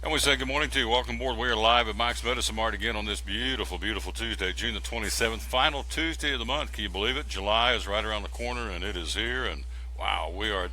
And we say good morning to you. Welcome aboard. We are live at Mike's Medicine Mart again on this beautiful, beautiful Tuesday, June the 27th, final Tuesday of the month. Can you believe it? July is right around the corner, and it is here. And wow, we are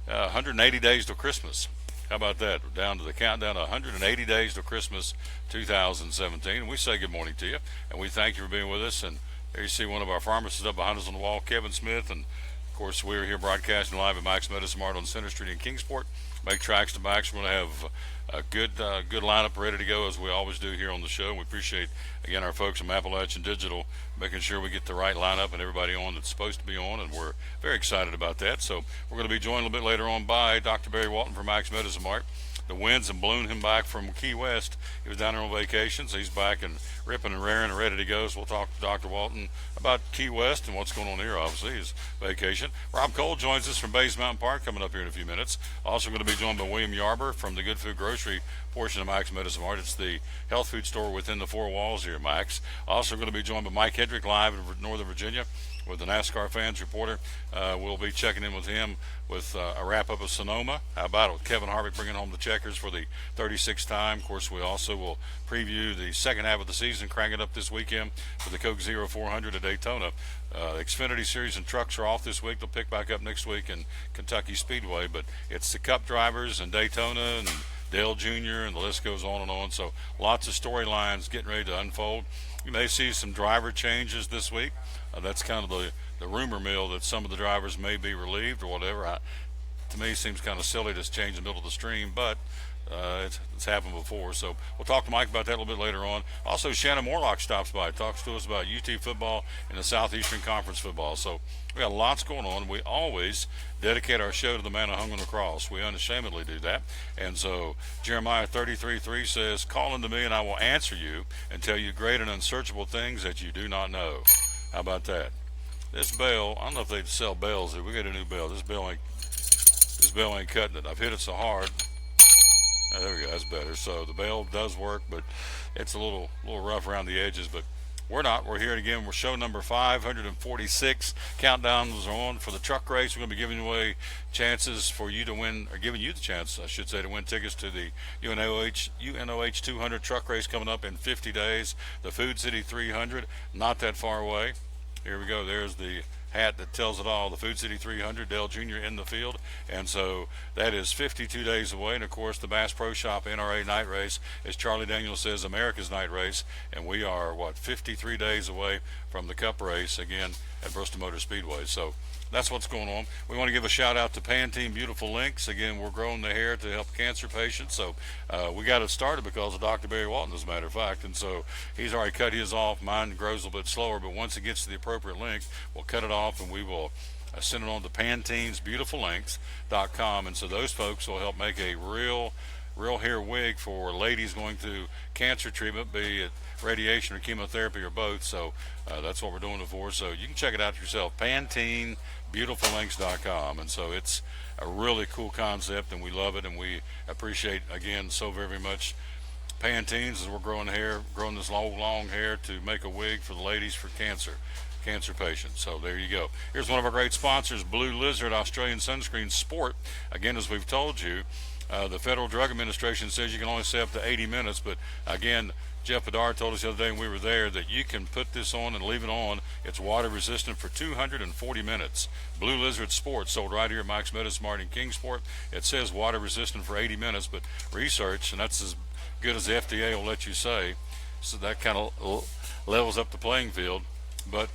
180 days till Christmas. How about that? We're down to the countdown, 180 days till Christmas 2017. And we say good morning to you, and we thank you for being with us. And there you see one of our pharmacists up behind us on the wall, Kevin Smith. And of course, we're here broadcasting live at Mike's Medicine Mart on Center Street in Kingsport. Make tracks to backs. We're going to have a good lineup ready to go, as we always do here on the show. We appreciate, again, our folks from Appalachian Digital making sure we get the right lineup and everybody on that's supposed to be on, and we're very excited about that. So we're going to be joined a little bit later on by Dr. Barry Walton from Mike's Medicine Mart. The winds have blown him back from Key West. He was down there on vacation, so he's back and ripping and raring and ready to go. So we'll talk to Dr. Walton about Key West and what's going on here, obviously, his vacation. Rob Cole joins us from Bays Mountain Park coming up here in a few minutes. Also going to be joined by William Yarber from the Good Food Grocery portion of Mike's Medicine Mart. It's the health food store within the four walls here at Mike's. Also going to be joined by Mike Hedrick live in Northern Virginia with the NASCAR fans reporter. We'll be checking in with him with a wrap-up of Sonoma. How about it with Kevin Harvick bringing home the checkers for the 36th time. Of course, we also will preview the second half of the season, crank it up this weekend for the Coke Zero 400 at Daytona. Xfinity Series and trucks are off this week. They'll pick back up next week in Kentucky Speedway. But it's the Cup drivers and Daytona and Dale Jr. and the list goes on and on. So lots of storylines getting ready to unfold. You may see some driver changes this week. That's kind of the rumor mill that some of the drivers may be relieved or whatever. To me, it seems kind of silly to change in the middle of the stream, but it's happened before. So we'll talk to Mike about that a little bit later on. Also, Shannon Morlock stops by, talks to us about UT football and the Southeastern Conference football. So we got lots going on. We always dedicate our show to the man who hung on the cross. We unashamedly do that. And so Jeremiah 33:3 says, "Call unto me, and I will answer you and tell you great and unsearchable things that you do not know." How about that? This bell, I don't know if they sell bells here. We got a new bell. This bell ain't cutting it. I've hit it so hard. Oh, there we go. That's better. So the bell does work, but it's a little rough around the edges. But we're not. We're here again. We're show number 546. Countdowns are on for the truck race. We're going to be giving away chances for you to win, or giving you the chance, I should say, to win tickets to the UNOH 200 truck race coming up in 50 days. The Food City 300, not that far away. Here we go. There's the hat that tells it all. The Food City 300, Dale Jr. in the field. And so that is 52 days away. And of course, the Bass Pro Shop NRA night race, as Charlie Daniels says, America's night race. And we are 53 days away from the Cup race again at Bristol Motor Speedway. So that's what's going on. We want to give a shout out to Pantene Beautiful Links. Again, we're growing the hair to help cancer patients. So we got it started because of Dr. Barry Walton, as a matter of fact. And so he's already cut his off. Mine grows a little bit slower, but once it gets to the appropriate length, we'll cut it off and we will send it on to PantenesBeautifulLinks.com. And so those folks will help make a real hair wig for ladies going through cancer treatment, be it radiation or chemotherapy or both. So that's what we're doing it for. So you can check it out yourself, PanteneBeautifulLinks.com. And so it's a really cool concept, and we love it, and we appreciate, again, so very, very much Pantenes as we're growing this long hair to make a wig for the ladies for cancer patients. So there you go. Here's one of our great sponsors, Blue Lizard Australian Sunscreen Sport. Again, as we've told you, the Federal Drug Administration says you can only stay up to 80 minutes, but again, Jeff Bedard told us the other day when we were there that you can put this on and leave it on. It's water resistant for 240 minutes. Blue Lizard Sport, sold right here at Mike's Medicine Mart in Kingsport. It says water resistant for 80 minutes, but research, and that's as good as the FDA will let you say, so that kind of levels up the playing field. But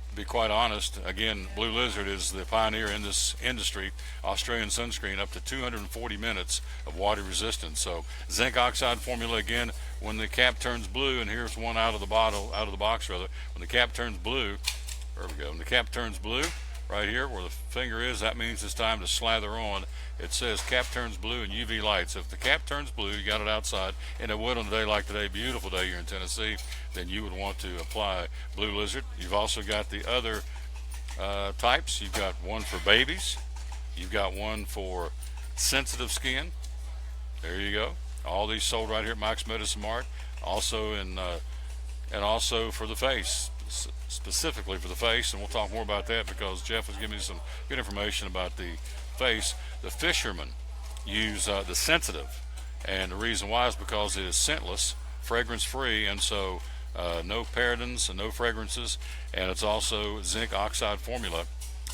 to be quite honest, again, Blue Lizard is the pioneer in this industry. Australian sunscreen, up to 240 minutes of water resistance. So zinc oxide formula, again, when the cap turns blue, and here's one out of the box rather. When the cap turns blue, there we go. When the cap turns blue, right here where the finger is, that means it's time to slather on. It says cap turns blue and UV lights. If the cap turns blue, you got it outside, and it would on a day like today, beautiful day here in Tennessee, then you would want to apply Blue Lizard. You've also got the other types. You've got one for babies. You've got one for sensitive skin. There you go. All these sold right here at Mike's Medicine Mart. Also and also for the face, specifically for the face, and we'll talk more about that because Jeff was giving me some good information about the face. The fishermen use the sensitive And the reason why is because it is scentless, fragrance free, and so no parabens and no fragrances, and it's also zinc oxide formula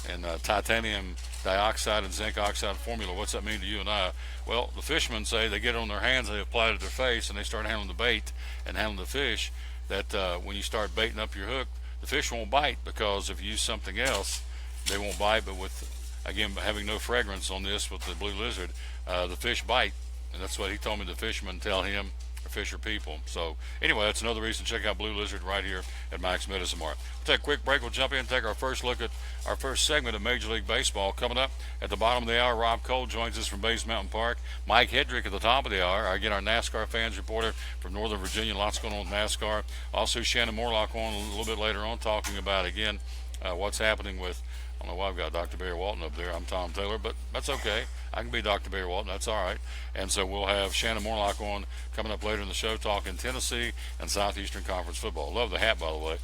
and titanium dioxide and zinc oxide formula. What's that mean to you and I? Well, the fishermen say they get it on their hands, they apply it to their face, and they start handling the bait and handling the fish, that when you start baiting up your hook, the fish won't bite, because if you use something else, they won't bite. But with, again, having no fragrance on this with the Blue Lizard, the fish bite. And that's what he told me the fishermen tell him, or fisher people. So anyway, that's another reason to check out Blue Lizard right here at Mike's Medicine Mart. We'll take a quick break. We'll jump in and take our first look at our first segment of Major League Baseball. Coming up at the bottom of the hour, Rob Cole joins us from Bays Mountain Park. Mike Hedrick at the top of the hour. Again, our NASCAR fans reporter from Northern Virginia. Lots going on with NASCAR. Also, Shannon Morlock on a little bit later on, talking about, again, what's happening with, I don't know why I've got Dr. Barry Walton up there. I'm Tom Taylor, but that's okay. I can be Dr. Barry Walton. That's all right. And so we'll have Shannon Morlock on coming up later in the show, talking Tennessee and Southeastern Conference football. Love the hat, by the way.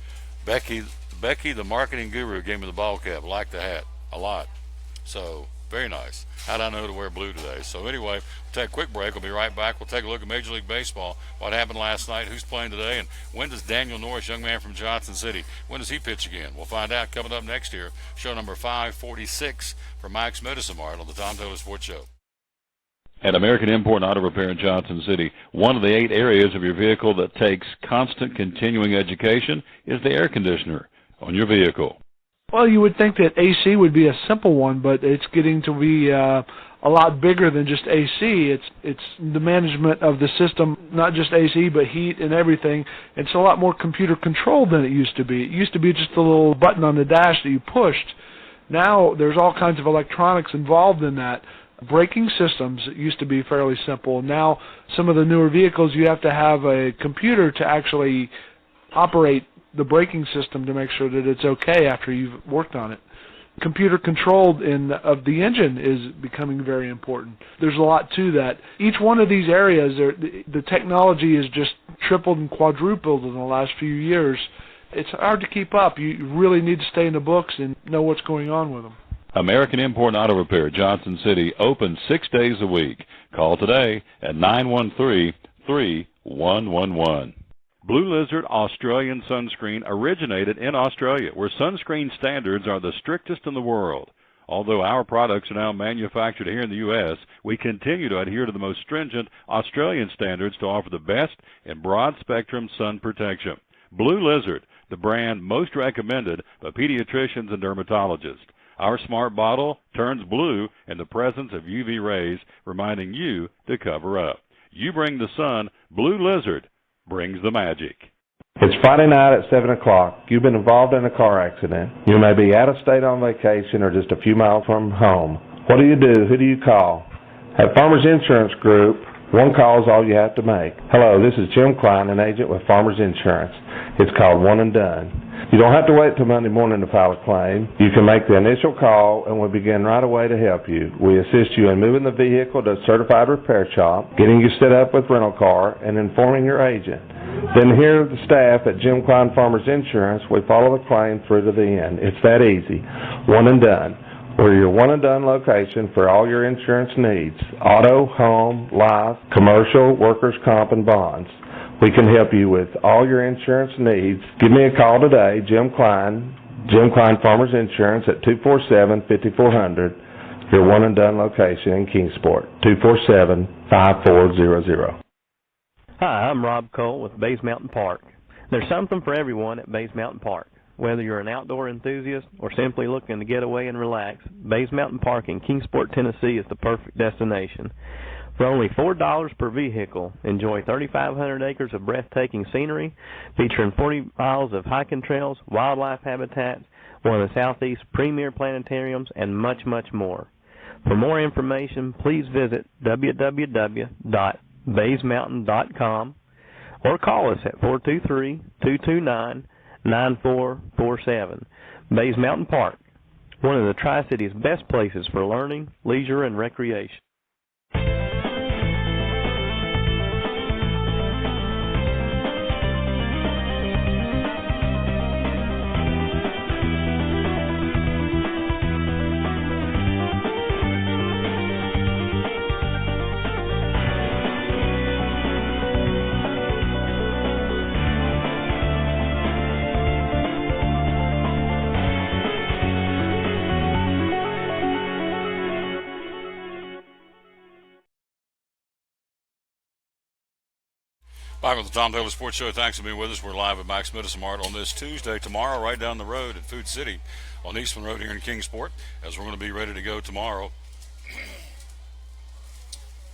Becky, the marketing guru, gave me the ball cap. I like the hat a lot. So very nice. How'd I know to wear blue today? So anyway, we'll take a quick break. We'll be right back. We'll take a look at Major League Baseball, what happened last night, who's playing today, and when does Daniel Norris, young man from Johnson City, when does he pitch again? We'll find out coming up next year. Show number 546 for Mike's Medicine Mart on the Tom Taylor Sports Show. At American Import and Auto Repair in Johnson City, one of the 8 areas of your vehicle that takes constant continuing education is the air conditioner on your vehicle. Well, you would think that AC would be a simple one, but it's getting to be a lot bigger than just AC. It's the management of the system, not just AC, but heat and everything. It's a lot more computer controlled than it used to be. It used to be just a little button on the dash that you pushed. Now there's all kinds of electronics involved in that. Braking systems used to be fairly simple. Now some of the newer vehicles, you have to have a computer to actually operate the braking system to make sure that it's okay after you've worked on it. Computer controlled of the engine is becoming very important. There's a lot to that. Each one of these areas, the technology is just tripled and quadrupled in the last few years. It's hard to keep up. You really need to stay in the books and know what's going on with them. American Import and Auto Repair, Johnson City, open 6 days a week. Call today at 913-3111. Blue Lizard Australian Sunscreen originated in Australia, where sunscreen standards are the strictest in the world. Although our products are now manufactured here in the U.S., we continue to adhere to the most stringent Australian standards to offer the best in broad-spectrum sun protection. Blue Lizard, the brand most recommended by pediatricians and dermatologists. Our smart bottle turns blue in the presence of UV rays, reminding you to cover up. You bring the sun, Blue Lizard brings the magic. It's Friday night at 7 o'clock. You've been involved in a car accident. You may be out of state on vacation or just a few miles from home. What do? Who do you call? At Farmers Insurance Group, one call is all you have to make. Hello, this is Jim Klein, an agent with Farmers Insurance. It's called One and Done. You don't have to wait till Monday morning to file a claim. You can make the initial call and we'll begin right away to help you. We assist you in moving the vehicle to a certified repair shop, getting you set up with rental car, and informing your agent. Then here, the staff at Jim Klein Farmers Insurance, we follow the claim through to the end. It's that easy. One and Done. We're your one and done location for all your insurance needs. Auto, home, life, commercial, workers' comp, and bonds. We can help you with all your insurance needs. Give me a call today, Jim Klein Farmers Insurance at 247-5400, your one and done location in Kingsport, 247-5400. Hi, I'm Rob Cole with Bays Mountain Park. There's something for everyone at Bays Mountain Park. Whether you're an outdoor enthusiast or simply looking to get away and relax, Bays Mountain Park in Kingsport, Tennessee is the perfect destination. For only $4 per vehicle, enjoy 3,500 acres of breathtaking scenery, featuring 40 miles of hiking trails, wildlife habitats, one of the Southeast's premier planetariums, and much, much more. For more information, please visit www.baysmountain.com or call us at 423-229-9447. Bays Mountain Park, one of the Tri-City's best places for learning, leisure, and recreation. Back with the Tom Taylor Sports Show. Thanks for being with us. We're live at Mike's Medicine Mart on this Tuesday. Tomorrow, right down the road at Food City on Eastman Road here in Kingsport, as we're going to be ready to go tomorrow.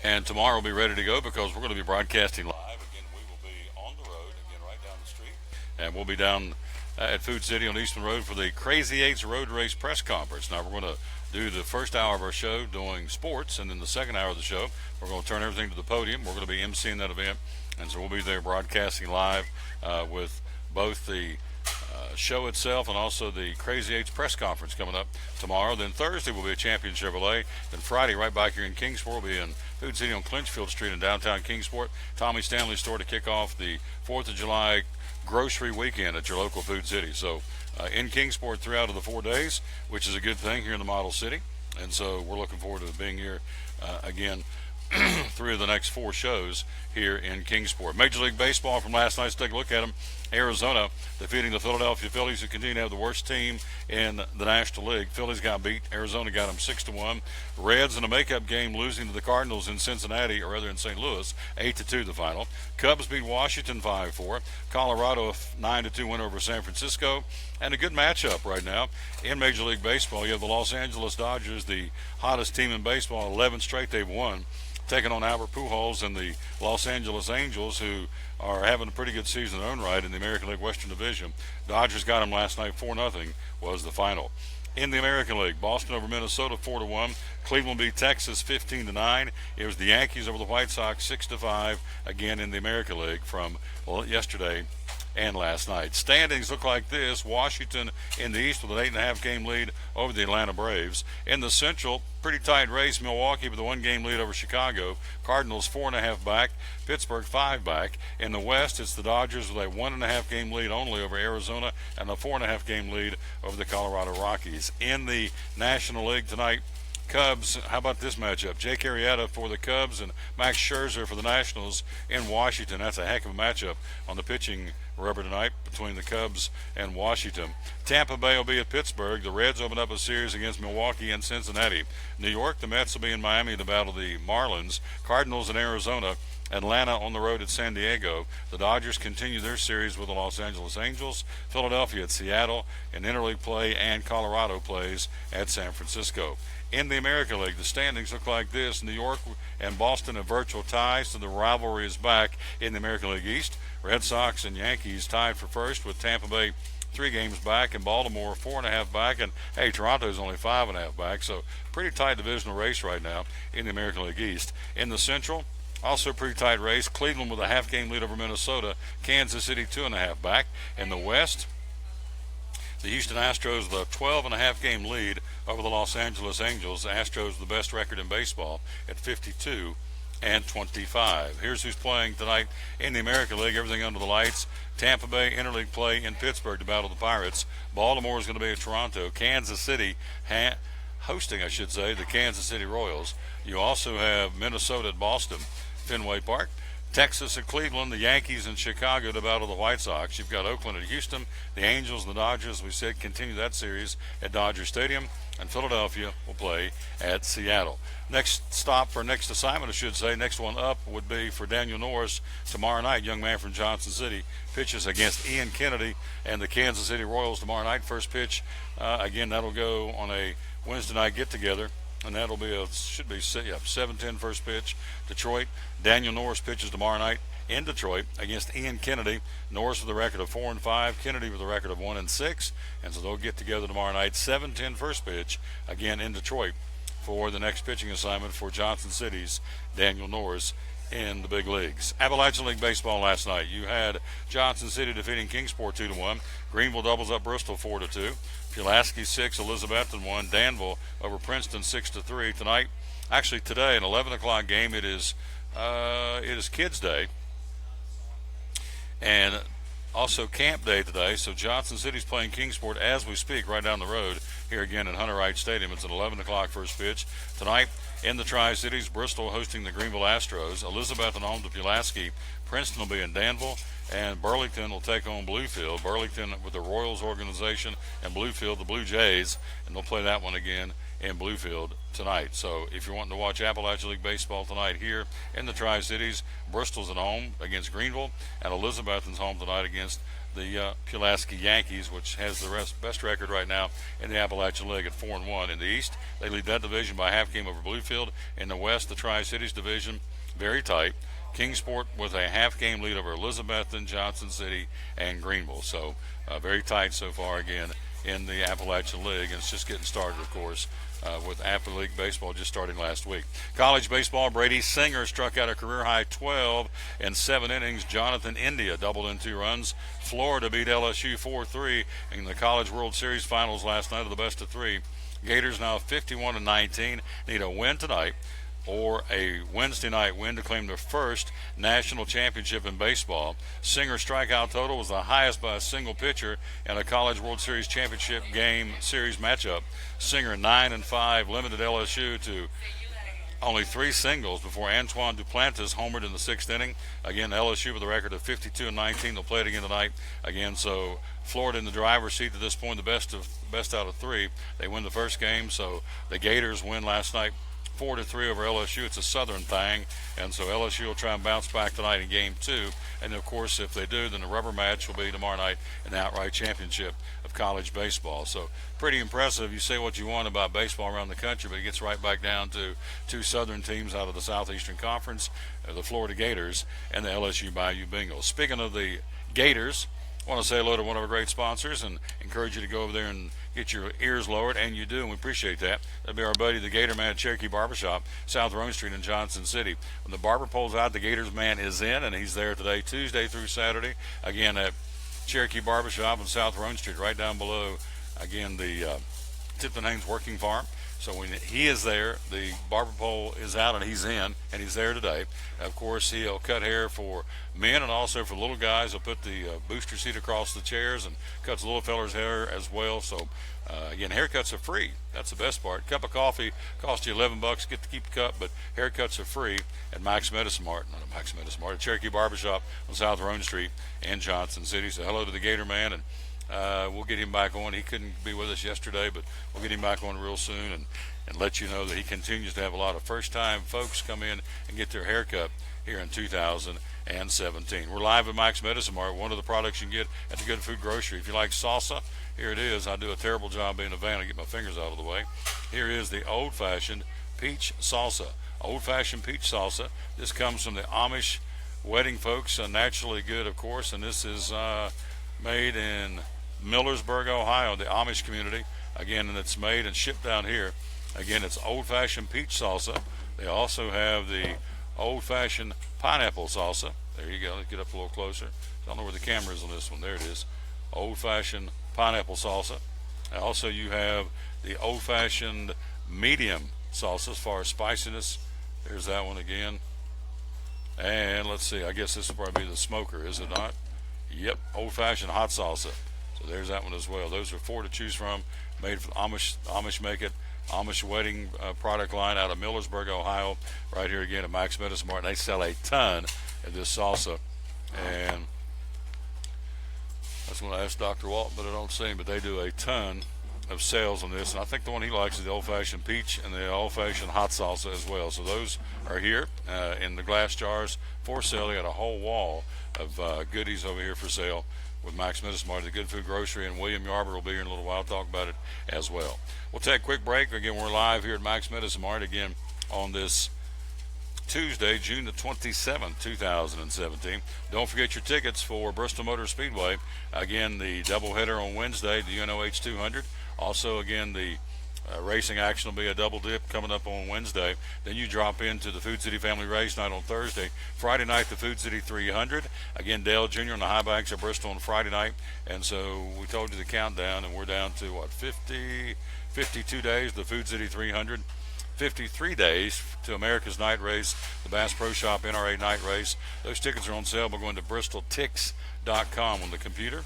And tomorrow we'll be ready to go because we're going to be broadcasting live. Again, we will be on the road, again, right down the street. And we'll be down at Food City on Eastman Road for the Crazy Eights Road Race Press Conference. Now, we're going to do the first hour of our show doing sports, and then the second hour of the show, we're going to turn everything to the podium. We're going to be emceeing that event. And so we'll be there broadcasting live with both the show itself and also the Crazy Eights press conference coming up tomorrow. Then Thursday will be a Champion Chevrolet. Then Friday, right back here in Kingsport, we'll be in Food City on Clinchfield Street in downtown Kingsport. Tommy Stanley's store to kick off the 4th of July grocery weekend at your local Food City. So in Kingsport throughout of the 4 days, which is a good thing here in the Model City. And so we're looking forward to being here again through the next 4 shows here in Kingsport. Major League Baseball from last night. Let's take a look at them. Arizona defeating the Philadelphia Phillies, who continue to have the worst team in the National League. Phillies got beat. Arizona got them 6-1. Reds in a makeup game losing to the Cardinals in Cincinnati, or rather in St. Louis, 8-2 the final. Cubs beat Washington 5-4. Colorado 9-2 win over San Francisco. And a good matchup right now in Major League Baseball. You have the Los Angeles Dodgers, the hottest team in baseball, 11 straight they've won, taking on Albert Pujols and the Los Angeles Angels, who are having a pretty good season in their own right in the American League Western Division. Dodgers got them last night, 4-0 was the final. In the American League, Boston over Minnesota 4-1. Cleveland beat Texas 15-9. It was the Yankees over the White Sox 6-5. Again in the American League from yesterday and last night. Standings look like this. Washington in the East with an 8.5 game lead over the Atlanta Braves. In the Central, pretty tight race. Milwaukee with a 1 game lead over Chicago. Cardinals 4.5 back. Pittsburgh 5 back. In the West, it's the Dodgers with a 1.5 game lead only over Arizona and a 4.5 game lead over the Colorado Rockies. In the National League tonight, Cubs, how about this matchup? Jake Arrieta for the Cubs and Max Scherzer for the Nationals in Washington. That's a heck of a matchup on the pitching rubber tonight between the Cubs and Washington. Tampa Bay will be at Pittsburgh. The Reds open up a series against Milwaukee and Cincinnati. New York, the Mets will be in Miami to battle the Marlins. Cardinals in Arizona. Atlanta on the road at San Diego. The Dodgers continue their series with the Los Angeles Angels. Philadelphia at Seattle. In interleague play, and Colorado plays at San Francisco. In the American League, the standings look like this. New York and Boston have virtual ties, so the rivalry is back in the American League East. Red Sox and Yankees tied for first with Tampa Bay 3 games back, and Baltimore 4.5 back, and hey, Toronto's only 5.5 back, so pretty tight divisional race right now in the American League East. In the Central, also a pretty tight race. Cleveland with a half game lead over Minnesota. Kansas City 2.5 back. In the West, the Houston Astros with a 12.5 game lead over the Los Angeles Angels. The Astros with the best record in baseball at 52-25. Here's who's playing tonight in the American League. Everything under the lights. Tampa Bay interleague play in Pittsburgh to battle the Pirates. Baltimore is going to be at Toronto. Kansas City hosting, the Kansas City Royals. You also have Minnesota at Boston, Fenway Park. Texas at Cleveland, the Yankees in Chicago to battle the White Sox. You've got Oakland at Houston. The Angels and the Dodgers, we said, continue that series at Dodger Stadium. And Philadelphia will play at Seattle. Next stop, or next assignment, I should say, next one up would be for Daniel Norris tomorrow night. Young man from Johnson City pitches against Ian Kennedy and the Kansas City Royals tomorrow night. First pitch, again, that'll go on a Wednesday night get-together. And that'll be 7:10 first pitch. Detroit, Daniel Norris pitches tomorrow night in Detroit against Ian Kennedy. Norris with a record of 4-5, Kennedy with a record of 1-6, and so they'll get together tomorrow night. 7:10 first pitch again in Detroit for the next pitching assignment for Johnson City's Daniel Norris in the big leagues. Appalachian League Baseball last night. You had Johnson City defeating Kingsport 2-1. Greenville doubles up Bristol 4-2. Pulaski 6, Elizabethton 1. Danville over Princeton 6-3. Tonight, actually today, an 11 o'clock game. It is Kids Day, and also Camp Day today. So Johnson City's playing Kingsport as we speak, right down the road here again at Hunter Wright Stadium. It's an 11 o'clock first pitch tonight. In the Tri-Cities, Bristol hosting the Greenville Astros. Elizabethton home to Pulaski. Princeton will be in Danville. And Burlington will take on Bluefield. Burlington with the Royals organization, and Bluefield, the Blue Jays. And they'll play that one again in Bluefield tonight. So if you're wanting to watch Appalachian League baseball tonight here in the Tri-Cities, Bristol's at home against Greenville, and Elizabethton's home tonight against the Pulaski Yankees, which has the best record right now in the Appalachian League at 4-1. In the East, they lead that division by a half game over Bluefield. In the West, the Tri-Cities division, very tight. Kingsport with a half-game lead over Elizabethton, Johnson City, and Greenville. So very tight so far again in the Appalachian League, and it's just getting started, of course, with Appalachian League baseball just starting last week. College baseball, Brady Singer struck out a career-high 12 in 7 innings. Jonathan India doubled in 2 runs. Florida beat LSU 4-3 in the College World Series finals last night of the best of 3. Gators now 51-19, need a win tonight or a Wednesday night win to claim their first national championship in baseball. Singer's strikeout total was the highest by a single pitcher in a College World Series championship game series matchup. Singer 9-5 limited LSU to only 3 singles before Antoine Duplantis homered in the 6th inning. Again, LSU with a record of 52-19. They'll play it again tonight. Again, so Florida in the driver's seat to this point, the best out of 3. They win the first game, so the Gators win last night 4-3 over LSU. It's a Southern thing, and so LSU will try and bounce back tonight in Game 2. And, of course, if they do, then the rubber match will be tomorrow night in the outright championship of college baseball. So pretty impressive. You say what you want about baseball around the country, but it gets right back down to 2 Southern teams out of the Southeastern Conference, the Florida Gators and the LSU Bayou Bengals. Speaking of the Gators, I want to say hello to one of our great sponsors and encourage you to go over there and get your ears lowered, and you do, and we appreciate that. That'd be our buddy, the Gator Man at Cherokee Barbershop, South Rome Street in Johnson City. When the barber pulls out, the Gators Man is in, and he's there today, Tuesday through Saturday, again at Cherokee Barbershop on South Rome Street, right down below, again, the Tipton Haynes Working Farm. So when he is there, the barber pole is out and he's in, and he's there today. Of course, he'll cut hair for men and also for little guys. He'll put the booster seat across the chairs and cuts little fellas' hair as well. So, again, haircuts are free. That's the best part. Cup of coffee costs you $11. Get to keep the cup, but haircuts are free at Mike's Medicine Mart. Not at Mike's Medicine Mart, at Cherokee Barbershop on South Rome Street in Johnson City. So hello to the Gator Man, and we'll get him back on. He couldn't be with us yesterday, but we'll get him back on real soon and let you know that he continues to have a lot of first-time folks come in and get their haircut here in 2017. We're live at Mike's Medicine Mart, one of the products you can get at the Good Food Grocery. If you like salsa, here it is. I do a terrible job being a van. I get my fingers out of the way. Here is the old-fashioned peach salsa. Old-fashioned peach salsa. This comes from the Amish wedding folks, naturally good, of course, and this is made in Millersburg, Ohio, the Amish community. Again, and it's made and shipped down here. Again, it's old-fashioned peach salsa. They also have the old-fashioned pineapple salsa. There you go. Let's get up a little closer. I don't know where the camera is on this one. There it is. Old-fashioned pineapple salsa. And also you have the old-fashioned medium salsa as far as spiciness. There's that one again. And let's see. I guess this will probably be the smoker, is it not? Yep, old-fashioned hot salsa. So there's that one as well. Those are 4 to choose from. Made from Amish make it. Amish wedding product line out of Millersburg, Ohio. Right here again at Mike's Medicine Mart. They sell a ton of this salsa. And that's when I asked Dr. Walton, but I don't see him. But they do a ton of sales on this. And I think the one he likes is the old-fashioned peach and the old-fashioned hot salsa as well. So those are here in the glass jars for sale. They got a whole wall of goodies over here for sale with Mike's Medicine Mart, the Good Food Grocery, and William Yarber will be here in a little while to talk about it as well. We'll take a quick break. Again, we're live here at Mike's Medicine Mart again on this Tuesday, June the 27th, 2017. Don't forget your tickets for Bristol Motor Speedway. Again, the doubleheader on Wednesday, the UNOH 200. Also, again, the racing action will be a double dip coming up on Wednesday. Then you drop into the Food City Family Race Night on Thursday. Friday night, the Food City 300. Again, Dale Jr. and the High Banks of Bristol on Friday night. And so we told you the countdown, and we're down to, 52 days, the Food City 300. 53 days to America's Night Race, the Bass Pro Shop NRA Night Race. Those tickets are on sale by going to bristoltix.com on the computer.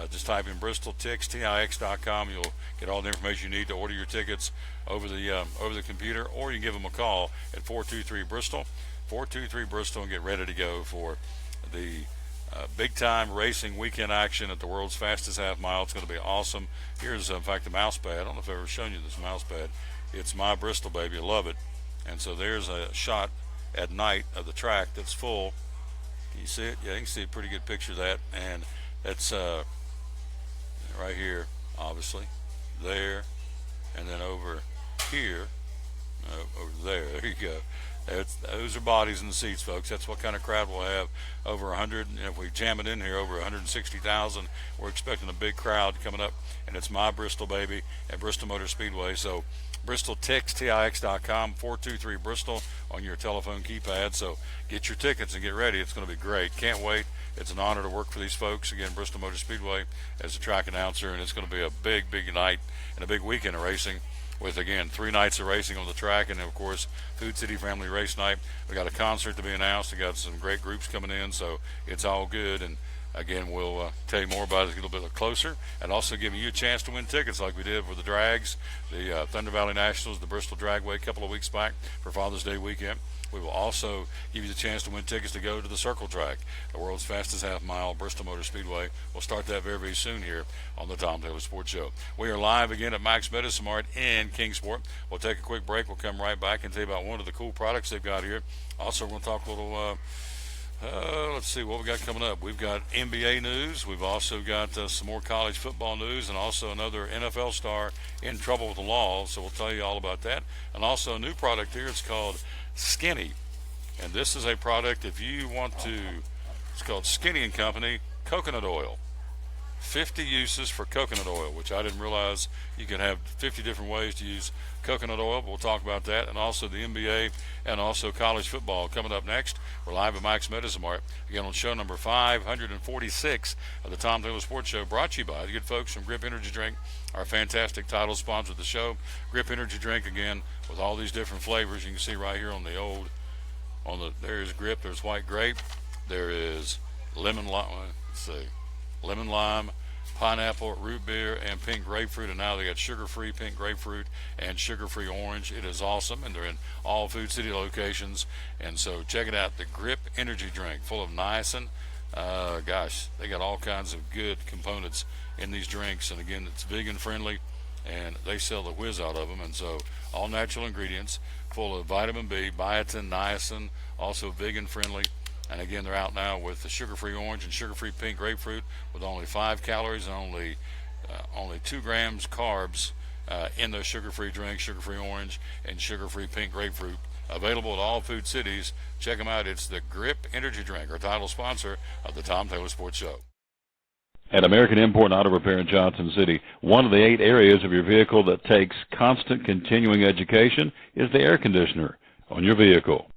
Just type in bristoltix.com. You'll get all the information you need to order your tickets over the computer, or you can give them a call at 423-BRISTOL, 423-BRISTOL, and get ready to go for the big-time racing weekend action at the world's fastest half mile. It's going to be awesome. Here's, in fact, the mouse pad. I don't know if I've ever shown you this mouse pad. It's my Bristol, baby. I love it. And so there's a shot at night of the track that's full. Can you see it? Yeah, you can see a pretty good picture of that. And that's right here, obviously, there, and then over here, over there. There you go. Those are bodies in the seats, folks. That's what kind of crowd we'll have. Over 100, and if we jam it in here, over 160,000. We're expecting a big crowd coming up, and it's my Bristol, baby, at Bristol Motor Speedway. So Bristol Tix.com, 423 Bristol on your telephone keypad. So get your tickets and get ready. It's going to be great. Can't wait. It's an honor to work for these folks. Again, Bristol Motor Speedway as a track announcer, and it's going to be a big, big night and a big weekend of racing with, again, 3 nights of racing on the track, and, of course, Food City Family Race Night. We got a concert to be announced. We got some great groups coming in, so it's all good. And, again, we'll tell you more about it a little bit closer, and also giving you a chance to win tickets like we did with the drags, the Thunder Valley Nationals, the Bristol Dragway a couple of weeks back for Father's Day weekend. We will also give you the chance to win tickets to go to the Circle Track, the world's fastest half-mile, Bristol Motor Speedway. We'll start that very, very soon here on the Tom Taylor Sports Show. We are live again at Mike's Medicine Mart in Kingsport. We'll take a quick break. We'll come right back and tell you about one of the cool products they've got here. Also, we're going to talk a little, let's see what we got coming up. We've got NBA news. We've also got some more college football news, and also another NFL star in trouble with the law. So we'll tell you all about that. And also a new product here. It's called Skinny, and this is a product if you want to, it's called Skinny and Company coconut oil. 50 uses for coconut oil, which I didn't realize you could have 50 different ways to use coconut oil, but we'll talk about that. And also the NBA and also college football coming up next. We're live at Mike's Medicine Mart again on show number 546 of the Tom Taylor Sports Show, brought to you by the good folks from Grip Energy Drink, our fantastic title sponsor of the show. Grip Energy Drink, again, with all these different flavors. You can see right here on the old, there's Grip, there's white grape, there is lemon lime, lemon lime, pineapple, root beer, and pink grapefruit, and now they got sugar-free pink grapefruit and sugar-free orange. It is awesome, and they're in all Food City locations, and so check it out, the Grip Energy Drink, full of niacin. Gosh, they got all kinds of good components in these drinks, and again, it's vegan friendly, and they sell the whiz out of them, and so all natural ingredients, full of vitamin B, biotin, niacin, also vegan friendly. And again, they're out now with the sugar-free orange and sugar-free pink grapefruit with only 5 calories and only 2 grams carbs in those sugar-free drinks, sugar-free orange and sugar-free pink grapefruit. Available at all Food Cities. Check them out. It's the Grip Energy Drink, our title sponsor of the Tom Taylor Sports Show. At American Import and Auto Repair in Johnson City, one of the 8 areas of your vehicle that takes constant continuing education is the air conditioner on your vehicle.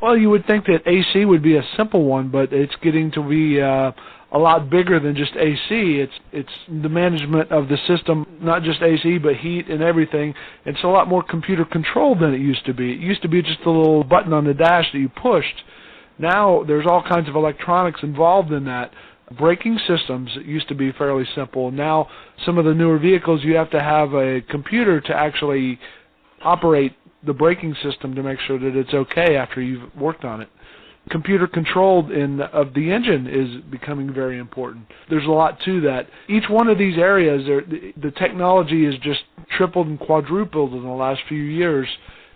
Well, you would think that AC would be a simple one, but it's getting to be a lot bigger than just AC. It's the management of the system, not just AC, but heat and everything. It's a lot more computer controlled than it used to be. It used to be just a little button on the dash that you pushed. Now there's all kinds of electronics involved in that. Braking systems used to be fairly simple. Now some of the newer vehicles, you have to have a computer to actually operate the braking system to make sure that it's okay after you've worked on it. Computer controlled of the engine is becoming very important. There's a lot to that. Each one of these areas, the technology is just tripled and quadrupled in the last few years.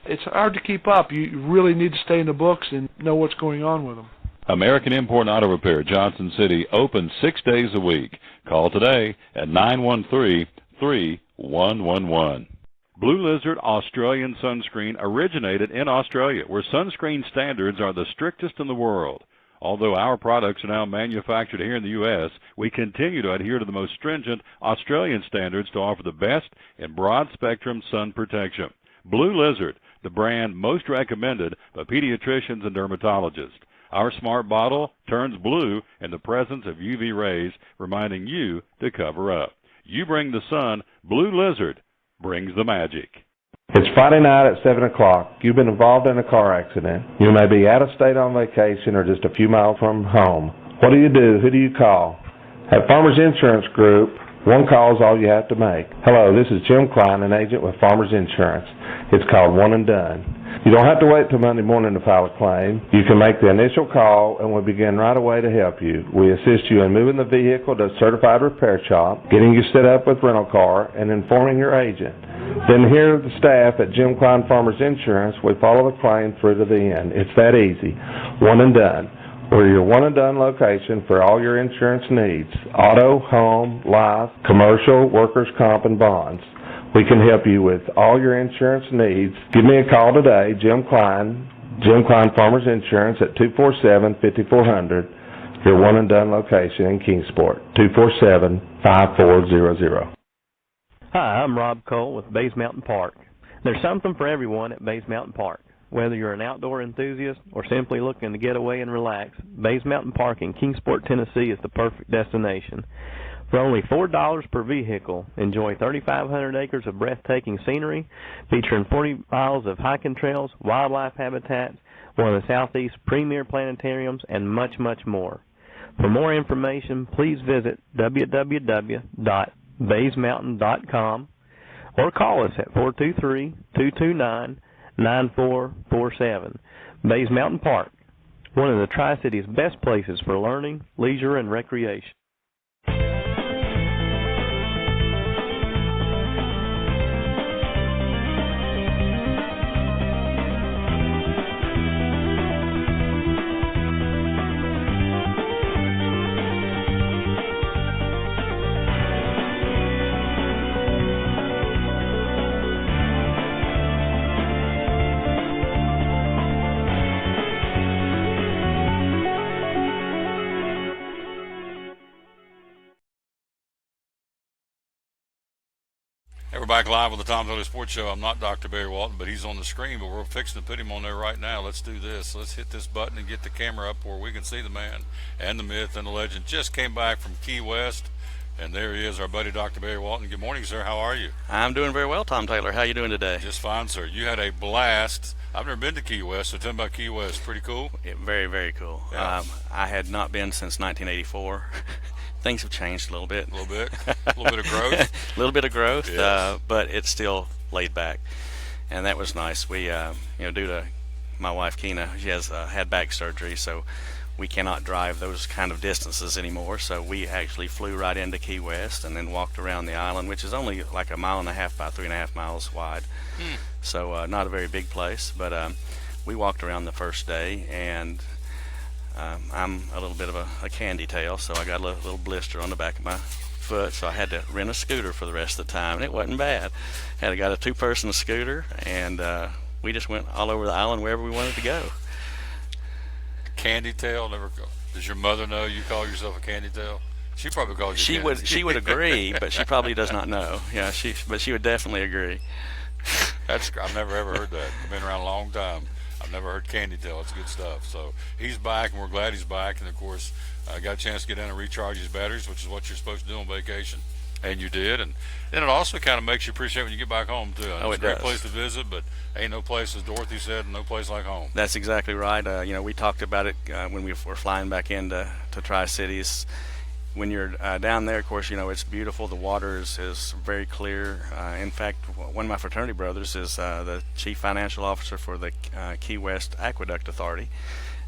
It's hard to keep up. You really need to stay in the books and know what's going on with them. American Import and Auto Repair, Johnson City, open 6 days a week. Call today at 913-3111. Blue Lizard Australian Sunscreen originated in Australia, where sunscreen standards are the strictest in the world. Although our products are now manufactured here in the U.S., we continue to adhere to the most stringent Australian standards to offer the best in broad-spectrum sun protection. Blue Lizard, the brand most recommended by pediatricians and dermatologists. Our smart bottle turns blue in the presence of UV rays, reminding you to cover up. You bring the sun, Blue Lizard brings the magic. It's Friday night at 7 o'clock. You've been involved in a car accident. You may be out of state on vacation or just a few miles from home. What do? Who do you call? At Farmers Insurance Group, One call is all you have to make. Hello, this is Jim Klein, an agent with Farmers Insurance. It's called One and Done. You don't have to wait till Monday morning to file a claim. You can make the initial call and we'll begin right away to help you. We assist you in moving the vehicle to a certified repair shop, getting you set up with rental car, and informing your agent. Then here the staff at Jim Klein Farmers Insurance, we follow the claim through to the end. It's that easy. One and Done. We're your one and done location for all your insurance needs. Auto, home, life, commercial, workers' comp, and bonds. We can help you with all your insurance needs. Give me a call today, Jim Klein Farmers Insurance at 247-5400, your one and done location in Kingsport, 247-5400. Hi, I'm Rob Cole with Bays Mountain Park. There's something for everyone at Bays Mountain Park. Whether you're an outdoor enthusiast or simply looking to get away and relax, Bays Mountain Park in Kingsport, Tennessee is the perfect destination. For only $4 per vehicle, enjoy 3,500 acres of breathtaking scenery, featuring 40 miles of hiking trails, wildlife habitats, one of the Southeast's premier planetariums, and much, much more. For more information, please visit www.baysmountain.com or call us at 423-229-9447. Bays Mountain Park, one of the Tri-City's best places for learning, leisure, and recreation. We're back live with the Tom Taylor Sports Show. I'm not Dr. Barry Walton, but he's on the screen, but we're fixing to put him on there right now. Let's do this. Let's hit this button and get the camera up where we can see the man and the myth and the legend. Just came back from Key West, and there he is, our buddy Dr. Barry Walton. Good morning, sir. How are you? I'm doing very well, Tom Taylor. How are you doing today? Just fine, sir. You had a blast. I've never been to Key West, so tell me about Key West. Pretty cool? Very, very cool. Yeah. I had not been since 1984. Things have changed a little bit. A little bit of growth. A little bit of growth, Yes. but it's still laid back, and that was nice. We, due to my wife Keena, she has had back surgery, so we cannot drive those kind of distances anymore. So we actually flew right into Key West and then walked around the island, which is only like 1.5 miles by 3.5 miles wide. So not a very big place, but we walked around the first day, and I'm a little bit of a candy tail, so I got a little blister on the back of my foot, so I had to rent a scooter for the rest of the time, and it wasn't bad. I got a 2-person scooter, and we just went all over the island wherever we wanted to go. Candy tail? Never go. Does your mother know you call yourself a candy tail? She probably calls you candy. She would agree, but she probably does not know. Yeah, but she would definitely agree. I've never ever heard that. I've been around a long time. I've never heard candy tail. It's good stuff. So he's back, and we're glad he's back. And of course, got a chance to get down and recharge his batteries, which is what you're supposed to do on vacation, and you did. And then it also kind of makes you appreciate when you get back home too. Oh, it's it a great does. place to visit, but ain't no place, as Dorothy said, no place like home. That's exactly right. We talked about it when we were flying back into Tri-Cities. When you're down there, of course, it's beautiful. The water is very clear. In fact, one of my fraternity brothers is the chief financial officer for the Key West Aqueduct Authority,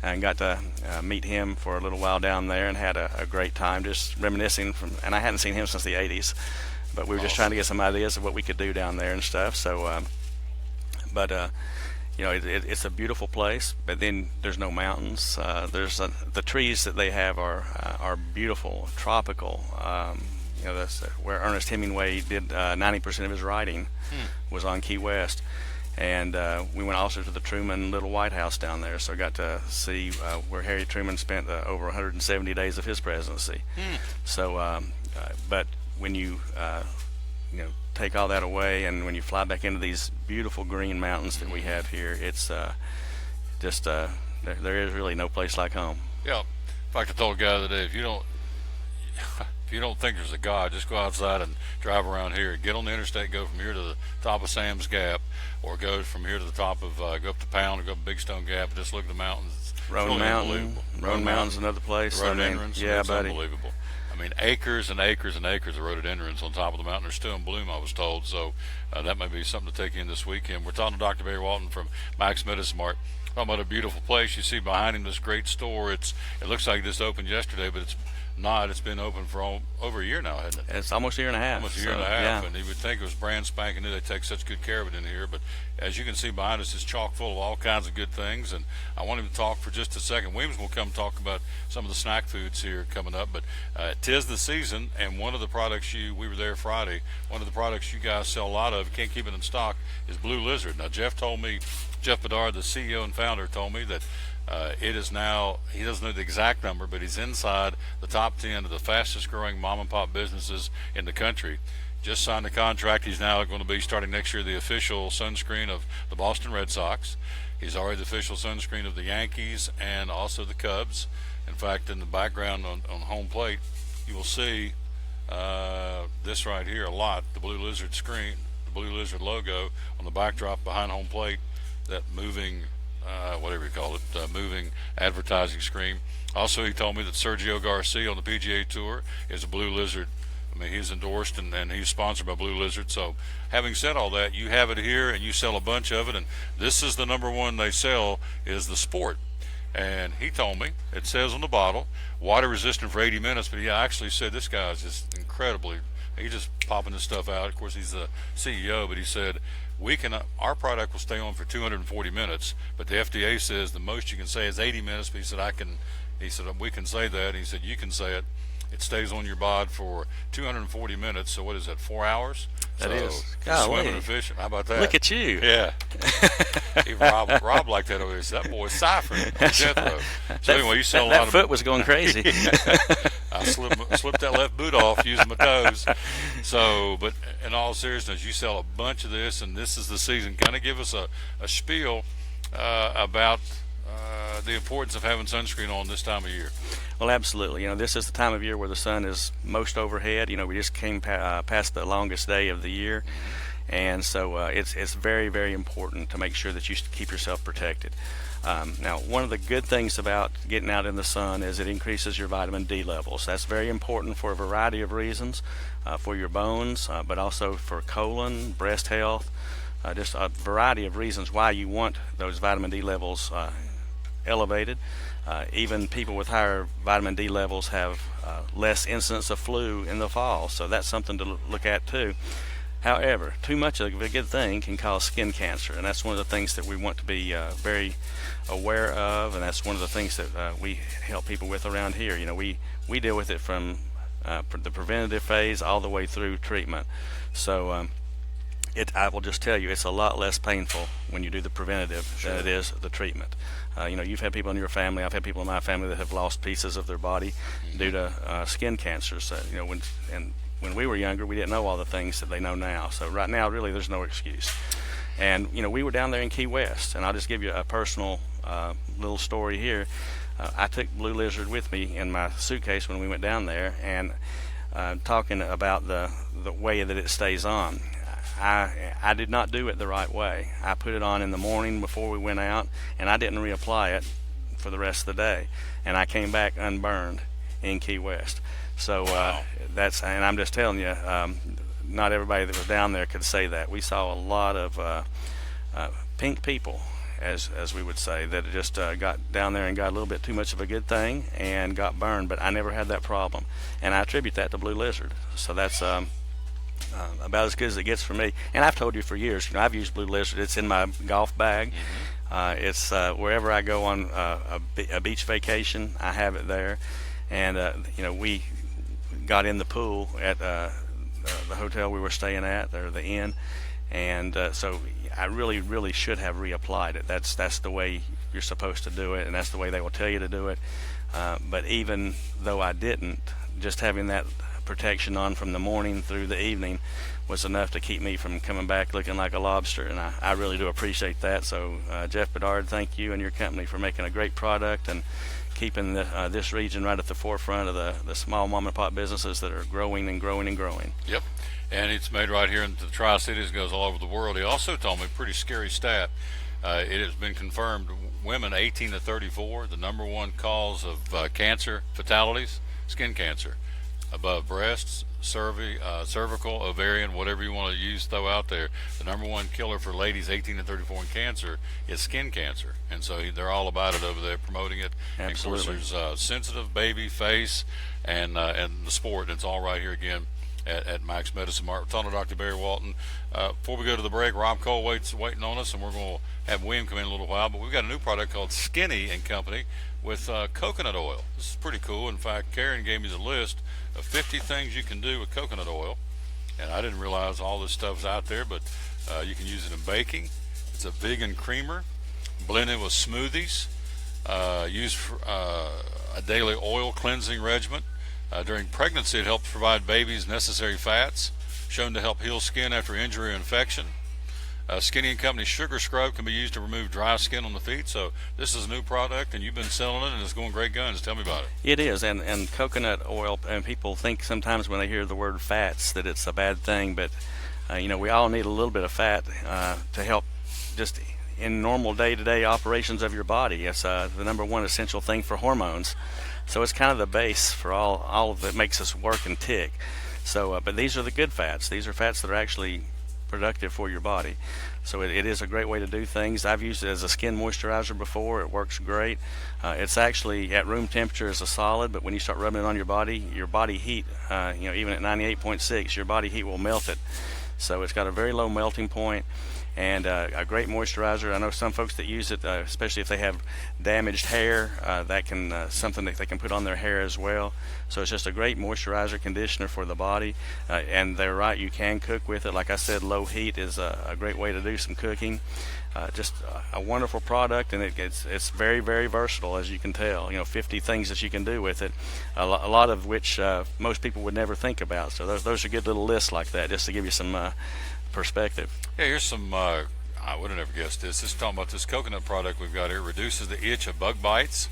and got to meet him for a little while down there and had a great time just reminiscing and I hadn't seen him since the 80s, but we were just trying to get some ideas of what we could do down there and stuff. So, it's a beautiful place, but then there's no mountains. The trees that they have are beautiful, tropical. That's where Ernest Hemingway did 90% of his writing was on Key West. And we went also to the Truman Little White House down there, so I got to see where Harry Truman spent over 170 days of his presidency. So, but when you take all that away, and when you fly back into these beautiful green mountains that we have here, it's just there is really no place like home. Yeah. In fact, I told a guy the other day, if you don't think there's a God, just go outside and drive around here. Get on the interstate, go from here to the top of Sam's Gap, or go from here to the top of go up to Pound, or go up Big Stone Gap, and just look at the mountains. It's Roan really Mountain, unbelievable. Roan Mountain's another place. Road entrance. Yeah, It's buddy. unbelievable. I mean, acres and acres and acres of rhododendrons on top of the mountain. They're still in bloom, I was told. So that may be something to take in this weekend. We're talking to Dr. Barry Walton from Mike's Medicine Mart. Talking about a beautiful place. You see behind him this great store. It looks like it just opened yesterday, but it's not. It's been open for over a year now, hasn't it? It's almost a year and a half. Almost a year and a half, yeah. and you would think it was brand spanking new. They take such good care of it in here, but as you can see behind us, it's chock full of all kinds of good things. And I want him to talk for just a second. Williams will come talk about some of the snack foods here coming up, but 'tis the season, and one of the products we were there Friday. One of the products you guys sell a lot of, you can't keep it in stock, is Blue Lizard. Now Jeff Bedard, the CEO and founder, told me that it is now, he doesn't know the exact number, but he's inside the top 10 of the fastest growing mom and pop businesses in the country. Just signed a contract. He's now going to be, starting next year, the official sunscreen of the Boston Red Sox. He's already the official sunscreen of the Yankees and also the Cubs. In fact, in the background on home plate, you will see this right here a lot, the Blue Lizard screen, the Blue Lizard logo on the backdrop behind home plate, that moving whatever you call it, moving advertising screen. Also, he told me that Sergio Garcia on the PGA Tour is a Blue Lizard. I mean, he's endorsed and he's sponsored by Blue Lizard. So, having said all that, you have it here and you sell a bunch of it, and this is the number one they sell, is the Sport. And he told me, it says on the bottle, water resistant for 80 minutes, but he actually said this guy is just incredibly, he's just popping this stuff out. Of course, he's the CEO, but he said, our product will stay on for 240 minutes, but the FDA says the most you can say is 80 minutes, but he said, we can say that. He said, you can say it. It stays on your bod for 240 minutes, so what is that, 4 hours? That is. Swimming and fishing. How about that? Look at you. Yeah. Rob like that over here. That boy's ciphering. So anyway, you sell a lot of... That foot was going crazy. I slipped that left boot off using my toes. So, but in all seriousness, you sell a bunch of this, and this is the season. Kind of give us a spiel about the importance of having sunscreen on this time of year. Well, absolutely. This is the time of year where the sun is most overhead. We just came past the longest day of the year, and so it's very, very important to make sure that you keep yourself protected. Now, one of the good things about getting out in the sun is it increases your vitamin D levels. That's very important for a variety of reasons, for your bones, but also for colon, breast health, just a variety of reasons why you want those vitamin D levels elevated. Even people with higher vitamin D levels have less incidence of flu in the fall, so that's something to look at too. However, too much of a good thing can cause skin cancer, and that's one of the things that we want to be very aware of, and that's one of the things that we help people with around here. We deal with it from the preventative phase all the way through treatment. So I will just tell you, it's a lot less painful when you do the preventative than it is the treatment. You've had people in your family, I've had people in my family that have lost pieces of their body due to skin cancers. When we were younger, we didn't know all the things that they know now. So right now, really, there's no excuse. And, we were down there in Key West, and I'll just give you a personal little story here. I took Blue Lizard with me in my suitcase when we went down there, and talking about the way that it stays on. I did not do it the right way. I put it on in the morning before we went out, and I didn't reapply it for the rest of the day. And I came back unburned in Key West. So and I'm just telling you, not everybody that was down there could say that. We saw a lot of pink people, as we would say, that just got down there and got a little bit too much of a good thing and got burned. But I never had that problem, and I attribute that to Blue Lizard. So that's about as good as it gets for me. And I've told you for years, I've used Blue Lizard. It's in my golf bag. It's wherever I go on a beach vacation, I have it there. And we got in the pool at the hotel we were staying at, or the inn, and so I really, really should have reapplied it. That's the way you're supposed to do it, and that's the way they will tell you to do it. But even though I didn't, just having that protection on from the morning through the evening was enough to keep me from coming back looking like a lobster, and I really do appreciate that. So Jeff Bedard, thank you and your company for making a great product and keeping this region right at the forefront of the small mom and pop businesses that are growing and growing and growing. Yep, and it's made right here in the Tri-Cities, goes all over the world. He also told me a pretty scary stat. It has been confirmed, women 18 to 34, the number one cause of cancer fatalities, skin cancer. above breasts, cervical, ovarian, whatever you want to use, throw out there. The number one killer for ladies 18 to 34 in cancer is skin cancer, and so they're all about it over there, promoting it. Absolutely. And of course, there's sensitive, baby, face, and the sport, and it's all right here again at Max Medicine Mart. We're talking to Dr. Barry Walton. Before we go to the break, Rob Cole waiting on us, and we're going to have William come in a little while. But we've got a new product called Skinny and Company with coconut oil. This is pretty cool. In fact, Karen gave me the list of 50 things you can do with coconut oil, and I didn't realize all this stuff's out there, but you can use it in baking. It's a vegan creamer, blended with smoothies, used for a daily oil cleansing regimen. During pregnancy, it helps provide babies necessary fats, shown to help heal skin after injury or infection. Skinny and Company Sugar Scrub can be used to remove dry skin on the feet. So this is a new product, and you've been selling it, and it's going great guns. Tell me about it. It is, and coconut oil, and people think sometimes when they hear the word fats that it's a bad thing, but we all need a little bit of fat to help just in normal day-to-day operations of your body. It's the number one essential thing for hormones. So it's kind of the base for all of that makes us work and tick. So, but these are the good fats. These are fats that are actually productive for your body. So it is a great way to do things. I've used it as a skin moisturizer before. It works great. It's actually at room temperature as a solid, but when you start rubbing it on your body heat, even at 98.6, your body heat will melt it. So it's got a very low melting point. And a great moisturizer. I know some folks that use it, especially if they have damaged hair, that can something that they can put on their hair as well. So it's just a great moisturizer, conditioner for the body. And they're right, you can cook with it. Like I said, low heat is a great way to do some cooking. Just a wonderful product, and it's very, very versatile, as you can tell. 50 things that you can do with it, a lot of which most people would never think about. So those are good little lists like that, just to give you some perspective. Yeah, here's some, I would have never guessed this. This is talking about this coconut product we've got here. Reduces the itch of bug bites.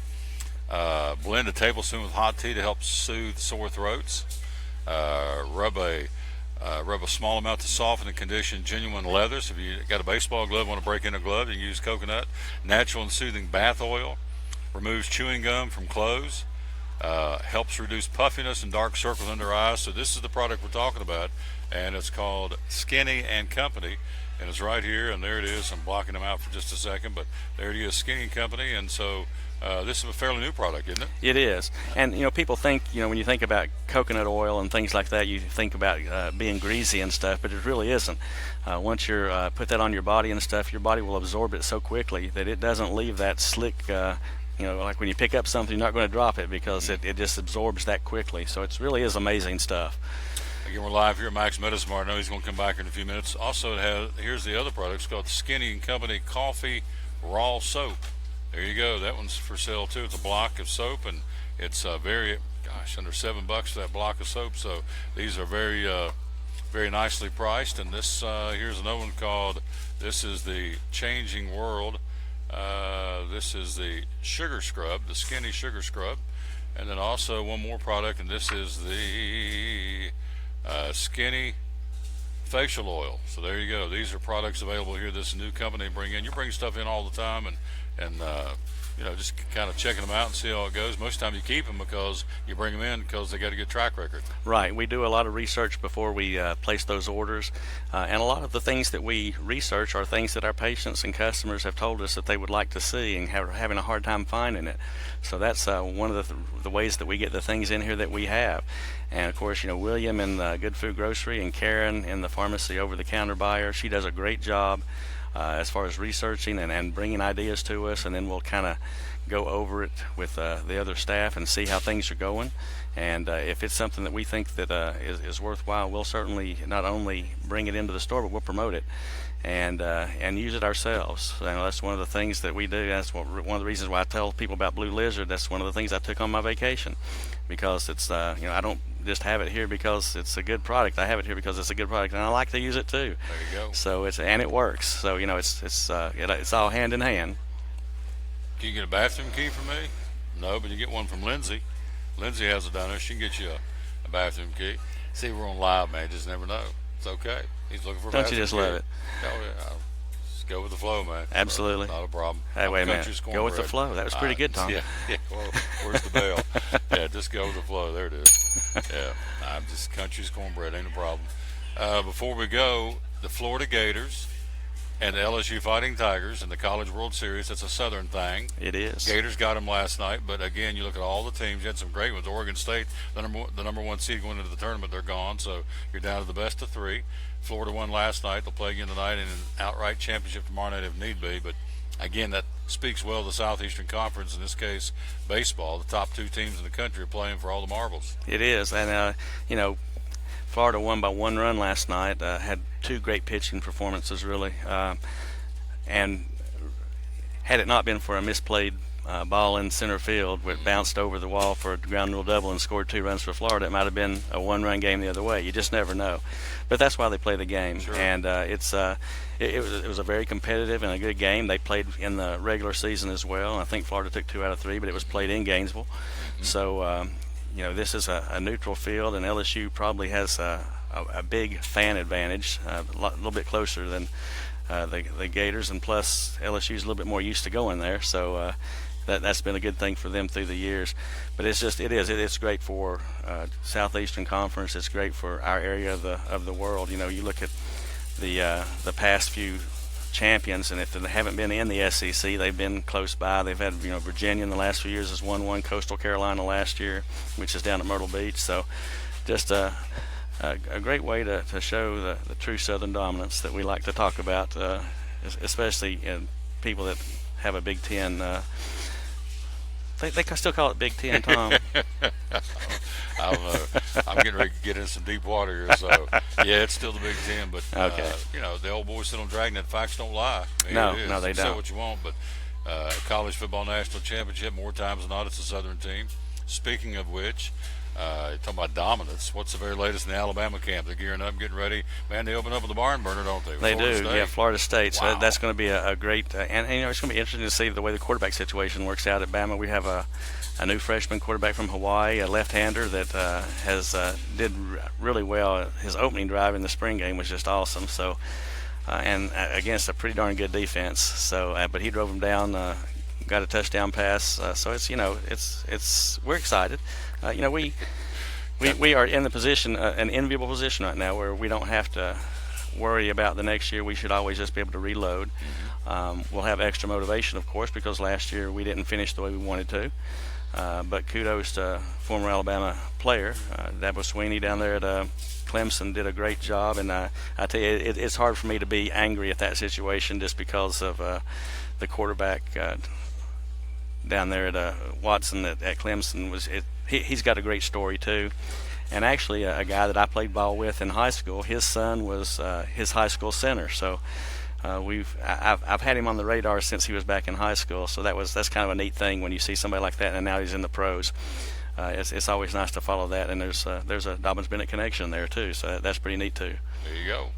Blend a tablespoon with hot tea to help soothe sore throats. Rub a small amount to soften and condition genuine leathers. If you got a baseball glove, want to break in a glove, you can use coconut. Natural and soothing bath oil. Removes chewing gum from clothes. Helps reduce puffiness and dark circles under eyes. So this is the product we're talking about, and it's called Skinny and Company, and it's right here, and there it is. I'm blocking them out for just a second, but there it is, Skinny and Company. And so this is a fairly new product, isn't it? It is. And people think, when you think about coconut oil and things like that, you think about being greasy and stuff, but it really isn't. Once you put that on your body and stuff, your body will absorb it so quickly that it doesn't leave that slick like when you pick up something, you're not going to drop it because it just absorbs that quickly. So it really is amazing stuff. Again, we're live here at Max Medicine Mart. I know he's going to come back in a few minutes. Also, here's the other product. It's called Skinny and Company Coffee Raw Soap. There you go. That one's for sale too. It's a block of soap, and it's under $7 for that block of soap. So these are very, very nicely priced. And this here's another one called. This is the Changing World. This is the Sugar Scrub, the Skinny Sugar Scrub, and then also one more product, and this is the Skinny Facial Oil. So there you go. These are products available here. This new company bring in. You bring stuff in all the time, and just kind of checking them out and see how it goes. Most of the time you keep them because you bring them in because they got a good track record. Right. We do a lot of research before we place those orders, and a lot of the things that we research are things that our patients and customers have told us that they would like to see and having a hard time finding it. So that's one of the ways that we get the things in here that we have. And of course, William in the Good Food Grocery and Karen in the pharmacy over-the-counter buyer, she does a great job as far as researching and bringing ideas to us, and then we'll kind of go over it with the other staff and see how things are going. And if it's something that we think that is worthwhile, we'll certainly not only bring it into the store, but we'll promote it and use it ourselves. That's one of the things that we do. That's one of the reasons why I tell people about Blue Lizard. That's one of the things I took on my vacation, because it's I don't just have it here because it's a good product. I have it here because it's a good product, and I like to use it too. There you go. So it works. So it's all hand in hand. Can you get a bathroom key from me? No, but you get one from Lindsay. Lindsay has it down there. She can get you a bathroom key. See, we're on live, man. Just never know. It's okay. He's looking for a Don't bathroom you just key. love it? Oh, yeah. Just go with the flow, man. Absolutely. Not a problem. Hey, wait a minute. Country's Go with the cornbread. flow. That was pretty good, Tom. Yeah. Well, where's the bell? Yeah, just go with the flow. There it is. Yeah. I'm just country's cornbread. Ain't a problem. Before we go, the Florida Gators and the LSU Fighting Tigers in the College World Series. That's a Southern thing. It is. Gators got them last night, but again, you look at all the teams. You had some great ones. Oregon State, the number one seed going into the tournament, they're gone, so you're down to the best of three. Florida won last night. They'll play again tonight in an outright championship tomorrow night if need be. But again, that speaks well of the Southeastern Conference. In this case, baseball. The top two teams in the country are playing for all the marbles. It is, and Florida won by 1 run last night. Had 2 great pitching performances, really. And had it not been for a misplayed ball in center field, where it bounced over the wall for a ground rule double and scored 2 runs for Florida, it might have been a 1-run game the other way. You just never know. But that's why they play the game. Sure. And it was a very competitive and a good game. They played in the regular season as well. I think Florida took 2 out of 3, but it was played in Gainesville. Mm-hmm. So, this is a neutral field, and LSU probably has a big fan advantage, a little bit closer than the Gators, and plus LSU's a little bit more used to going there, so that's been a good thing for them through the years. But it's great for Southeastern Conference. It's great for our area of the world. You look at the past few champions, and if they haven't been in the SEC, they've been close by. They've had Virginia in the last few years has won one, Coastal Carolina last year, which is down at Myrtle Beach. So just a great way to show the true Southern dominance that we like to talk about, especially in people that have a Big Ten. They still call it Big Ten, Tom. I don't know. I'm getting ready to get in some deep water here, so yeah, it's still the Big Ten. But okay. The old boys sit on Dragnet. Facts don't lie. I mean, No, they you don't. say what you want, but college football national championship, more times than not, it's a Southern team. Speaking of which, talking about dominance, what's the very latest in the Alabama camp? They're gearing up, getting ready. Man, they open up with the barn burner, don't they? They do, yeah, Florida State. Wow. So that's going to be a great, and it's going to be interesting to see the way the quarterback situation works out at Bama. We have a new freshman quarterback from Hawaii, a left-hander that did really well. His opening drive in the spring game was just awesome. So, and against a pretty darn good defense. So, but he drove him down, got a touchdown pass. So it's we're excited. We are in the position, an enviable position right now, where we don't have to worry about the next year. We should always just be able to reload. Mm-hmm. We'll have extra motivation, of course, because last year we didn't finish the way we wanted to. But kudos to former Alabama player Dabo Swinney down there at Clemson, did a great job. And I tell you, it's hard for me to be angry at that situation just because of the quarterback down there at Watson at Clemson. He's got a great story too. And actually, a guy that I played ball with in high school, his son was his high school center. So I've had him on the radar since he was back in high school. So that's kind of a neat thing when you see somebody like that, and now he's in the pros. It's always nice to follow that, and there's a Dobbins-Bennett connection there too. So that's pretty neat too. There you go.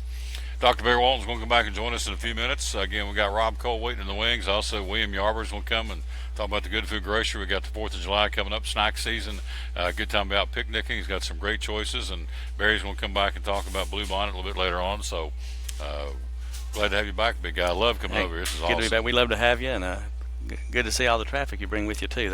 Dr. Barry Walton's going to come back and join us in a few minutes. Again, we got Rob Cole waiting in the wings. Also, William Yarber's will come and talk about the Good Food Grocery. We got the 4th of July coming up, snack season. Good time about picnicking. He's got some great choices, and Barry's going to come back and talk about Blue Bonnet a little bit later on. So glad to have you back, big guy. I love coming over here. This is awesome. Good to be back. We love to have you, and good to see all the traffic you bring with you too.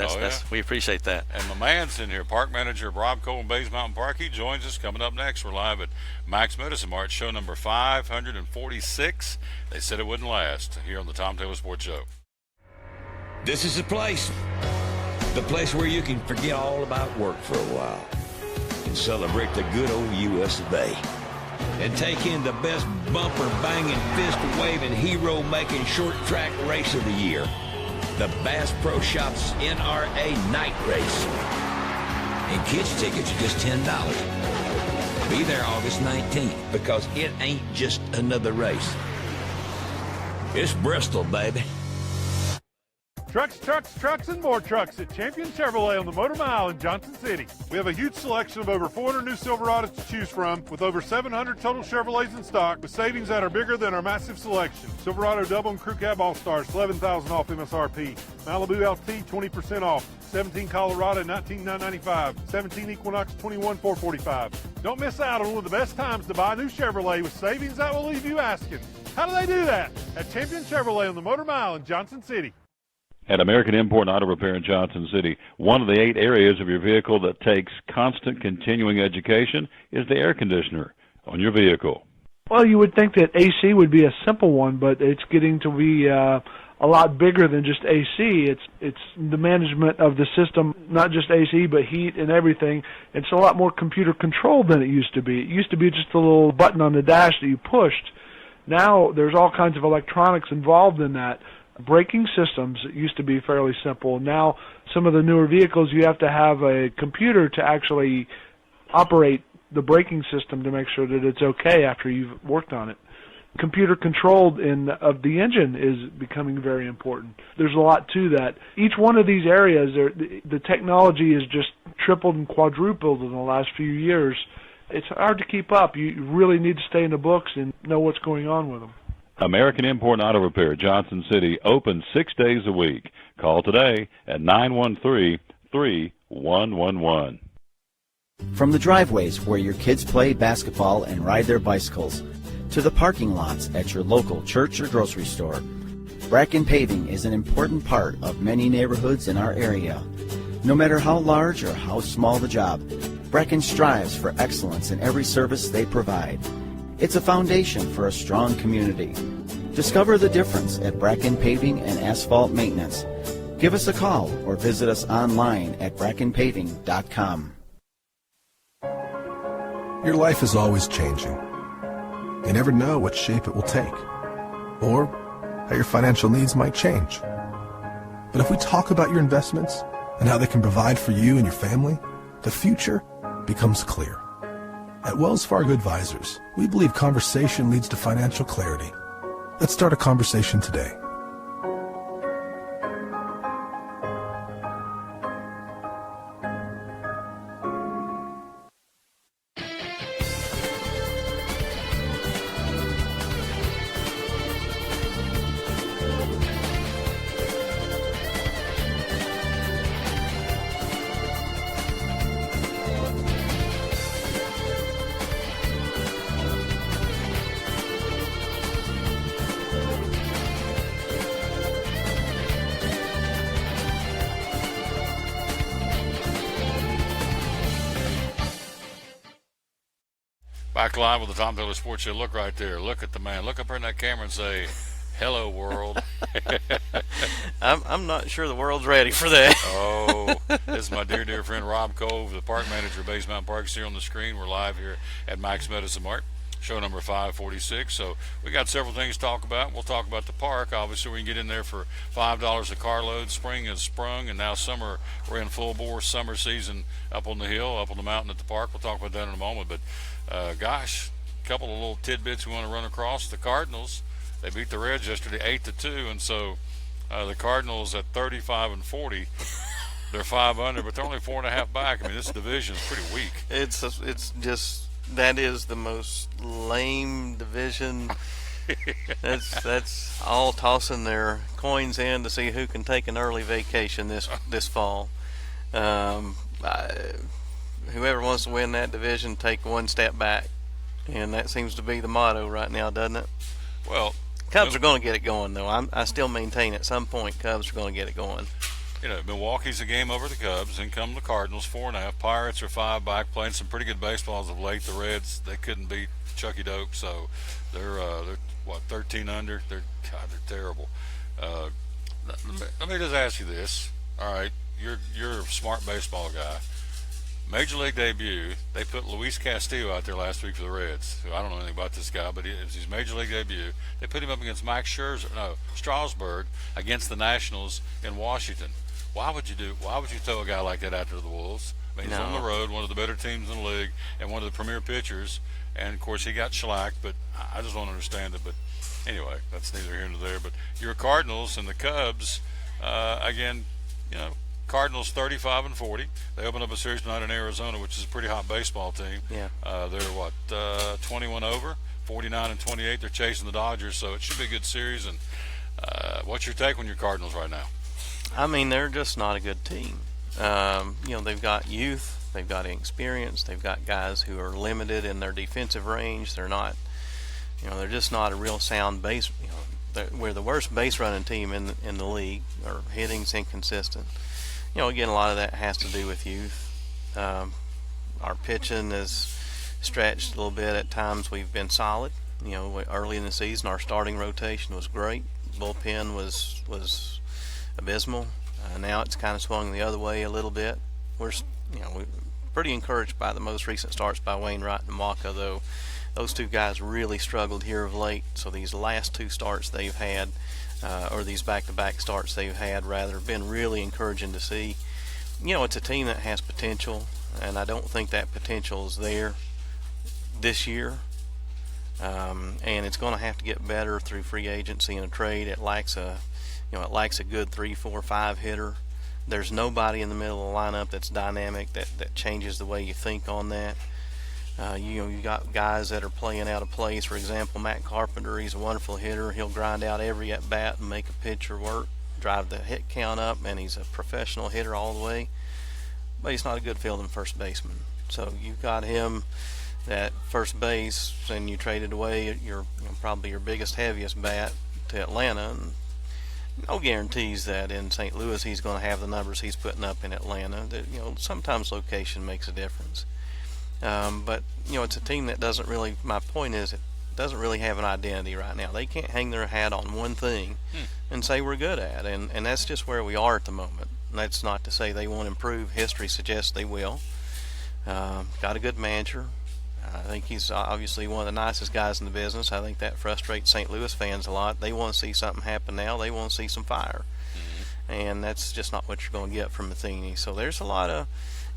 We appreciate that. And my man's in here, park manager of Rob Cole in Bays Mountain Park. He joins us coming up next. We're live at Max Medicine Mart, show number 546. They said it wouldn't last, here on the Tom Taylor Sports Show. This is the place where you can forget all about work for a while and celebrate the good old U.S. of A. And take in the best bumper-banging, fist-waving, hero-making short track race of the year. The Bass Pro Shops NRA Night Race. And kids' tickets are just $10. Be there August 19th, because it ain't just another race. It's Bristol, baby. Trucks, and more trucks at Champion Chevrolet on the Motor Mile in Johnson City. We have a huge selection of over 400 new Silverados to choose from, with over 700 total Chevrolets in stock, with savings that are bigger than our massive selection. Silverado Double and Crew Cab All-Stars, $11,000 off MSRP. Malibu LT, 20% off. 17 Colorado, $19,995. 17 Equinox, $21,445. Don't miss out on one of the best times to buy a new Chevrolet with savings that will leave you asking. How do they do that? At Champion Chevrolet on the Motor Mile in Johnson City. At American Import and Auto Repair in Johnson City, one of the 8 areas of your vehicle that takes constant continuing education is the air conditioner on your vehicle. Well, you would think that AC would be a simple one, but it's getting to be a lot bigger than just AC. It's the management of the system, not just AC, but heat and everything. It's a lot more computer controlled than it used to be. It used to be just a little button on the dash that you pushed. Now there's all kinds of electronics involved in that. Braking systems used to be fairly simple. Now some of the newer vehicles, you have to have a computer to actually operate the braking system to make sure that it's okay after you've worked on it. Computer controlled of the engine is becoming very important. There's a lot to that. Each one of these areas, the technology has just tripled and quadrupled in the last few years. It's hard to keep up. You really need to stay in the books and know what's going on with them. American Import and Auto Repair, Johnson City, open 6 days a week. Call today at 913-3111. From the driveways where your kids play basketball and ride their bicycles, to the parking lots at your local church or grocery store, Bracken Paving is an important part of many neighborhoods in our area. No matter how large or how small the job, Bracken strives for excellence in every service they provide. It's a foundation for a strong community. Discover the difference at Bracken Paving and Asphalt Maintenance. Give us a call or visit us online at brackenpaving.com. Your life is always changing. You never know what shape it will take, or how your financial needs might change. But if we talk about your investments and how they can provide for you and your family, the future becomes clear. At Wells Fargo Advisors, we believe conversation leads to financial clarity. Let's start a conversation today. Back live with the Tom Taylor Sports Show. Look right there. Look at the man. Look up in that camera and say, hello, world. I'm not sure the world's ready for that. Oh, this is my dear, dear friend Rob Cove, the park manager of Base Mountain Parks, here on the screen. We're live here at Mike's Medicine Mart, show number 546. So we got several things to talk about. We'll talk about the park. Obviously, we can get in there for $5 a carload. Spring has sprung, and now summer, we're in full bore summer season up on the hill, up on the mountain at the park. We'll talk about that in a moment. But gosh, a couple of little tidbits we want to run across. The Cardinals, they beat the Reds yesterday 8-2, and so the Cardinals at 35-40, they're 5 under, but they're only 4.5 back. I mean, this division is pretty weak. It's just, that is the most lame division. That's all tossing their coins in to see who can take an early vacation this fall. Whoever wants to win that division, take one step back, and that seems to be the motto right now, doesn't it? Well, Cubs are going to get it going, though. I still maintain at some point Cubs are going to get it going. You know, Milwaukee's a game over the Cubs, then come the Cardinals, 4.5. Pirates are 5 back, playing some pretty good baseball as of late. The Reds, they couldn't beat Chucky Dope, so they're 13 under. They're terrible. Let me just ask you this. All right, you're a smart baseball guy. Major League debut, they put Luis Castillo out there last week for the Reds. I don't know anything about this guy, but it's his Major League debut. They put him up against Strasburg against the Nationals in Washington. Why would you throw a guy like that out there to the Wolves? I mean, he's on the road, one of the better teams in the league, and one of the premier pitchers. And, of course, he got shellacked, but I just don't understand it. But, anyway, that's neither here nor there. But your Cardinals and the Cubs, again, you know, Cardinals 35-40. They open up a series tonight in Arizona, which is a pretty hot baseball team. Yeah. They're 21 over, 49-28. They're chasing the Dodgers, so it should be a good series. And what's your take on your Cardinals right now? I mean, they're just not a good team. They've got youth, they've got experience, they've got guys who are limited in their defensive range. They're not, they're just not a real sound base. We're the worst base running team in the league. Our hitting's inconsistent. Again, a lot of that has to do with youth. Our pitching is stretched a little bit at times. We've been solid. Early in the season, our starting rotation was great. Bullpen was abysmal. Now it's kind of swung the other way a little bit. We're pretty encouraged by the most recent starts by Wainwright and Waka, though. Those two guys really struggled here of late. So these last two starts they've had, or these back-to-back starts they've had, rather, have been really encouraging to see. It's a team that has potential, and I don't think that potential is there this year. And it's going to have to get better through free agency and a trade. It lacks a good 3, 4, 5 hitter. There's nobody in the middle of the lineup that's dynamic, that changes the way you think on that. You got guys that are playing out of place. For example, Matt Carpenter, he's a wonderful hitter. He'll grind out every at bat and make a pitcher work, drive the hit count up, and he's a professional hitter all the way. But he's not a good fielding first baseman. So you've got him at first base, and you traded away probably your biggest, heaviest bat to Atlanta, and no guarantees that in St. Louis he's going to have the numbers he's putting up in Atlanta. Sometimes location makes a difference. But it's a team that doesn't really. My point is, it doesn't really have an identity right now. They can't hang their hat on one thing and say we're good at, and that's just where we are at the moment. And that's not to say they won't improve. History suggests they will. Got a good manager. I think he's obviously one of the nicest guys in the business. I think that frustrates St. Louis fans a lot. They want to see something happen now. They want to see some fire, and that's just not what you're going to get from Matheny. So there's a lot of,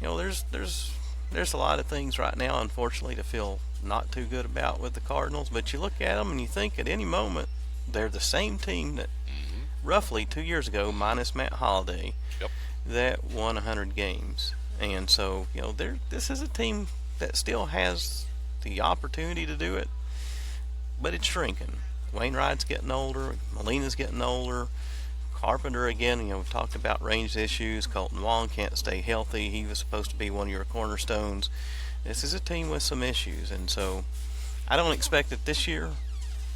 there's a lot of things right now, unfortunately, to feel not too good about with the Cardinals. But you look at them and you think at any moment they're the same team that roughly 2 years ago, minus Matt Holliday, that won 100 games. And so this is a team that still has the opportunity to do it, but it's shrinking. Wainwright's getting older. Molina's getting older. Carpenter, again, we've talked about range issues. Colton Wong can't stay healthy. He was supposed to be one of your cornerstones. This is a team with some issues, and so I don't expect it this year,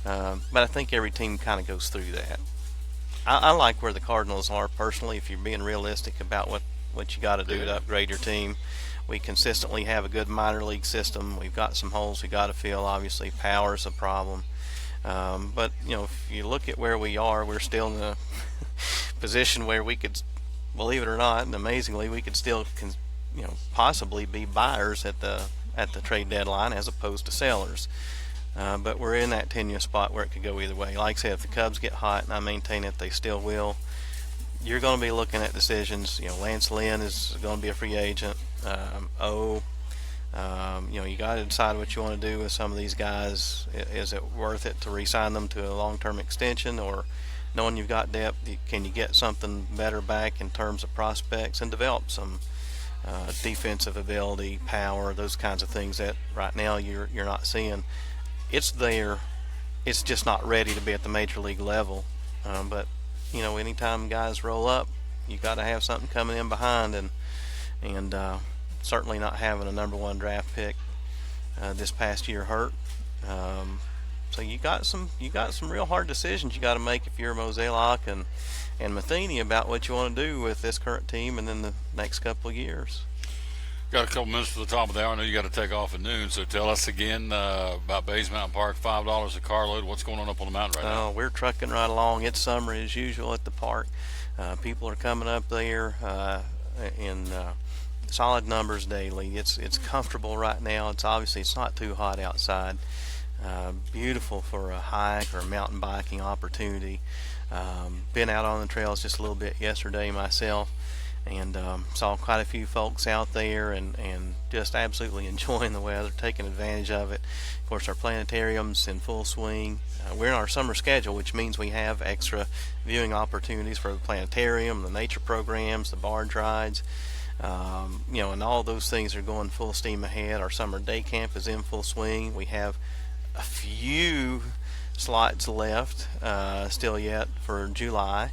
but I think every team kind of goes through that. I like where the Cardinals are personally, if you're being realistic about what you got to do to upgrade your team. We consistently have a good minor league system. We've got some holes we got to fill. Obviously, power's a problem. But if you look at where we are, we're still in a position where we could, believe it or not, and amazingly, we could still, possibly be buyers at the trade deadline as opposed to sellers. But we're in that tenuous spot where it could go either way. Like I said, if the Cubs get hot, and I maintain that they still will, you're going to be looking at decisions. Lance Lynn is going to be a free agent. You got to decide what you want to do with some of these guys. Is it worth it to re-sign them to a long-term extension, or knowing you've got depth, can you get something better back in terms of prospects and develop some defensive ability, power, those kinds of things that right now you're not seeing. It's there. It's just not ready to be at the major league level. But anytime guys roll up, you got to have something coming in behind, and certainly not having a number 1 draft pick this past year hurt. So you got some real hard decisions you got to make if you're Mozeliak and Matheny about what you want to do with this current team and then the next couple of years. Got a couple minutes for the top of the hour. I know you got to take off at noon, so tell us again about Bays Mountain Park. $5 a carload. What's going on up on the mountain right now? We're trucking right along. It's summer as usual at the park. People are coming up there in solid numbers daily. It's comfortable right now. It's not too hot outside. Beautiful for a hike or a mountain biking opportunity. Been out on the trails just a little bit yesterday myself, and saw quite a few folks out there and just absolutely enjoying the weather, taking advantage of it. Of course, our planetarium's in full swing. We're in our summer schedule, which means we have extra viewing opportunities for the planetarium, the nature programs, the barge rides, and all those things are going full steam ahead. Our summer day camp is in full swing. We have a few slots left still yet for July,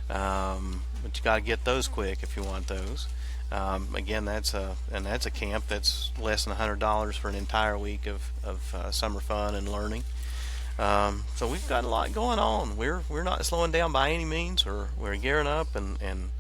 but you got to get those quick if you want those. Again, that's a camp that's less than $100 for an entire week of summer fun and learning. So we've got a lot going on. We're not slowing down by any means. We're gearing up and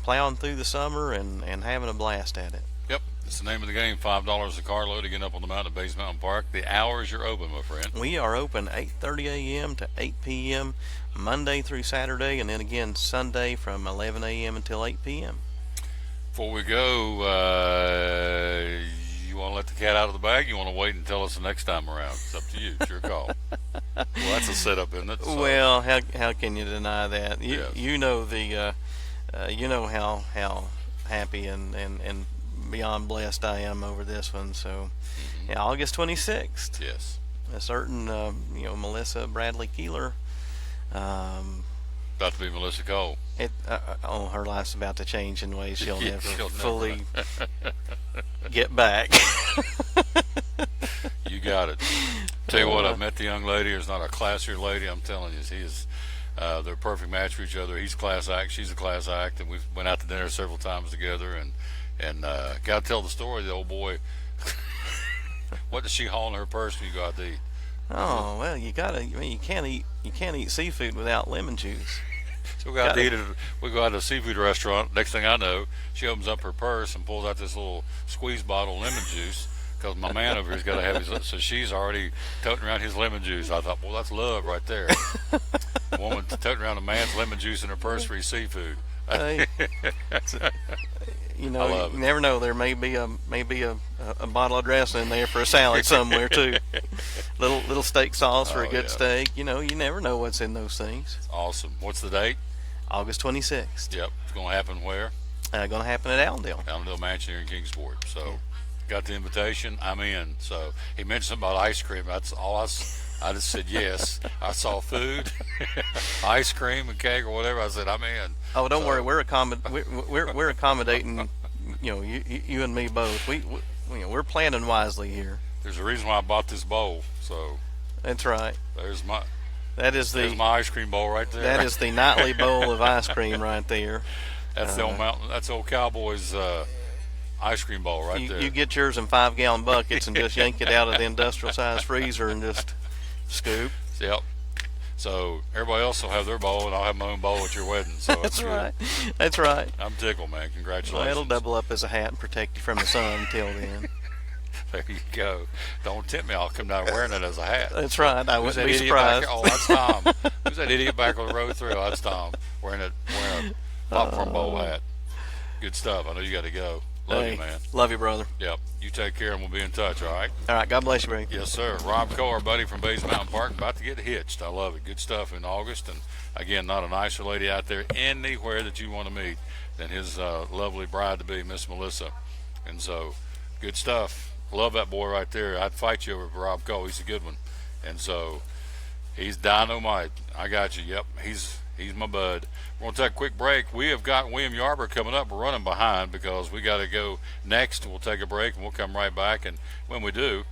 plowing through the summer and having a blast at it. Yep, it's the name of the game. $5 a carload to get up on the mountain at Bays Mountain Park. The hours you're open, my friend. We are open 8:30 a.m. to 8 p.m. Monday through Saturday, and then again Sunday from 11 a.m. until 8 p.m. Before we go, you want to let the cat out of the bag? You want to wait and tell us the next time around? It's up to you. It's your call. Well, that's a setup, isn't it? So, well, how can you deny that? Yes. You know you know how happy and beyond blessed I am over this one. So, yeah, August 26th. Yes. A certain Melissa Bradley Keeler. About to be Melissa Cole. Her life's about to change in ways she'll Yeah, never fully get back. You got it. Tell you what, I've met the young lady. There's not a classier lady. I'm telling you, they're a perfect match for each other. He's a class act, she's a class act, and we've went out to dinner several times together. And got to tell the story. The old boy. What does she haul in her purse when you go out to eat? Oh well, you can't eat seafood without lemon juice. So we go out to eat we go out to a seafood restaurant. Next thing I know, she opens up her purse and pulls out this little squeeze bottle of lemon juice, because my man over here's got to have his. So she's already toting around his lemon juice. I thought, well, that's love right there. A woman toting around a man's lemon juice in her purse for his seafood. Hey, you never know. There may be a bottle of dressing in there for a salad somewhere too. Little steak sauce for a good steak. You never know what's in those things. Awesome. What's the date? August 26th. Yep. It's going to happen where? Going to happen at Allendale. Allendale Mansion here in Kingsport. So, got the invitation. I'm in. So he mentioned something about ice cream. That's all I just said yes. I saw food, ice cream, and cake or whatever. I said I'm in. Oh, don't worry. We're accommodating. You and me both. We're planning wisely here. There's a reason why I bought this bowl. So that's right. There's my ice cream bowl right there. That is the nightly bowl of ice cream right there. That's the old mountain. That's the old Cowboys ice cream bowl right there. You get yours in 5-gallon buckets and just yank it out of the industrial size freezer and just scoop. Yep. So everybody else will have their bowl, and I'll have my own bowl at your wedding. So that's right. That's right. I'm tickled, man. Congratulations. Well, it'll double up as a hat and protect you from the sun until then. There you go. Don't tempt me. I'll come down wearing it as a hat. That's right. I wouldn't be surprised. That's Tom. Who's that idiot back on the road through? That's Tom wearing a popcorn bowl hat. Good stuff. I know you got to go. Love you, man. Love you, brother. Yep. You take care, and we'll be in touch, all right? All right. God bless you, buddy. Yes, sir. Rob Coe, our buddy from Bays Mountain Park, about to get hitched. I love it. Good stuff in August. And, again, not a nicer lady out there anywhere that you want to meet than his lovely bride-to-be, Miss Melissa. And so, good stuff. Love that boy right there. I'd fight you over Rob Coe. He's a good one. And so, he's dynamite. I got you. Yep. He's my bud. We're going to take a quick break. We have got William Yarber coming up. We're running behind because we got to go next. We'll take a break, and we'll come right back. And when we do,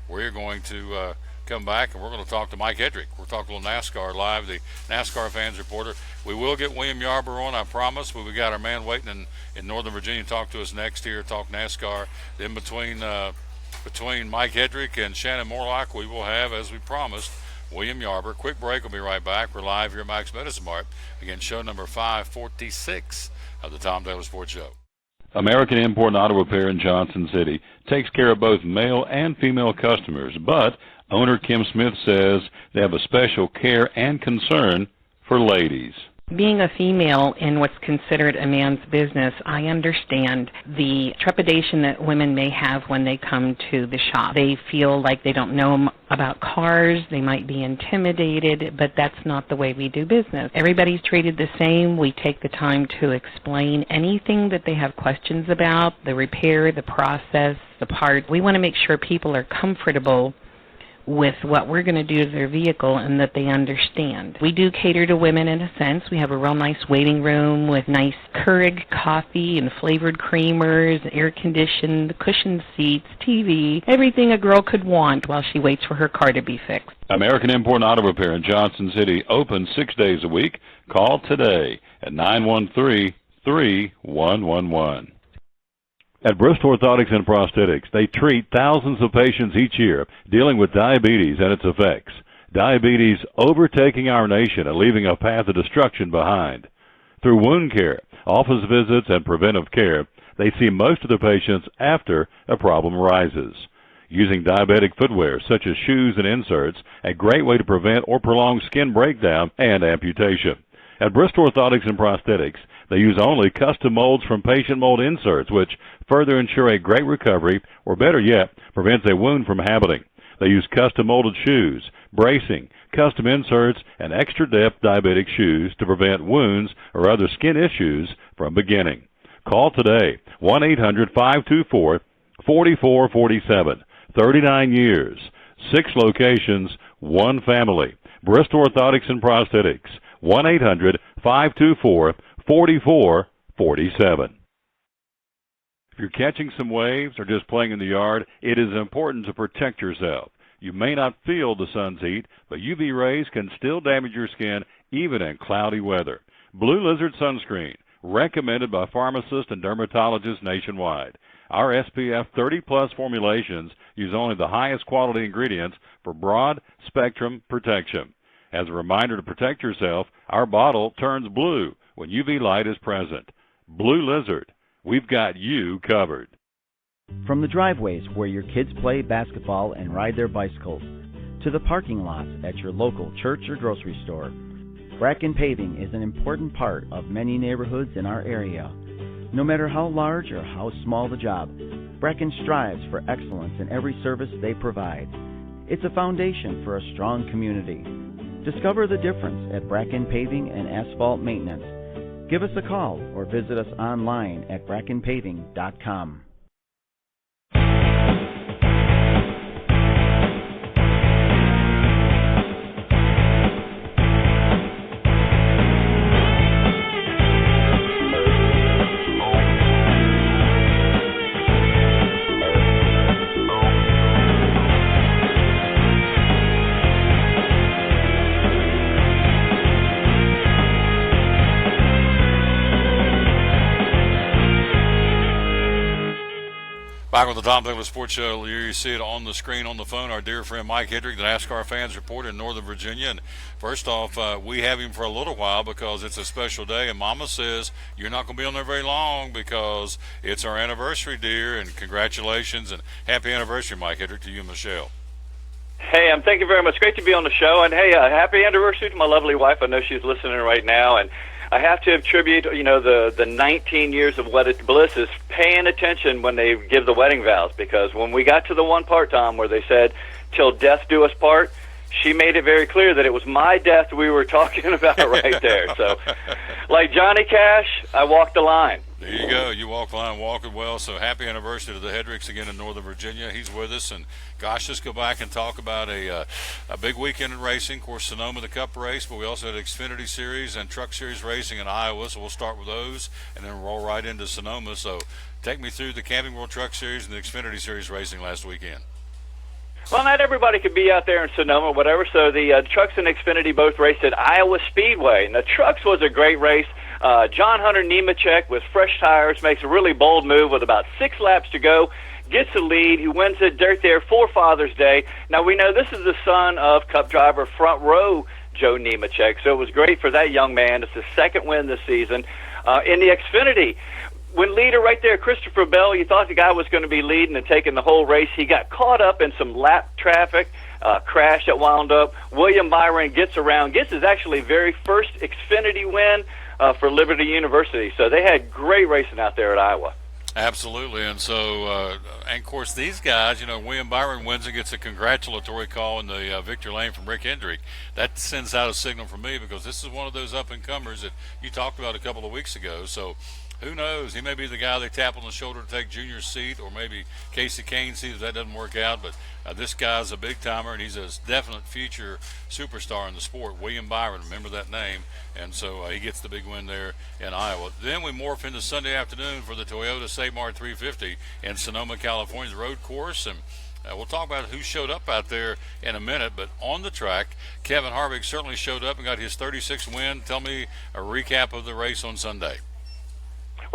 we're going to come back, and we're going to talk to Mike Hedrick. We're talking a little NASCAR live, the NASCAR fans reporter. We will get William Yarber on, I promise. But we got our man waiting in Northern Virginia to talk to us next here, talk NASCAR. Then between Mike Hedrick and Shannon Morlock, we will have, as we promised, William Yarber. Quick break. We'll be right back. We're live here at Mike's Medicine Mart. Again, show number 546 of the Tom Taylor Sports Show. American Import and Auto Repair in Johnson City takes care of both male and female customers, but owner Kim Smith says they have a special care and concern for ladies. Being a female in what's considered a man's business, I understand the trepidation that women may have when they come to the shop. They feel like they don't know about cars, they might be intimidated, but that's not the way we do business. Everybody's treated the same. We take the time to explain anything that they have questions about, the repair, the process, the part. We want to make sure people are comfortable with what we're going to do to their vehicle and that they understand. We do cater to women in a sense. We have a real nice waiting room with nice Keurig coffee and flavored creamers, air-conditioned, cushioned seats, TV, everything a girl could want while she waits for her car to be fixed. American Import and Auto Repair in Johnson City, open 6 days a week. Call today at 913-3111. At Bristol Orthotics and Prosthetics, they treat thousands of patients each year dealing with diabetes and its effects. diabetes overtaking our nation and leaving a path of destruction behind. Through wound care, office visits, and preventive care, they see most of the patients after a problem arises. Using diabetic footwear such as shoes and inserts, a great way to prevent or prolong skin breakdown and amputation. At Bristol Orthotics and Prosthetics, they use only custom molds from patient mold inserts, which further ensure a great recovery, or better yet, prevents a wound from happening. They use custom molded shoes, bracing, custom inserts, and extra depth diabetic shoes to prevent wounds or other skin issues from beginning. Call today, 1-800-524-4447. 39 years, 6 locations, 1 family. Bristol Orthotics and Prosthetics, 1-800-524-4447. If you're catching some waves or just playing in the yard, it is important to protect yourself. You may not feel the sun's heat, but UV rays can still damage your skin even in cloudy weather. Blue Lizard Sunscreen, recommended by pharmacists and dermatologists nationwide. Our SPF 30-plus formulations use only the highest quality ingredients for broad spectrum protection. As a reminder to protect yourself, our bottle turns blue when UV light is present. Blue Lizard, we've got you covered. From the driveways where your kids play basketball and ride their bicycles, to the parking lots at your local church or grocery store, Bracken Paving is an important part of many neighborhoods in our area. No matter how large or how small the job, Bracken strives for excellence in every service they provide. It's a foundation for a strong community. Discover the difference at Bracken Paving and Asphalt Maintenance. Give us a call or visit us online at brackenpaving.com. Back with the Tom Taylor Sports Show. You see it on the screen on the phone. Our dear friend Mike Hendrick, the NASCAR fans report in Northern Virginia. And first off, we have him for a little while because it's a special day. And Mama says you're not going to be on there very long because it's our anniversary, dear. And congratulations and happy anniversary, Mike Hendrick, to you and Michelle. Hey, thank you very much. Great to be on the show. And hey, happy anniversary to my lovely wife. I know she's listening right now. And I have to attribute, the 19 years of wedded bliss is paying attention when they give the wedding vows, because when we got to the one part, Tom, where they said, till death do us part, she made it very clear that it was my death we were talking about right there. So, like Johnny Cash, I walked the line. There you go. You walk the line, walk it well. So happy anniversary to the Hendricks again in Northern Virginia. He's with us. And, gosh, let's go back and talk about a big weekend in racing. Of course, Sonoma, the Cup race, but we also had Xfinity Series and Truck Series racing in Iowa. So we'll start with those and then roll right into Sonoma. So take me through the Camping World Truck Series and the Xfinity Series racing last weekend. Well, not everybody could be out there in Sonoma, whatever. So the trucks and Xfinity both raced at Iowa Speedway. And the trucks was a great race. John Hunter Nemechek with fresh tires makes a really bold move with about 6 laps to go, gets the lead. He wins it dirt there for Father's Day. Now, we know this is the son of Cup driver front row Joe Nemechek, so it was great for that young man. It's his second win this season. In the Xfinity, when leader right there, Christopher Bell, you thought the guy was going to be leading and taking the whole race. He got caught up in some lap traffic, crash that wound up. William Byron gets around, gets his actually very first Xfinity win for Liberty University. So they had great racing out there at Iowa. Absolutely. And so, and of course, these guys, William Byron wins and gets a congratulatory call in the victory lane from Rick Hendrick. That sends out a signal for me because this is one of those up-and-comers that you talked about a couple of weeks ago. So who knows? He may be the guy they tap on the shoulder to take Junior's seat, or maybe Casey Kane's seat if that doesn't work out. But this guy's a big-timer, and he's a definite future superstar in the sport. William Byron, remember that name. And so he gets the big win there in Iowa. Then we morph into Sunday afternoon for the Toyota Mart 350 in Sonoma, California's road course. And we'll talk about who showed up out there in a minute. But on the track, Kevin Harvick certainly showed up and got his 36th win. Tell me a recap of the race on Sunday.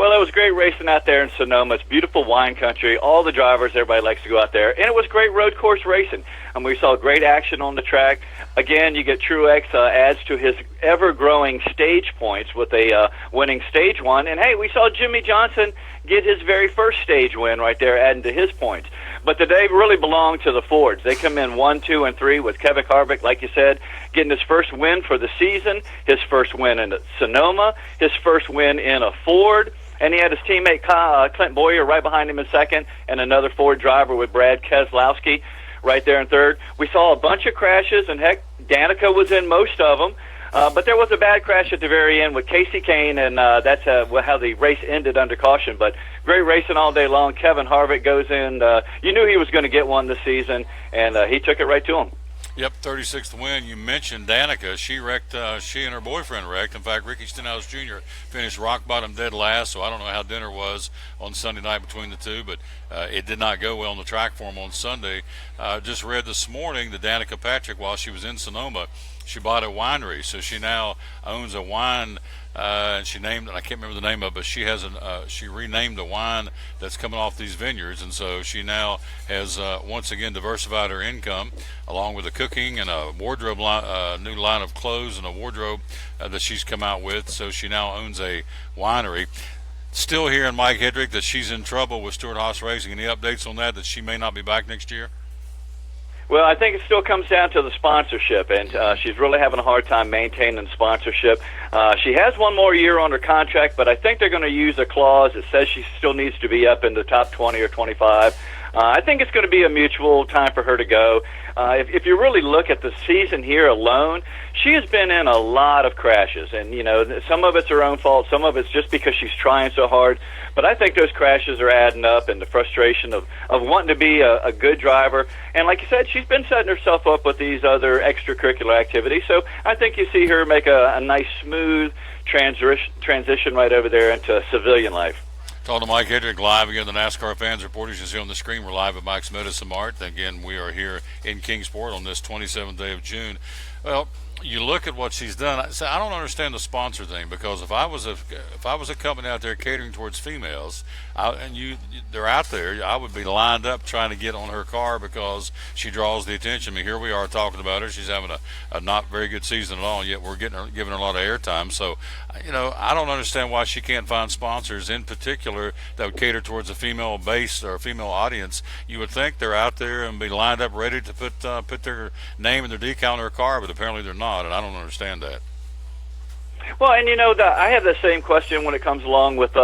Well, it was great racing out there in Sonoma. It's beautiful wine country. All the drivers, everybody likes to go out there. And it was great road course racing. And we saw great action on the track. Again, you get Truex adds to his ever-growing stage points with a winning stage one. And, hey, we saw Jimmy Johnson get his very first stage win right there, adding to his points. But the day really belonged to the Fords. They come in 1, 2, and 3 with Kevin Harvick, like you said, getting his first win for the season, his first win in Sonoma, his first win in a Ford. And he had his teammate Clint Boyer right behind him in second, and another Ford driver with Brad Keselowski right there in third. We saw a bunch of crashes, and heck, Danica was in most of them. But there was a bad crash at the very end with Casey Kane, and that's how the race ended under caution. But great racing all day long. Kevin Harvick goes in. You knew he was going to get one this season, and he took it right to him. Yep, 36th win. You mentioned Danica. She wrecked. She and her boyfriend wrecked. In fact, Ricky Stenhouse Jr. finished rock bottom dead last, so I don't know how dinner was on Sunday night between the two, but it did not go well on the track for him on Sunday. Just read this morning that Danica Patrick, while she was in Sonoma, she bought a winery, so she now owns a wine, and she named it, I can't remember the name of it, but she has she renamed the wine that's coming off these vineyards, and so she now has once again diversified her income, along with the cooking and a wardrobe new line of clothes and a wardrobe that she's come out with, so she now owns a winery. Still hearing Mike Hedrick that she's in trouble with Stewart-Haas Racing. Any updates on that she may not be back next year? Well, I think it still comes down to the sponsorship, and she's really having a hard time maintaining the sponsorship. She has one more year on her contract, but I think they're going to use a clause that says she still needs to be up in the top 20 or 25. I think it's going to be a mutual time for her to go. If you really look at the season here alone, she has been in a lot of crashes, and some of it's her own fault, some of it's just because she's trying so hard. But I think those crashes are adding up, and the frustration of wanting to be a good driver. And like you said, she's been setting herself up with these other extracurricular activities. So I think you see her make a nice, smooth transition right over there into civilian life. Talking to Mike Hedrick live again, the NASCAR Fans Report. As you see on the screen, we're live at Mike's Medicine Mart. Again, we are here in Kingsport on this 27th day of June. Well, you look at what she's done. I don't understand the sponsor thing, because if I was a company out there catering towards females, they're out there, I would be lined up trying to get on her car because she draws the attention. I mean, here we are talking about her. She's having a not very good season at all, and yet we're giving her a lot of airtime. So, I don't understand why she can't find sponsors in particular that would cater towards a female base or a female audience. You would think they're out there and be lined up ready to put their name and their decal on her car, but apparently they're not. And I don't understand that. Well, and I have the same question when it comes along with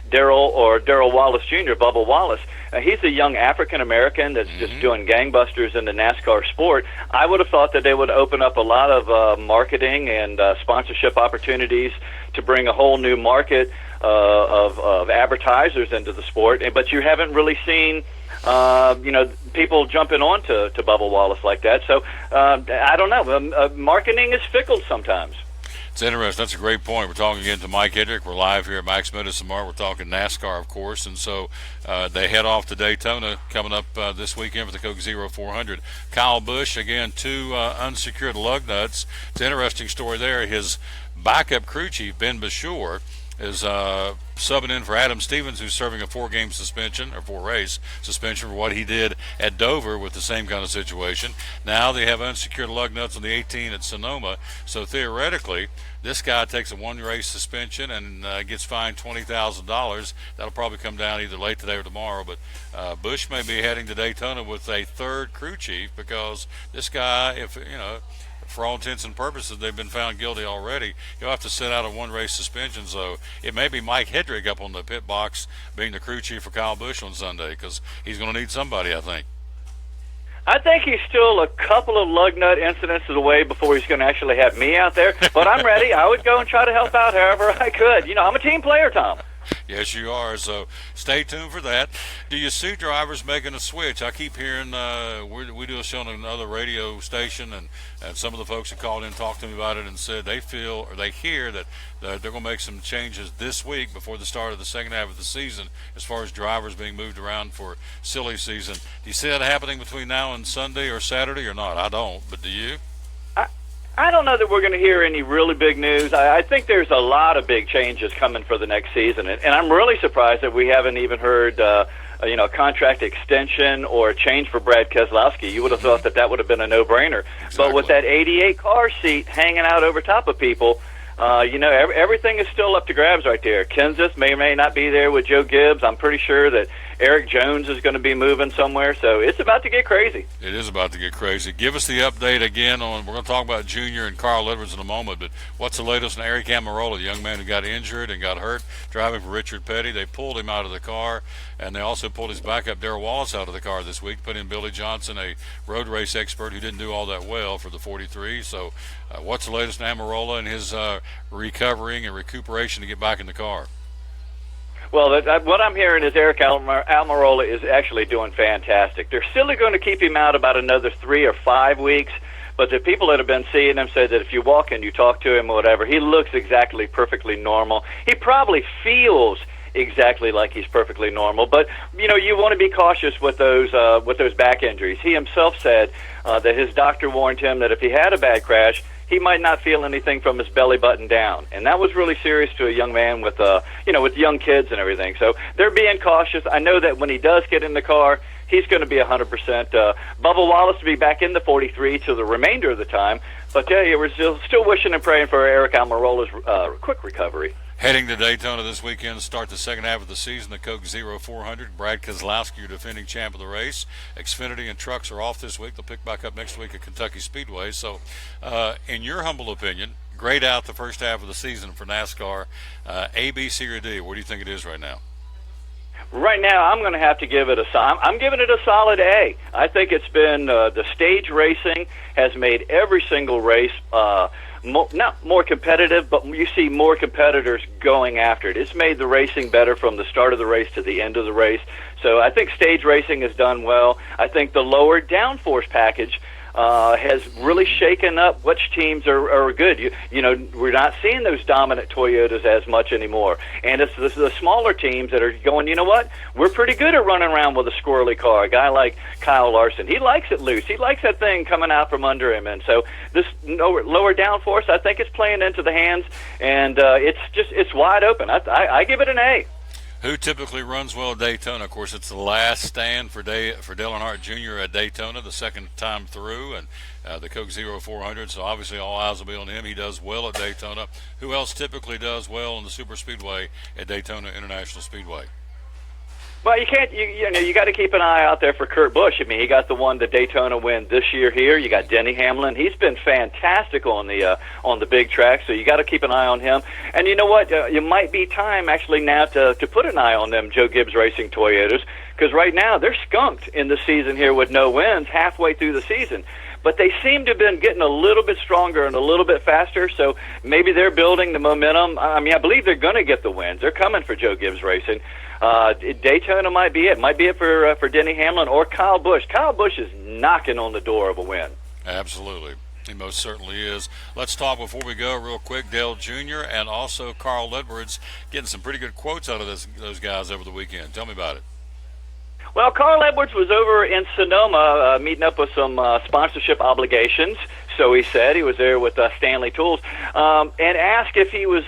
Darrell Wallace Jr., Bubba Wallace. He's a young African-American that's just doing gangbusters in the NASCAR sport. I would have thought that they would open up a lot of marketing and sponsorship opportunities to bring a whole new market of advertisers into the sport. But you haven't really seen people jumping on to Bubba Wallace like that. So I don't know. Marketing is fickle sometimes. It's interesting. That's a great point. We're talking again to Mike Hedrick. We're live here at Mike's Medicine Mart. We're talking NASCAR, of course. And so they head off to Daytona coming up this weekend for the Coke Zero 400. Kyle Busch, again, 2 unsecured lug nuts. It's an interesting story there. His backup crew chief, Ben Bashore, is subbing in for Adam Stevens, who's serving a 4-race suspension for what he did at Dover with the same kind of situation. Now they have unsecured lug nuts on the 18 at Sonoma, so theoretically this guy takes a 1-race suspension and gets fined $20,000. That'll probably come down either late today or tomorrow, but Busch may be heading to Daytona with a 3rd crew chief, because this guy, for all intents and purposes, they've been found guilty already. He'll have to sit out a 1-race suspension, so it may be Mike Hedrick up on the pit box being the crew chief for Kyle Busch on Sunday, because he's going to need somebody, I think. I think he's still a couple of lug nut incidents away before he's going to actually have me out there, but I'm ready. I would go and try to help out however I could. I'm a team player, Tom. Yes, you are, so stay tuned for that. Do you see drivers making a switch? I keep hearing, we do a show on another radio station, and some of the folks that called in talked to me about it and said they feel, or they hear that they're going to make some changes this week before the start of the second half of the season as far as drivers being moved around for silly season. Do you see that happening between now and Sunday or Saturday or not? I don't, but do you? I don't know that we're going to hear any really big news. I think there's a lot of big changes coming for the next season, and I'm really surprised that we haven't even heard a contract extension or a change for Brad Keselowski. You would have thought that would have been a no-brainer. Exactly. But with that 88 car seat hanging out over top of people, everything is still up to grabs right there. Kenseth may or may not be there with Joe Gibbs. I'm pretty sure that Eric Jones is going to be moving somewhere, so it's about to get crazy. It is about to get crazy. Give us the update again on, we're going to talk about Junior and Carl Edwards in a moment, but what's the latest on Eric Almirola, the young man who got injured and got hurt driving for Richard Petty? They pulled him out of the car, and they also pulled his backup Darrell Wallace out of the car this week, put in Billy Johnson, a road race expert who didn't do all that well for the 43. So what's the latest on Almirola and his recovering and recuperation to get back in the car? Well, what I'm hearing is Eric Almirola is actually doing fantastic. They're still going to keep him out about another 3 or 5 weeks, but the people that have been seeing him say that if you walk and you talk to him or whatever, he looks exactly perfectly normal. He probably feels exactly like he's perfectly normal, but you want to be cautious with those back injuries. He himself said that his doctor warned him that if he had a bad crash, he might not feel anything from his belly button down, and that was really serious to a young man with with young kids and everything. So they're being cautious. I know that when he does get in the car, he's going to be 100%. Bubba Wallace to be back in the 43 to the remainder of the time, but we're still wishing and praying for Eric Almirola's quick recovery. Heading to Daytona this weekend to start the second half of the season, the Coke 400. Brad Keselowski, your defending champ of the race. Xfinity and trucks are off this week. They'll pick back up next week at Kentucky Speedway. So, in your humble opinion, grade out the first half of the season for NASCAR. A, B, C, or D? What do you think it is right now? Right now, I'm going to have to give it I'm giving it a solid A. I think it's been the stage racing has made every single race not more competitive, but you see more competitors going after it. It's made the racing better from the start of the race to the end of the race. So I think stage racing has done well. I think the lower downforce package has really shaken up which teams are good. We're not seeing those dominant Toyotas as much anymore. And it's the smaller teams that are going, you know what? We're pretty good at running around with a squirrely car. A guy like Kyle Larson, he likes it loose. He likes that thing coming out from under him. And so this lower downforce, I think it's playing into the hands, and it's wide open. I give it an A. Who typically runs well at Daytona? Of course, it's the last stand for Dale Earnhardt Jr. at Daytona, the second time through, and the Coke 400. So obviously, all eyes will be on him. He does well at Daytona. Who else typically does well in the Super Speedway at Daytona International Speedway? Well, you can't. You got to keep an eye out there for Kurt Busch. I mean, he got the Daytona win this year here. You got Denny Hamlin. He's been fantastic on the big track. So you got to keep an eye on him. And you know what? It might be time actually now to put an eye on them Joe Gibbs Racing Toyotas, because right now they're skunked in the season here with no wins halfway through the season. But they seem to have been getting a little bit stronger and a little bit faster, so maybe they're building the momentum. I mean, I believe they're going to get the wins. They're coming for Joe Gibbs Racing. Daytona might be it. Might be it for Denny Hamlin or Kyle Busch. Kyle Busch is knocking on the door of a win. Absolutely. He most certainly is. Let's talk before we go real quick. Dale Jr. and also Carl Edwards getting some pretty good quotes out of those guys over the weekend. Tell me about it. Well, Carl Edwards was over in Sonoma meeting up with some sponsorship obligations. So he said he was there with Stanley Tools and asked if he was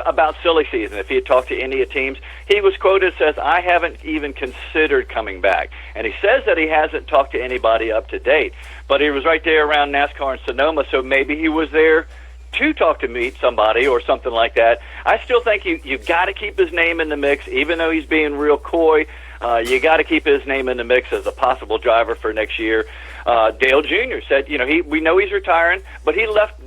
about silly season, if he had talked to any teams. He was quoted, says, "I haven't even considered coming back." And he says that he hasn't talked to anybody up to date. But he was right there around NASCAR in Sonoma, so maybe he was there to talk to meet somebody or something like that. I still think you got to keep his name in the mix, even though he's being real coy. You got to keep his name in the mix as a possible driver for next year. Dale Jr. said, we know he's retiring, but he left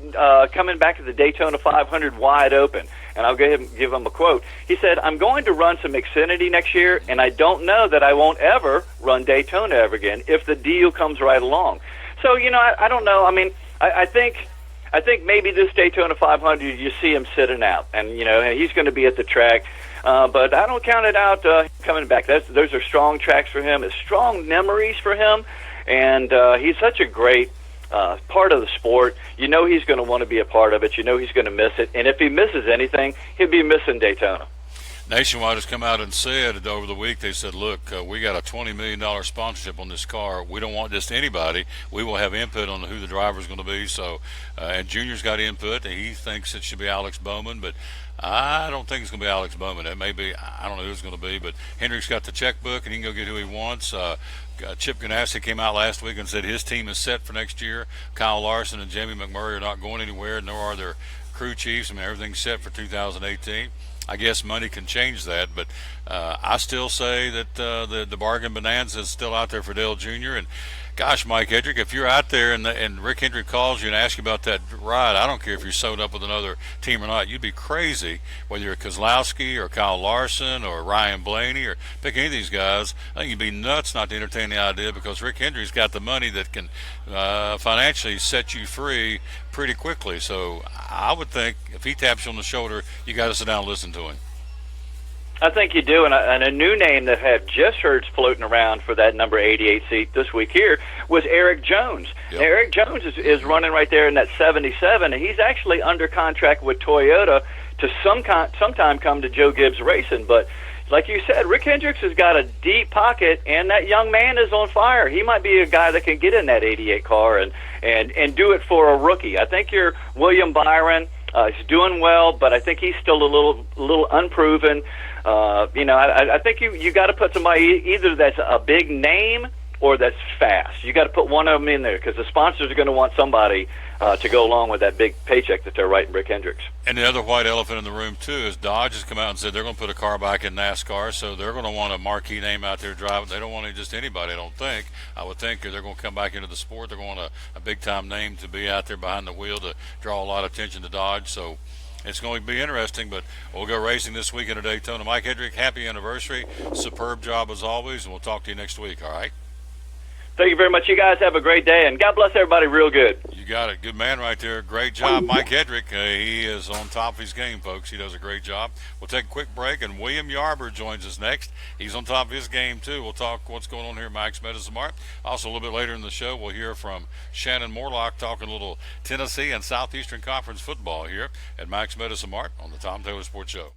coming back to the Daytona 500 wide open. And I'll give him a quote. He said, "I'm going to run some Xfinity next year, and I don't know that I won't ever run Daytona ever again if the deal comes right along." So, I don't know. I mean, I think maybe this Daytona 500, you see him sitting out, and he's going to be at the track. But I don't count it out coming back. Those are strong tracks for him. It's strong memories for him, and he's such a great part of the sport. He's going to want to be a part of it. He's going to miss it, and if he misses anything, he'll be missing Daytona. Nationwide has come out and said over the week, they said, look, we got a $20 million sponsorship on this car. We don't want just anybody. We will have input on who the driver is going to be. So, and Junior's got input, and he thinks it should be Alex Bowman, but I don't think it's going to be Alex Bowman. It may be, I don't know who it's going to be, but Hendrick's got the checkbook, and he can go get who he wants. Chip Ganassi came out last week and said his team is set for next year. Kyle Larson and Jamie McMurray are not going anywhere, nor are their crew chiefs. I mean, everything's set for 2018. I guess money can change that, but I still say that the bargain bonanza is still out there for Dale Jr. And gosh, Mike Hendrick, if you're out there and Rick Hendrick calls you and asks you about that ride, I don't care if you're sewed up with another team or not. You'd be crazy whether you're Kozlowski or Kyle Larson or Ryan Blaney or pick any of these guys. I think you'd be nuts not to entertain the idea, because Rick Hendrick's got the money that can financially set you free pretty quickly. So I would think if he taps you on the shoulder, you got to sit down and listen to him. I think you do, and a new name that I've just heard floating around for that number 88 seat this week here was Eric Jones. Yep. Eric Jones is running right there in that 77, and he's actually under contract with Toyota to sometime come to Joe Gibbs Racing. But like you said, Rick Hendricks has got a deep pocket, and that young man is on fire. He might be a guy that can get in that 88 car and do it for a rookie. I think you're William Byron. He's doing well, but I think he's still a little unproven. I think you got to put somebody either that's a big name or that's fast. You got to put one of them in there, because the sponsors are going to want somebody to go along with that big paycheck that they're writing Rick Hendricks. And the other white elephant in the room, too, is Dodge has come out and said they're going to put a car back in NASCAR, so they're going to want a marquee name out there driving. They don't want just anybody, I don't think. I would think they're going to come back into the sport. They're going to want a big-time name to be out there behind the wheel to draw a lot of attention to Dodge. So it's going to be interesting, but we'll go racing this weekend at Daytona. Mike Hendrick, happy anniversary. Superb job as always, and we'll talk to you next week, all right? Thank you very much. You guys have a great day, and God bless everybody real good. You got it. Good man right there. Great job. Mike Hendrick, he is on top of his game, folks. He does a great job. We'll take a quick break, and William Yarber joins us next. He's on top of his game, too. We'll talk what's going on here at Mike's Medicine Mart. Also, a little bit later in the show, we'll hear from Shannon Morlock talking a little Tennessee and Southeastern Conference football here at Mike's Medicine Mart on the Tom Taylor Sports Show.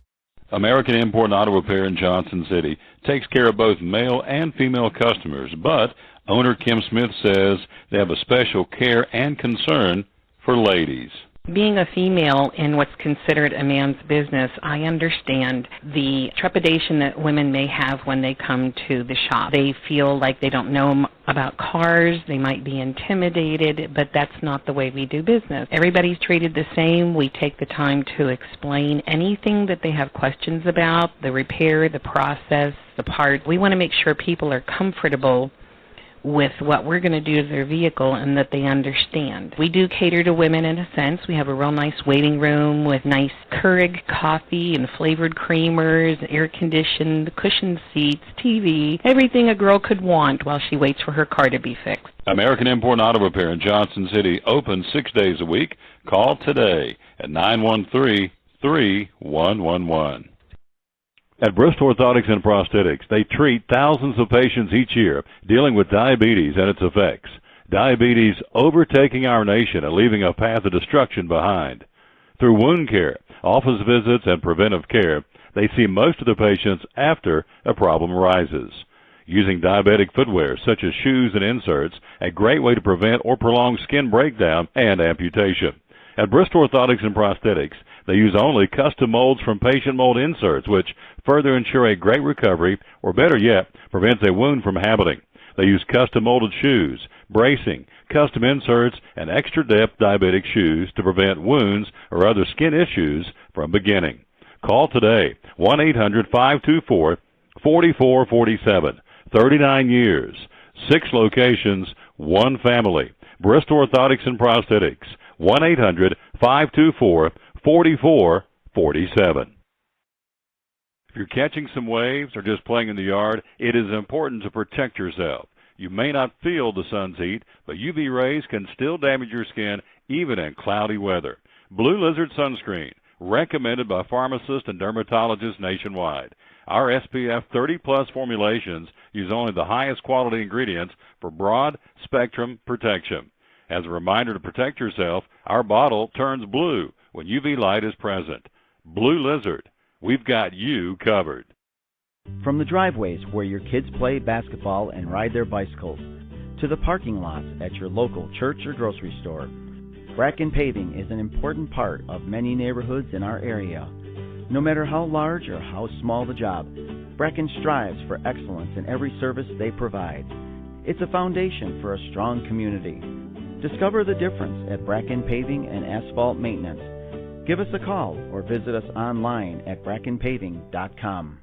American Import and Auto Repair in Johnson City takes care of both male and female customers, but owner Kim Smith says they have a special care and concern for ladies. Being a female in what's considered a man's business, I understand the trepidation that women may have when they come to the shop. They feel like they don't know about cars, they might be intimidated, but that's not the way we do business. Everybody's treated the same. We take the time to explain anything that they have questions about, the repair, the process, the part. We want to make sure people are comfortable with what we're going to do to their vehicle and that they understand. We do cater to women in a sense. We have a real nice waiting room with nice Keurig coffee and flavored creamers, air-conditioned, cushioned seats, TV, everything a girl could want while she waits for her car to be fixed. American Import and Auto Repair in Johnson City, open 6 days a week. Call today at 913-3111. At Bristol Orthotics and Prosthetics, they treat thousands of patients each year dealing with diabetes and its effects. Diabetes overtaking our nation and leaving a path of destruction behind. Through wound care, office visits, and preventive care, they see most of the patients after a problem arises. Using diabetic footwear such as shoes and inserts, a great way to prevent or prolong skin breakdown and amputation. At Bristol Orthotics and Prosthetics, they use only custom molds from patient mold inserts, which further ensure a great recovery, or better yet, prevents a wound from happening. They use custom molded shoes, bracing, custom inserts, and extra depth diabetic shoes to prevent wounds or other skin issues from beginning. Call today, 1-800-524-4447. 39 years, 6 locations, 1 family. Bristol Orthotics and Prosthetics, 1-800-524-4447. If you're catching some waves or just playing in the yard, it is important to protect yourself. You may not feel the sun's heat, but UV rays can still damage your skin even in cloudy weather. Blue Lizard Sunscreen, recommended by pharmacists and dermatologists nationwide. Our SPF 30-plus formulations use only the highest quality ingredients for broad spectrum protection. As a reminder to protect yourself, our bottle turns blue when UV light is present. Blue Lizard, we've got you covered. From the driveways where your kids play basketball and ride their bicycles, to the parking lots at your local church or grocery store, Bracken Paving is an important part of many neighborhoods in our area. No matter how large or how small the job, Bracken strives for excellence in every service they provide. It's a foundation for a strong community. Discover the difference at Bracken Paving and Asphalt Maintenance. Give us a call or visit us online at brackenpaving.com.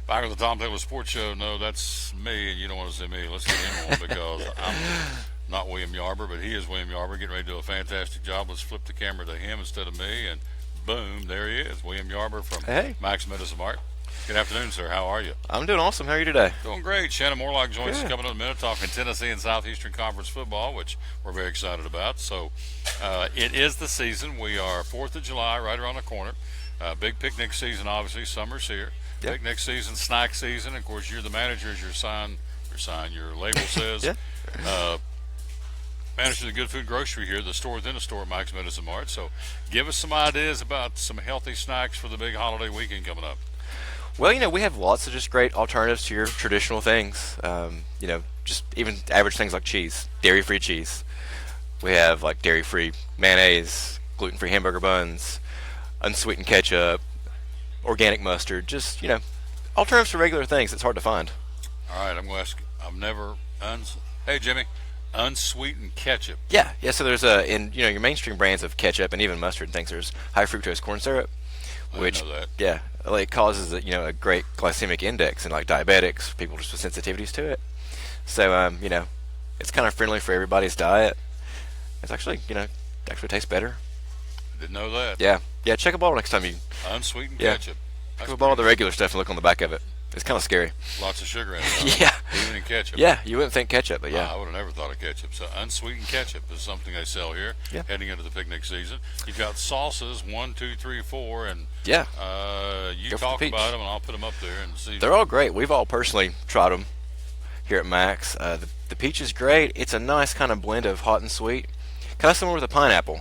Back on the Tom Taylor Sports Show. No, that's me, and you don't want to say me. Let's get him on because I'm not William Yarber, but he is William Yarber, getting ready to do a fantastic job. Let's flip the camera to him instead of me, and boom, there he is, William Yarber from Max Medicine Mart. Good afternoon, sir. How are you? I'm doing awesome. How are you today? Doing great. Shannon Morlock joins us coming up in a minute, talking Tennessee and Southeastern Conference football, which we're very excited about. So it is the season. We are 4th of July, right around the corner. Big picnic season, obviously. Summer's here. Yep. Picnic season, snack season. Of course, you're the manager, as your label says. Manager of the Good Food Grocery here, the store within a store at Max Medicine Mart. So give us some ideas about some healthy snacks for the big holiday weekend coming up. Well, we have lots of just great alternatives to your traditional things. Just even average things like cheese, dairy-free cheese. We have like dairy-free mayonnaise, gluten-free hamburger buns, unsweetened ketchup, organic mustard, just, alternatives to regular things. It's hard to find. All right, I'm going to ask, hey, Jimmy, unsweetened ketchup. Yeah, so there's in your mainstream brands of ketchup and even mustard and things, there's high fructose corn syrup, which, it causes a great glycemic index in like diabetics, people just with sensitivities to it. So, it's kind of friendly for everybody's diet. It's actually, actually tastes better. Didn't know that. Yeah, check a bottle next time you... Unsweetened ketchup. Check a bottle of the regular stuff and look on the back of it. It's kind of scary. Lots of sugar in it. Yeah. Even in ketchup. Yeah, you wouldn't think ketchup, but yeah. I would have never thought of ketchup. So unsweetened ketchup is something they sell here heading into the picnic season. You've got salsas, 1, 2, 3, 4, and you talk about them, and I'll put them up there and see. They're all great. We've all personally tried them here at Max. The peach is great. It's a nice kind of blend of hot and sweet. Kind of similar with the pineapple.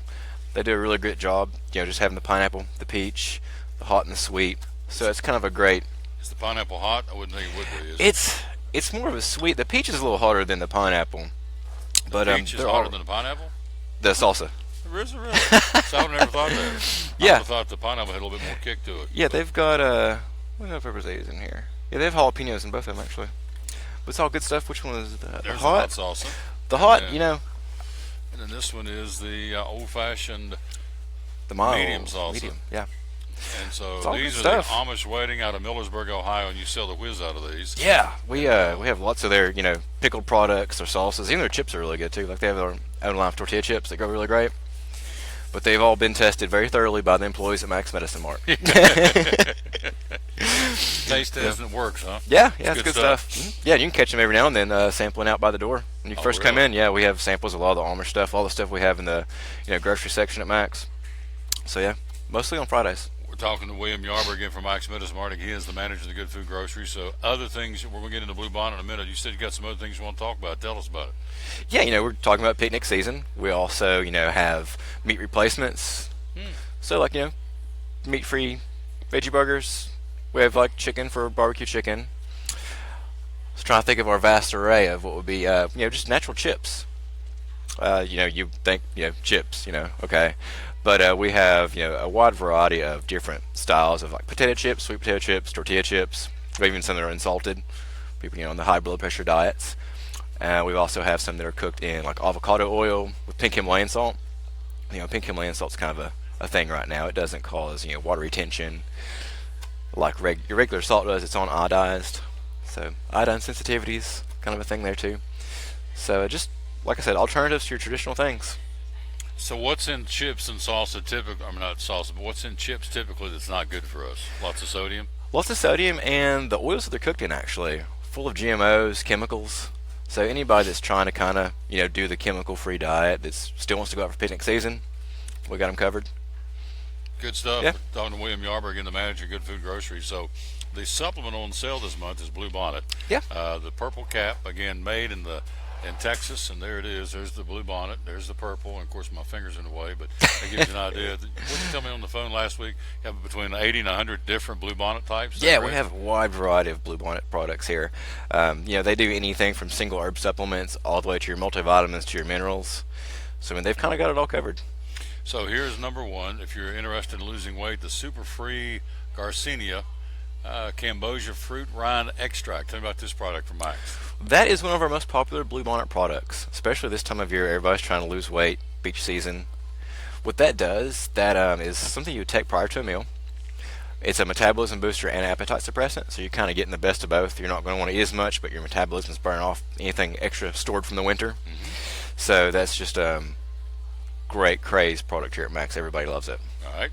They do a really great job, just having the pineapple, the peach, the hot and the sweet. So it's kind of a great... Is the pineapple hot? I wouldn't think it would be. It's more of a sweet. The peach is a little hotter than the pineapple. But the peach is hotter than the pineapple? The salsa. Really? So I would have never thought that. I would have thought the pineapple had a little bit more kick to it. Yeah, they've got, what peppers they use in here? Yeah, they have jalapenos in both of them, actually. But it's all good stuff. Which one is the hot? The hot salsa. The hot, And then this one is the old-fashioned the mild, medium salsa. Medium, yeah. And so these are the Amish wedding out of Millersburg, Ohio, and you sell the whiz out of these. Yeah, we have lots of their pickled products or sauces. Even their chips are really good too. Like they have their own line of tortilla chips that go really great. But they've all been tested very thoroughly by the employees at Max Medicine Mart. Taste test and it works, huh? Yeah, it's good stuff. Mm-hmm. Yeah, you can catch them every now and then sampling out by the door. When you first come in, we have samples of a lot of the Amish stuff, all the stuff we have in the grocery section at Max. So yeah, mostly on Fridays. We're talking to William Yarber again from Max Medicine Mart. He is the manager of the Good Food Grocery. So other things, we're going to get into Blue Bonnet in a minute. You said you got some other things you want to talk about. Tell us about it. Yeah, we're talking about picnic season. We also, have meat replacements. So like, meat-free veggie burgers. We have like chicken for barbecue chicken. I was trying to think of our vast array of what would be, just natural chips. You think, chips, okay. But we have, a wide variety of different styles of like potato chips, sweet potato chips, tortilla chips. We have even some that are unsalted. People, on the high blood pressure diets. We also have some that are cooked in like avocado oil with pink Himalayan salt. Pink Himalayan salt's kind of a thing right now. It doesn't cause, water retention like your regular salt does. It's iodized. So iodine sensitivity's kind of a thing there too. So just, like I said, alternatives to your traditional things. So what's in chips and salsa typically? I mean, not salsa, but what's in chips typically that's not good for us? Lots of sodium. Lots of sodium, and the oils that they're cooked in actually full of GMOs, chemicals. So anybody that's trying to kind of do the chemical-free diet that still wants to go out for picnic season, we got them covered. Good stuff. Yeah. Talking to William Yarber again, the manager of Good Food Grocery. So the supplement on sale this month is Blue Bonnet. Yeah. The purple cap, again, made in Texas, and there it is. There's the Blue Bonnet. There's the purple, and of course my finger's in the way, but that gives you an idea. What did you tell me on the phone last week? You have between 80 and 100 different Blue Bonnet types? Yeah, we have a wide variety of Blue Bonnet products here. They do anything from single herb supplements all the way to your multivitamins to your minerals. So, I mean, they've kind of got it all covered. So here's number one. If you're interested in losing weight, the Super Free Garcinia Cambogia Fruit Rind Extract. Tell me about this product from Max. That is one of our most popular Blue Bonnet products, especially this time of year. Everybody's trying to lose weight, beach season. What that does, that is something you would take prior to a meal. It's a metabolism booster and appetite suppressant, so you're kind of getting the best of both. You're not going to want to eat as much, but your metabolism's burning off anything extra stored from the winter. Mm-hmm. So that's just a great craze product here at Max. Everybody loves it. All right.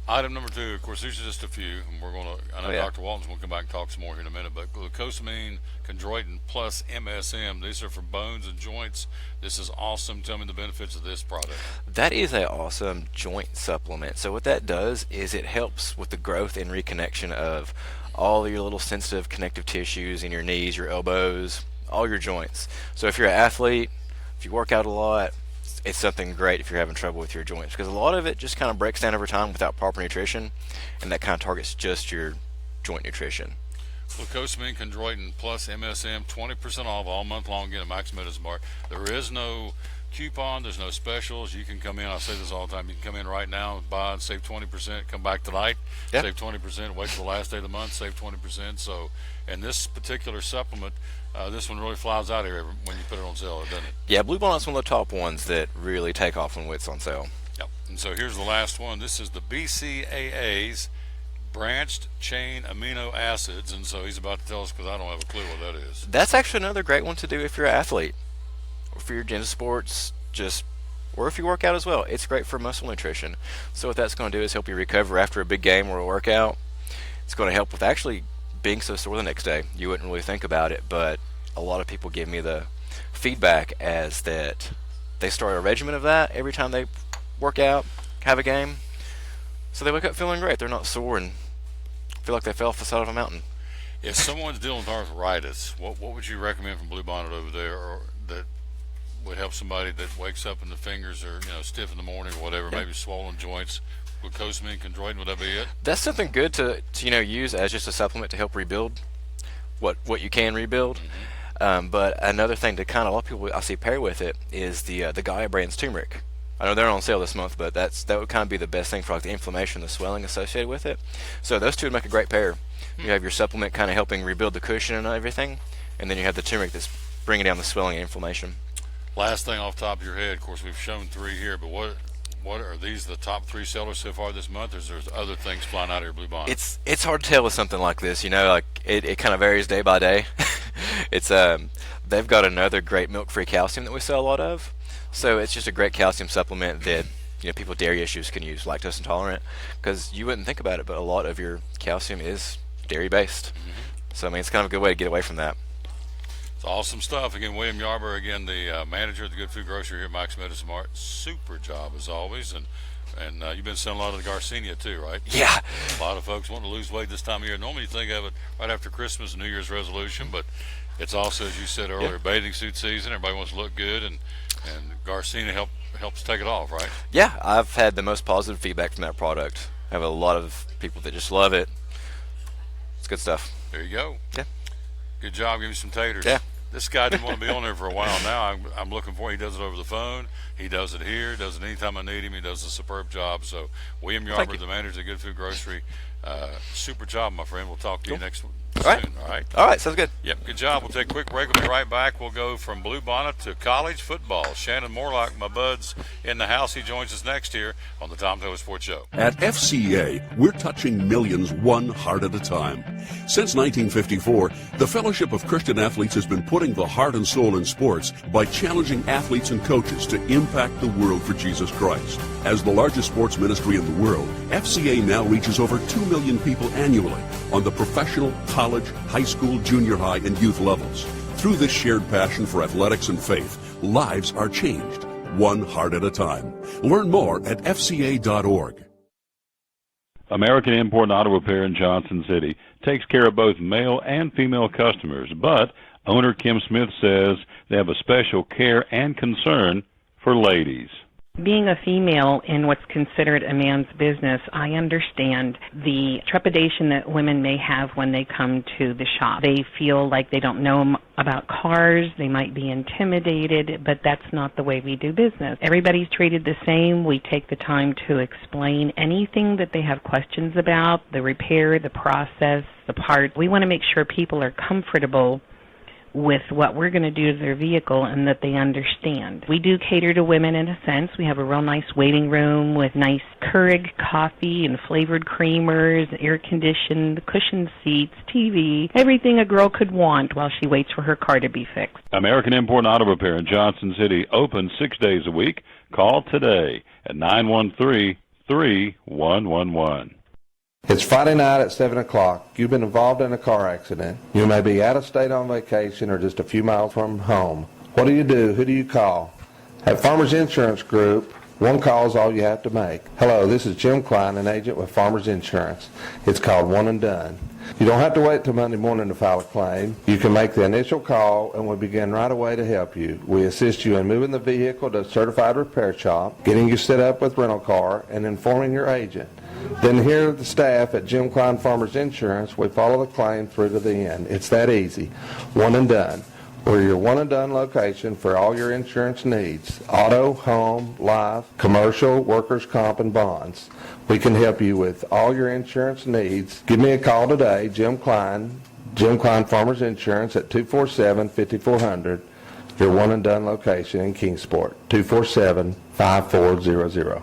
Item number two, of course, these are just a few, and we're going to, I know Dr. Walton's going to come back and talk some more here in a minute, but Glucosamine Chondroitin plus MSM, these are for bones and joints. This is awesome. Tell me the benefits of this product. That is an awesome joint supplement. So what that does is it helps with the growth and reconnection of all your little sensitive connective tissues in your knees, your elbows, all your joints. So if you're an athlete, if you work out a lot, it's something great if you're having trouble with your joints, because a lot of it just kind of breaks down over time without proper nutrition, and that kind of targets just your joint nutrition. Glucosamine Chondroitin plus MSM, 20% off all month long again at Max Medicine Mart. There is no coupon, there's no specials. You can come in, I say this all the time, you can come in right now, buy and save 20%, come back tonight, save 20%, wait till the last day of the month, save 20%. So, and this particular supplement, this one really flies out here when you put it on sale, doesn't it? Yeah, Blue Bonnet's one of the top ones that really take off when it's on sale. Yep. And so here's the last one. This is the BCAAs, branched chain amino acids, and so he's about to tell us, because I don't have a clue what that is. That's actually another great one to do if you're an athlete, or for your gym sports, or if you work out as well. It's great for muscle nutrition. So what that's going to do is help you recover after a big game or a workout. It's going to help with actually being so sore the next day. You wouldn't really think about it, but a lot of people give me the feedback as that they start a regimen of that every time they work out, have a game. So they wake up feeling great. They're not sore and feel like they fell off the side of a mountain. If someone's dealing with arthritis, what would you recommend from Blue Bonnet over there, or that would help somebody that wakes up and the fingers are stiff in the morning or whatever, maybe swollen joints? Glucosamine Chondroitin, would that be it? That's something good to use as just a supplement to help rebuild what you can rebuild. Mm-hmm. But another thing to kind of, a lot of people I see pair with it is the Gaia brand's turmeric. I know they're on sale this month, but that would kind of be the best thing for like the inflammation, the swelling associated with it. So those two would make a great pair. You have your supplement kind of helping rebuild the cushion and everything, and then you have the turmeric that's bringing down the swelling and inflammation. Last thing off the top of your head, of course, we've shown three here, but what are these the top three sellers so far this month, or is there other things flying out of your Blue Bonnet? It's hard to tell with something like this, like it kind of varies day by day. It's they've got another great milk-free calcium that we sell a lot of, so it's just a great calcium supplement that people with dairy issues can use, lactose intolerant, because you wouldn't think about it, but a lot of your calcium is dairy based. Mm-hmm. So I mean, it's kind of a good way to get away from that. It's awesome stuff. Again, William Yarber, again, the manager of the Good Food Grocery here at Max Medicine Mart. Super job as always, and you've been selling a lot of the Garcinia too, right? Yeah. A lot of folks want to lose weight this time of year. Normally you think of it right after Christmas and New Year's resolution, but it's also, as you said earlier, bathing suit season. Everybody wants to look good, and Garcinia helps take it off, right? Yeah, I've had the most positive feedback from that product. I have a lot of people that just love it. It's good stuff. There you go. Yeah. Good job. Give me some taters. Yeah. This guy didn't want to be on there for a while now. I'm looking for him. He does it over the phone. He does it here. Does it anytime I need him. He does a superb job. So William Yarber, the manager of Good Food Grocery, super job, my friend. We'll talk to you soon. All right. All right. All right, sounds good. Yep, good job. We'll take a quick break. We'll be right back. We'll go from Bluebonnet to college football. Shannon Morlock, my bud's in the house. He joins us next here on the Tom Taylor Sports Show. At FCA, we're touching millions one heart at a time. Since 1954, the Fellowship of Christian Athletes has been putting the heart and soul in sports by challenging athletes and coaches to impact the world for Jesus Christ. As the largest sports ministry in the world, FCA now reaches over 2 million people annually on the professional, college, high school, junior high, and youth levels. Through this shared passion for athletics and faith, lives are changed, one heart at a time. Learn more at fca.org. American Import and Auto Repair in Johnson City takes care of both male and female customers, but owner Kim Smith says they have a special care and concern for ladies. Being a female in what's considered a man's business, I understand the trepidation that women may have when they come to the shop. They feel like they don't know about cars, they might be intimidated, but that's not the way we do business. Everybody's treated the same. We take the time to explain anything that they have questions about, the repair, the process, the part. We want to make sure people are comfortable with what we're going to do to their vehicle and that they understand. We do cater to women in a sense. We have a real nice waiting room with nice Keurig coffee and flavored creamers, air-conditioned, cushioned seats, TV, everything a girl could want while she waits for her car to be fixed. American Import and Auto Repair in Johnson City, open 6 days a week. Call today at 913-3111. It's Friday night at 7 o'clock. You've been involved in a car accident. You may be out of state on vacation or just a few miles from home. What do? Who do you call? At Farmers Insurance Group, one call is all you have to make. Hello, this is Jim Klein, an agent with Farmers Insurance. It's called One and Done. You don't have to wait till Monday morning to file a claim. You can make the initial call and we'll begin right away to help you. We assist you in moving the vehicle to a certified repair shop, getting you set up with rental car, and informing your agent. Then here at the staff at Jim Klein Farmers Insurance, we follow the claim through to the end. It's that easy. One and Done. We're your one and done location for all your insurance needs. Auto, home, life, commercial, workers' comp, and bonds. We can help you with all your insurance needs. Give me a call today, Jim Klein Farmers Insurance at 247-5400. Your one and done location in Kingsport, 247-5400.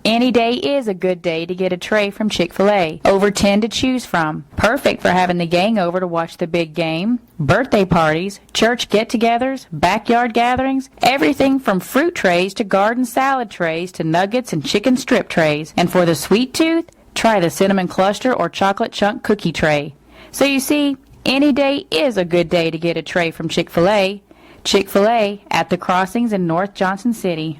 Any day is a good day to get a tray from Chick-fil-A. Over 10 to choose from. Perfect for having the gang over to watch the big game, birthday parties, church get-togethers, backyard gatherings, everything from fruit trays to garden salad trays to nuggets and chicken strip trays. And for the sweet tooth, try the cinnamon cluster or chocolate chunk cookie tray. So you see, any day is a good day to get a tray from Chick-fil-A. Chick-fil-A at the crossings in North Johnson City.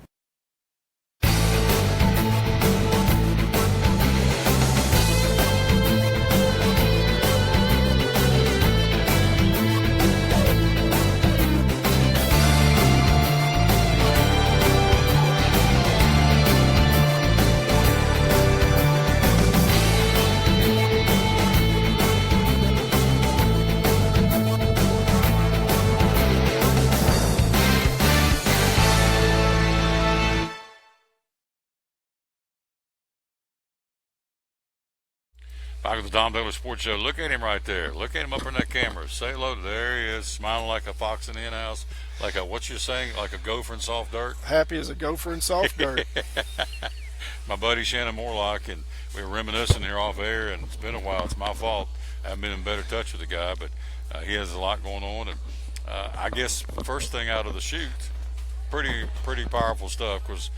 Back at the Tom Taylor Sports Show. Look at him right there. Look at him up in that camera. Say hello to there he is, smiling like a fox in the hen house, like a, what you're saying, like a gopher in soft dirt. Happy as a gopher in soft dirt. My buddy Shannon Morlock, and we were reminiscing here off air, and it's been a while. It's my fault. I haven't been in better touch with the guy, but he has a lot going on. And I guess the first thing out of the chute, pretty powerful stuff, because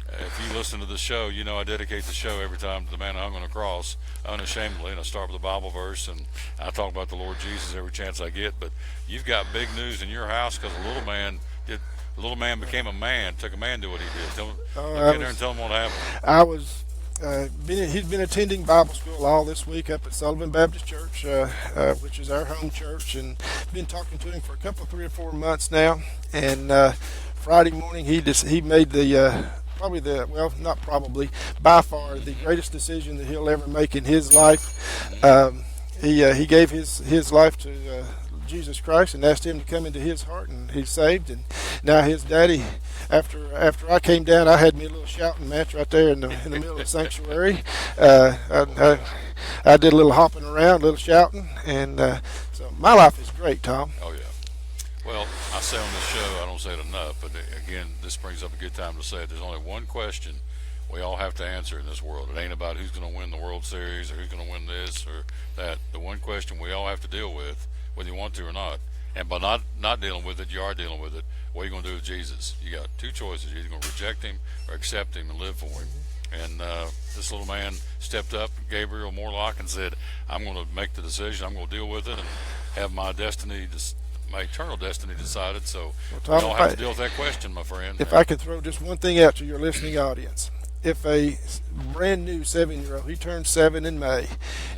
if you listen to the show, you know I dedicate the show every time to the man hung on a cross, unashamedly, and I start with a Bible verse, and I talk about the Lord Jesus every chance I get. But you've got big news in your house because a little man became a man, took a man to what he did. Look in there and tell him what happened. I was, he's been attending Bible school all this week up at Sullivan Baptist Church, which is our home church, and been talking to him for 3 or 4 months now. And Friday morning he made by far the greatest decision that he'll ever make in his life. He gave his life to Jesus Christ and asked him to come into his heart, and he's saved. And now his daddy, after I came down, I had me a little shouting match right there in the middle of the sanctuary. I did a little hopping around, a little shouting, and so my life is great, Tom. Oh, yeah. Well, I say on this show, I don't say it enough, but again, this brings up a good time to say it. There's only one question we all have to answer in this world. It ain't about who's going to win the World Series or who's going to win this or that. The one question we all have to deal with, whether you want to or not, and by not dealing with it, you are dealing with it. What are you going to do with Jesus? You got two choices. You're either going to reject him or accept him and live for him. And this little man stepped up, Gabriel Morlock, and said, I'm going to make the decision. I'm going to deal with it and have my destiny, my eternal destiny decided. So well, Tom, we all have to deal with that question, my friend. If I could throw just one thing out to your listening audience. If a brand new 7-year-old, he turned 7 in May,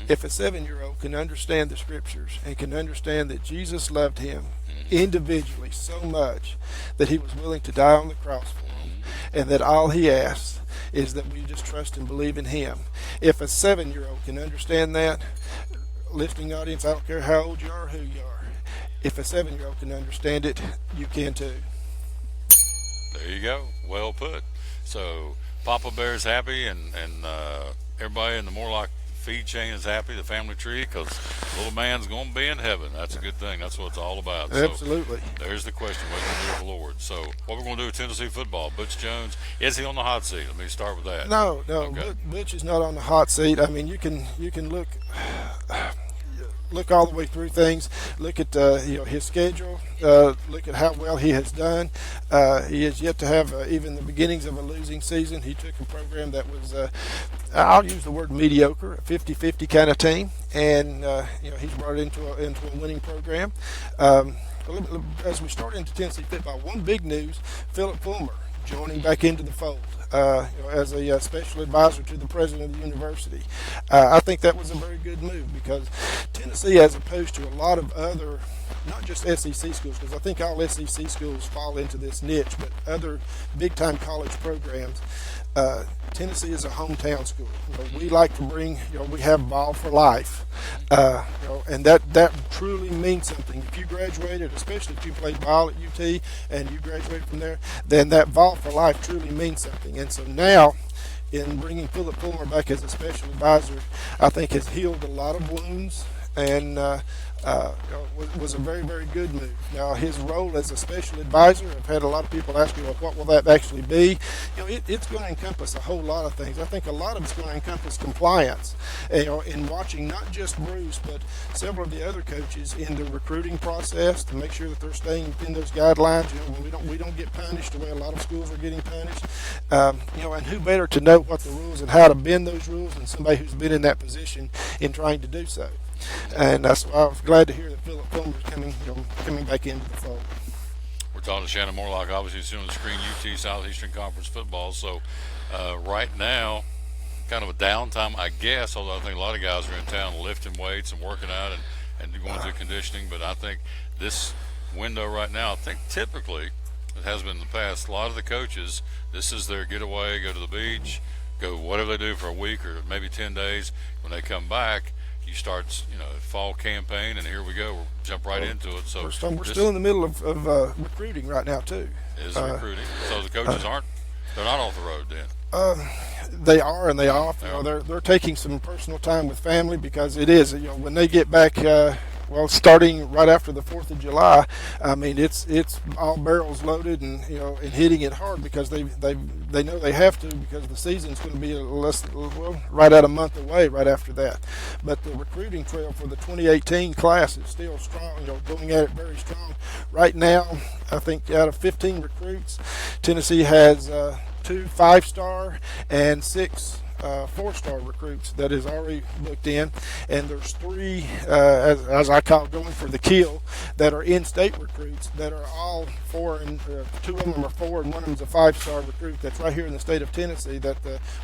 if a 7-year-old can understand the scriptures and can understand that Jesus loved him individually so much that he was willing to die on the cross for him, and that all he asks is that we just trust and believe in him. If a 7-year-old can understand that, listening audience, I don't care how old you are or who you are, if a 7-year-old can understand it, you can too. There you go. Well put. So Papa Bear's happy, and everybody in the Morlock feed chain is happy, the family tree, because little man's going to be in heaven. That's a good thing. That's what it's all about. Absolutely. So there's the question. What are we going to do with the Lord? So what we're going to do with Tennessee football, Butch Jones, is he on the hot seat? Let me start with that. No. Okay. Butch is not on the hot seat. I mean, you can look all the way through things. Look at his schedule. Look at how well he has done. He has yet to have even the beginnings of a losing season. He took a program that was, I'll use the word mediocre, a 50-50 kind of team, and he's brought it into a winning program. As we start into Tennessee football, one big news: Philip Fulmer joining back into the fold. As a special advisor to the president of the university. I think that was a very good move because Tennessee, as opposed to a lot of other, not just SEC schools, because I think all SEC schools fall into this niche, but other big-time college programs, Tennessee is a hometown school. We like to bring, we have ball for life, and that truly means something. If you graduated, especially if you played ball at UT and you graduated from there, then that ball for life truly means something. And so now, in bringing Philip Fulmer back as a special advisor, I think has healed a lot of wounds and was a very, very good move. Now, his role as a special advisor, I've had a lot of people ask me, well, what will that actually be? It's going to encompass a whole lot of things. I think a lot of it's going to encompass compliance, in watching not just Bruce, but several of the other coaches in the recruiting process to make sure that they're staying within those guidelines. We don't get punished the way a lot of schools are getting punished. And who better to know what the rules and how to bend those rules than somebody who's been in that position in trying to do so. And that's why I was glad to hear that Philip Fulmer is coming back into the fold. We're talking to Shannon Morlock, obviously seen on the screen, UT Southeastern Conference football. So right now, kind of a downtime, I guess, although I think a lot of guys are in town lifting weights and working out and going through conditioning. But I think this window right now, I think typically, it has been in the past, a lot of the coaches, this is their getaway, go to the beach, go whatever they do for a week or maybe 10 days. When they come back, you start, fall campaign, and here we go. We'll jump right into it. So we're still in the middle of recruiting right now too. Is recruiting. So the coaches they're not off the road then. They are and they off. They're taking some personal time with family because it is. When they get back. Starting right after the 4th of July, I mean it's all barrels loaded and and hitting it hard because they know they have to because the season's going to be right at a month away right after that. But the recruiting trail for the 2018 class is still strong. Going at it very strong right now. I think out of 15 recruits, Tennessee has 2 5-star and 6 4-star recruits that is already booked in, and there's 3 as I call going for the kill that are in-state recruits that are all 4 and 2 of them are 4 and one of them is a 5-star recruit that's right here in the state of Tennessee that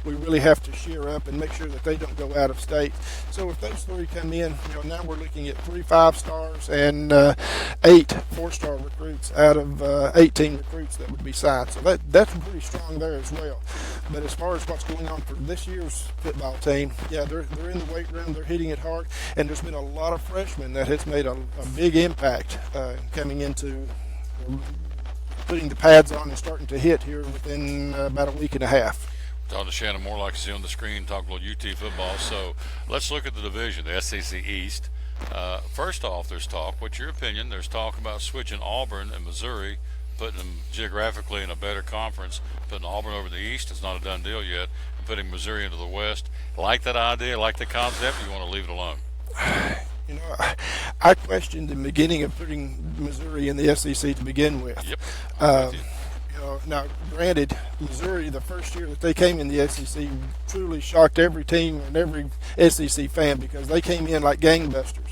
we really have to shear up and make sure that they don't go out of state. So if those 3 come in, now we're looking at 3 5-stars and 8 4-star recruits out of 18 recruits that would be signed. So that's pretty strong there as well. But as far as what's going on for this year's football team, they're in the weight room, they're hitting it hard, and there's been a lot of freshmen that has made a big impact coming into putting the pads on and starting to hit here within about a week and a half. Talking to Shannon Moore, like you see on the screen, talk a little UT football. So let's look at the division, the SEC East. First off, there's talk. What's your opinion? There's talk about switching Auburn and Missouri, putting them geographically in a better conference, putting Auburn over the East. It's not a done deal yet. And putting Missouri into the West. Like that idea? Like the concept? Or you want to leave it alone? You know, I questioned the beginning of putting Missouri in the SEC to begin with. Yep. You know, now, granted, Missouri, the first year that they came in the SEC, truly shocked every team and every SEC fan because they came in like gangbusters.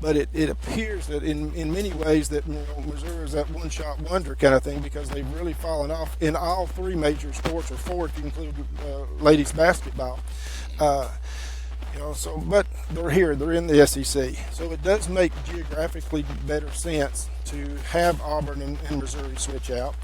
But it appears that in many ways that Missouri is that one-shot wonder kind of thing because they've really fallen off in all three major sports, or four if you include ladies basketball. But they're here, they're in the SEC. So it does make geographically better sense to have Auburn and Missouri switch out.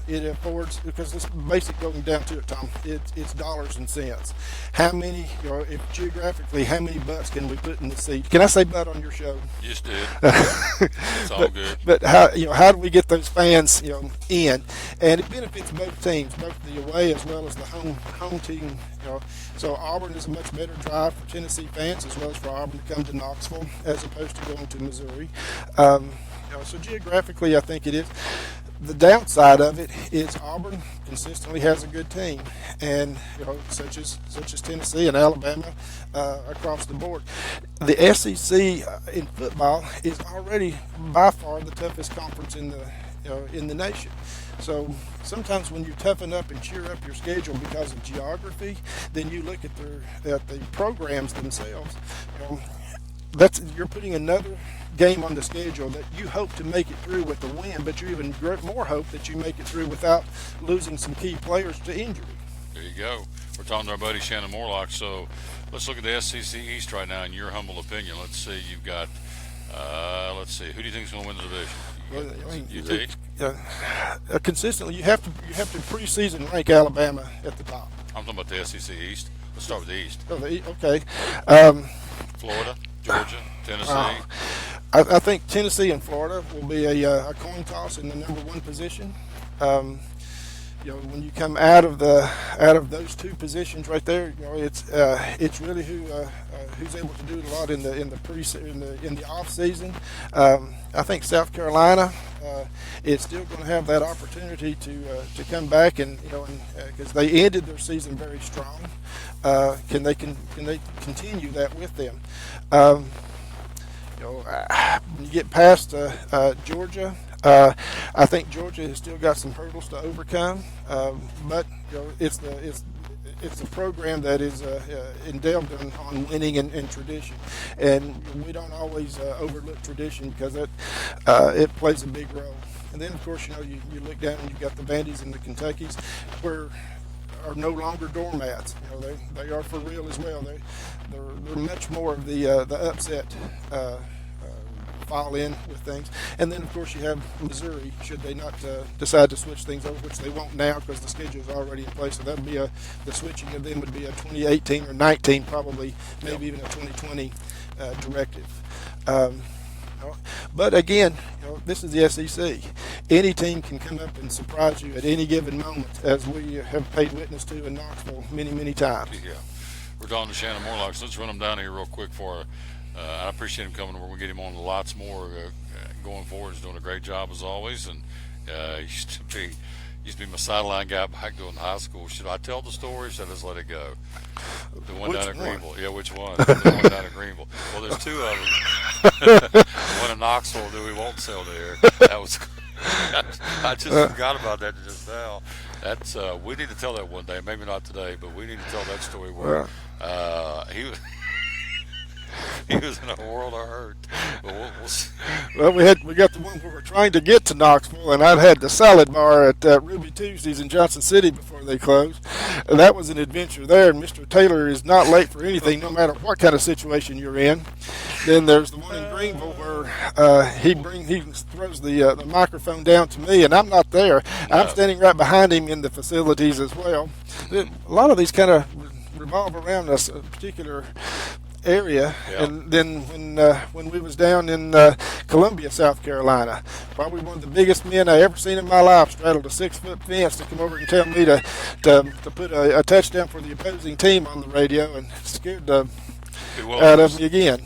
It affords, because it's basic going down to it, Tom, it's dollars and cents. How many, if geographically, how many butts can we put in the seat? Can I say butt on your show? You just did. It's all good. But how do we get those fans, in? And it benefits both teams, both the away as well as the home team. So Auburn is a much better drive for Tennessee fans as well as for Auburn to come to Knoxville as opposed to going to Missouri. So geographically, I think it is. The downside of it is Auburn consistently has a good team, and such as Tennessee and Alabama across the board. The SEC in football is already by far the toughest conference in the nation. So sometimes when you toughen up and cheer up your schedule because of geography, then you look at the programs themselves. You're putting another game on the schedule that you hope to make it through with the win, but you even more hope that you make it through without losing some key players to injury. There you go. We're talking to our buddy Shannon Morlock. So let's look at the SEC East right now in your humble opinion. Let's see, you've got, who do you think is going to win the division? UT? Consistently, you have to preseason rank Alabama at the top. I'm talking about the SEC East. Let's start with the East. Okay. Florida, Georgia, Tennessee. I think Tennessee and Florida will be a coin toss in the number one position. When you come out of those two positions right there, it's really who's able to do a lot in the off season. I think South Carolina is still going to have that opportunity to come back and because they ended their season very strong. Can they continue that with them? When you get past Georgia, I think Georgia has still got some hurdles to overcome, but it's a program that is indulged on winning and tradition, and we don't always overlook tradition because it plays a big role. And then of course you look down and you've got the Vandies and the Kentuckys, where are no longer doormats. They are for real as well. They're much more of the upset file in with things. And then of course you have Missouri, should they not decide to switch things over, which they won't now because the schedule is already in place. So that would be the switching of them would be a 2018 or 19, probably maybe even a 2020 directive. But again, this is the SEC. Any team can come up and surprise you at any given moment, as we have paid witness to in Knoxville many, many times. Yeah. We're talking to Shannon Morlock, so let's run him down here real quick for I appreciate him coming. We're going to get him on lots more going forward. He's doing a great job as always, and he used to be my sideline guy back during high school. Should I tell the story or should I just let it go? The one down at Greenville. Yeah, which one? The one down at Greenville. Well, there's two of them. The one in Knoxville that we won't sell there. That was I just forgot about that just now. That's we need to tell that one day. Maybe not today, but we need to tell that story where he was in a world of hurt. But we'll see. Well, we got the one where we're trying to get to Knoxville, and I'd had the salad bar at Ruby Tuesdays in Johnson City before they closed. And that was an adventure there, and Mr. Taylor is not late for anything, no matter what kind of situation you're in. Then there's the one in Greenville where he throws the microphone down to me, and I'm not there. No. I'm standing right behind him in the facilities as well. A lot of these kind of revolve around a particular area. Yeah. And then when we was down in Columbia, South Carolina, probably one of the biggest men I ever seen in my life straddled a 6-foot fence to come over and tell me to put a touchdown for the opposing team on the radio, and it scared the out of me again.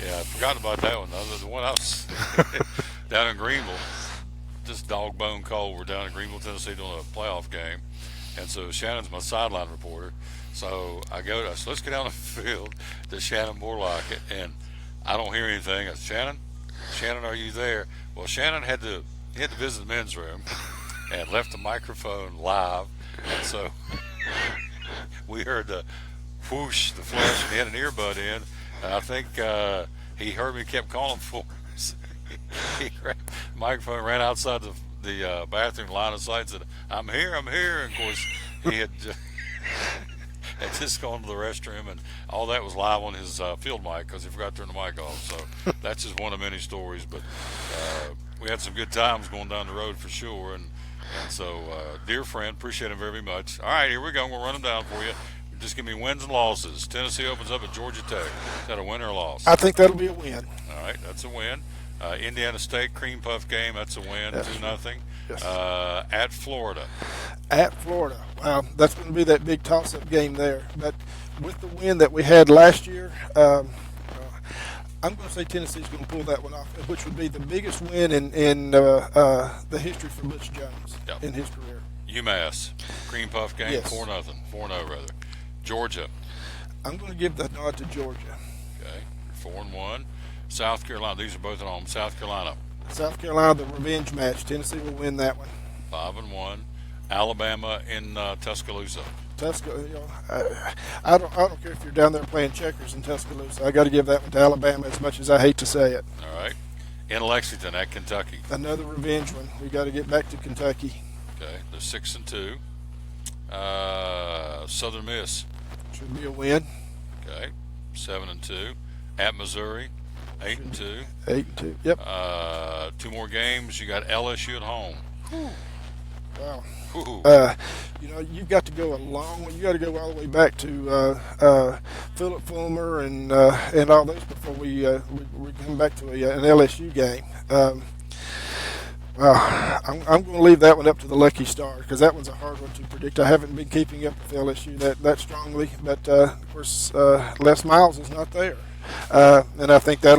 Yeah, I forgot about that one. The one I was down in Greenville, just dog bone cold. We're down in Greenville, Tennessee, doing a playoff game, and so Shannon's my sideline reporter. So I said, let's get down the field to Shannon Borlock, and I don't hear anything. I said, Shannon, are you there? Well, Shannon had to visit the men's room and left the microphone live, and so we heard the whoosh, the flash, and he had an earbud in, and I think he heard me, kept calling for us. He grabbed the microphone, ran outside the bathroom line of sight, and said, I'm here, and of course he had just gone to the restroom, and all that was live on his field mic because he forgot to turn the mic off. So that's just one of many stories, but we had some good times going down the road for sure, and so dear friend, appreciate him very much. All right, here we go. We'll run them down for you. Just give me wins and losses. Tennessee opens up at Georgia Tech. Is that a win or a loss? I think that'll be a win. All right, that's a win. Indiana State cream puff game, that's a win, 2-0. Yes. At Florida. At Florida. Wow, that's going to be that big toss-up game there. But with the win that we had last year, I'm going to say Tennessee's going to pull that one off, which would be the biggest win in the history for Butch Jones in his career. UMass cream puff game, Yes. 4-0 rather. Georgia. I'm going to give the nod to Georgia. Okay, 4-1. South Carolina. These are both at home. South Carolina. South Carolina, the revenge match. Tennessee will win that one. 5-1. Alabama in Tuscaloosa. I don't care if you're down there playing checkers in Tuscaloosa. I got to give that one to Alabama, as much as I hate to say it. All right. In Lexington at Kentucky. Another revenge one. We got to get back to Kentucky. Okay, they're 6-2. Southern Miss. Should be a win. Okay, 7-2. At Missouri, 8-2. 8-2. Yep. 2 more games. You got LSU at home. Wow. Ooh. You've got to go a long way. You got to go all the way back to Philip Fulmer and all those before we come back to an LSU game. I'm going to leave that one up to the Lucky Star, because that one's a hard one to predict. I haven't been keeping up with LSU that strongly, but of course Les Miles is not there, and I think that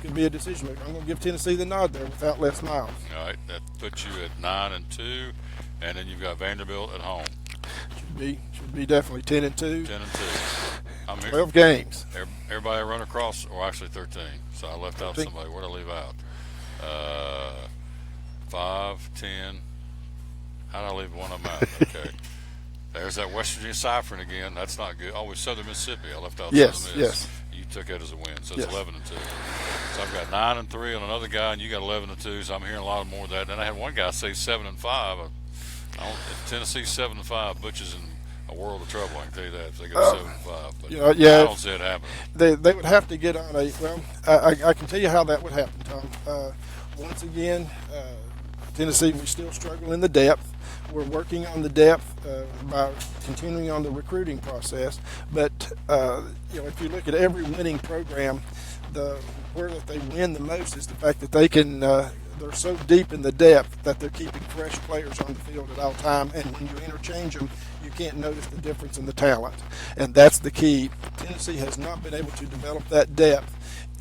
could be a decision maker. I'm going to give Tennessee the nod there without Les Miles. All right, that puts you at 9-2, and then you've got Vanderbilt at home. Should be definitely 10-2. 10-2. I'm here. 12 games. Everybody run across, or actually 13. So I left out 13. somebody. What did I leave out? 5, 10. How did I leave one of them out? Okay. There's that West Virginia ciphering again. That's not good. Oh, it's Southern Mississippi. I left out Southern Miss. Yes. You took it as a win. So Yes. it's 11-2. So I've got 9-3 on another guy, and you got 11-2. So I'm hearing a lot more of that. Then I had one guy say 7-5. If Tennessee's 7-5, Butch is in a world of trouble. I can tell you that if they go 7-5. But I don't see it happening. They would have to get on a. Well, I can tell you how that would happen, Tom. Once again, Tennessee, we still struggle in the depth. We're working on the depth by continuing on the recruiting process. But if you look at every winning program, where that they win the most is the fact that they can. They're so deep in the depth that they're keeping fresh players on the field at all time, and when you interchange them, you can't notice the difference in the talent, and that's the key. Tennessee has not been able to develop that depth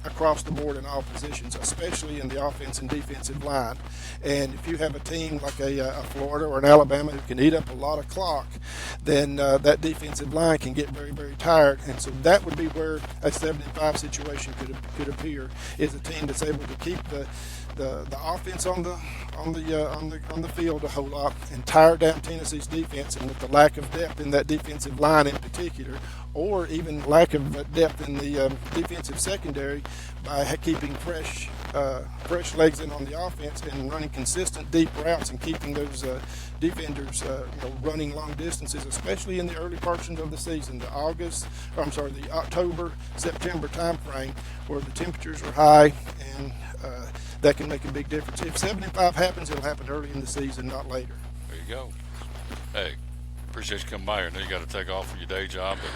across the board in all positions, especially in the offense and defensive line. And if you have a team like a Florida or an Alabama who can eat up a lot of clock, then that defensive line can get very, very tired. And so that would be where a 75 situation could appear, is a team that's able to keep the offense on the field a whole lot and tire down Tennessee's defense, and with the lack of depth in that defensive line in particular, or even lack of depth in the defensive secondary, by keeping fresh legs in on the offense and running consistent deep routes and keeping those defenders running long distances, especially in the early portions of the season, the October, September time frame, where the temperatures are high, and that can make a big difference. If 75 happens, it'll happen early in the season, not later. There you go. Hey, appreciate you coming by here. I know you got to take off for your day job, but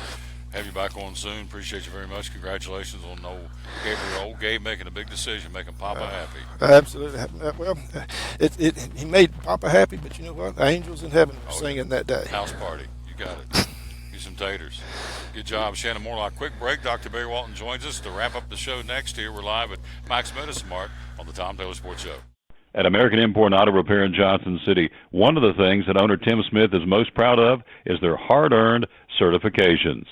have you back on soon. Appreciate you very much. Congratulations on old Gabe making a big decision, making Papa happy. Absolutely. Well, he made Papa happy, but you know what? The angels in heaven were singing that day. House party. You got it. Use some taters. Good job, Shannon Morlock. Quick break. Dr. Barry Walton joins us to wrap up the show next here. We're live at Mike's Medicine Mart on the Tom Taylor Sports Show. At American Import Auto Repair in Johnson City, one of the things that owner Tim Smith is most proud of is their hard-earned certifications.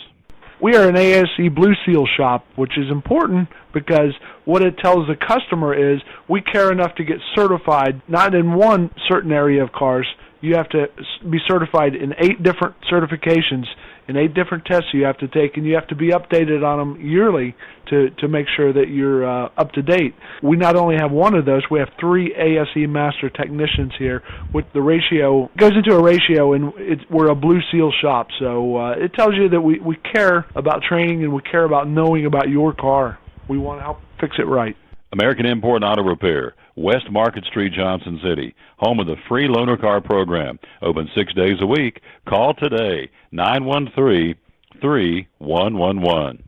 We are an ASE Blue Seal shop, which is important because what it tells the customer is we care enough to get certified, not in one certain area of cars. You have to be certified in 8 different certifications, in 8 different tests you have to take, and you have to be updated on them yearly to make sure that you're up to date. We not only have one of those, we have 3 ASE master technicians here. With the ratio, goes into a ratio, and we're a Blue Seal shop, so it tells you that we care about training and we care about knowing about your car. We want to help fix it right. American Import Auto Repair, West Market Street, Johnson City, home of the free loaner car program. Open 6 days a week. Call today, 913-3111.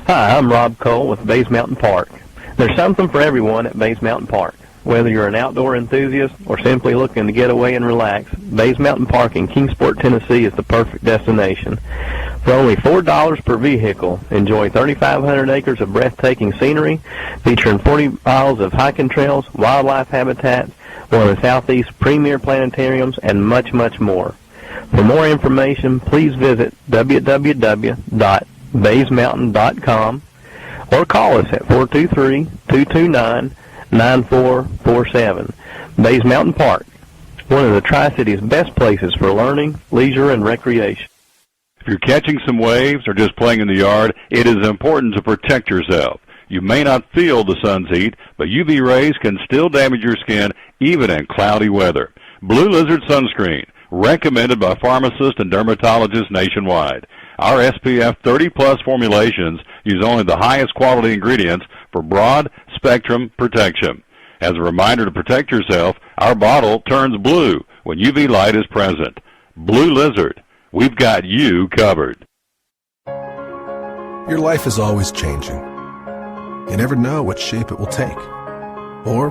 Hi, I'm Rob Cole with Bays Mountain Park. There's something for everyone at Bays Mountain Park. Whether you're an outdoor enthusiast or simply looking to get away and relax, Bays Mountain Park in Kingsport, Tennessee is the perfect destination. For only $4 per vehicle, enjoy 3,500 acres of breathtaking scenery, featuring 40 miles of hiking trails, wildlife habitats, one of the Southeast's premier planetariums, and much, much more. For more information, please visit www.baysmountain.com or call us at 423-229-9447. Bays Mountain Park, one of the Tri-City's best places for learning, leisure, and recreation. If you're catching some waves or just playing in the yard, it is important to protect yourself. You may not feel the sun's heat, but UV rays can still damage your skin even in cloudy weather. Blue Lizard Sunscreen, recommended by pharmacists and dermatologists nationwide. Our SPF 30-plus formulations use only the highest quality ingredients for broad-spectrum protection. As a reminder to protect yourself, our bottle turns blue when UV light is present. Blue Lizard, we've got you covered. Your life is always changing. You never know what shape it will take, or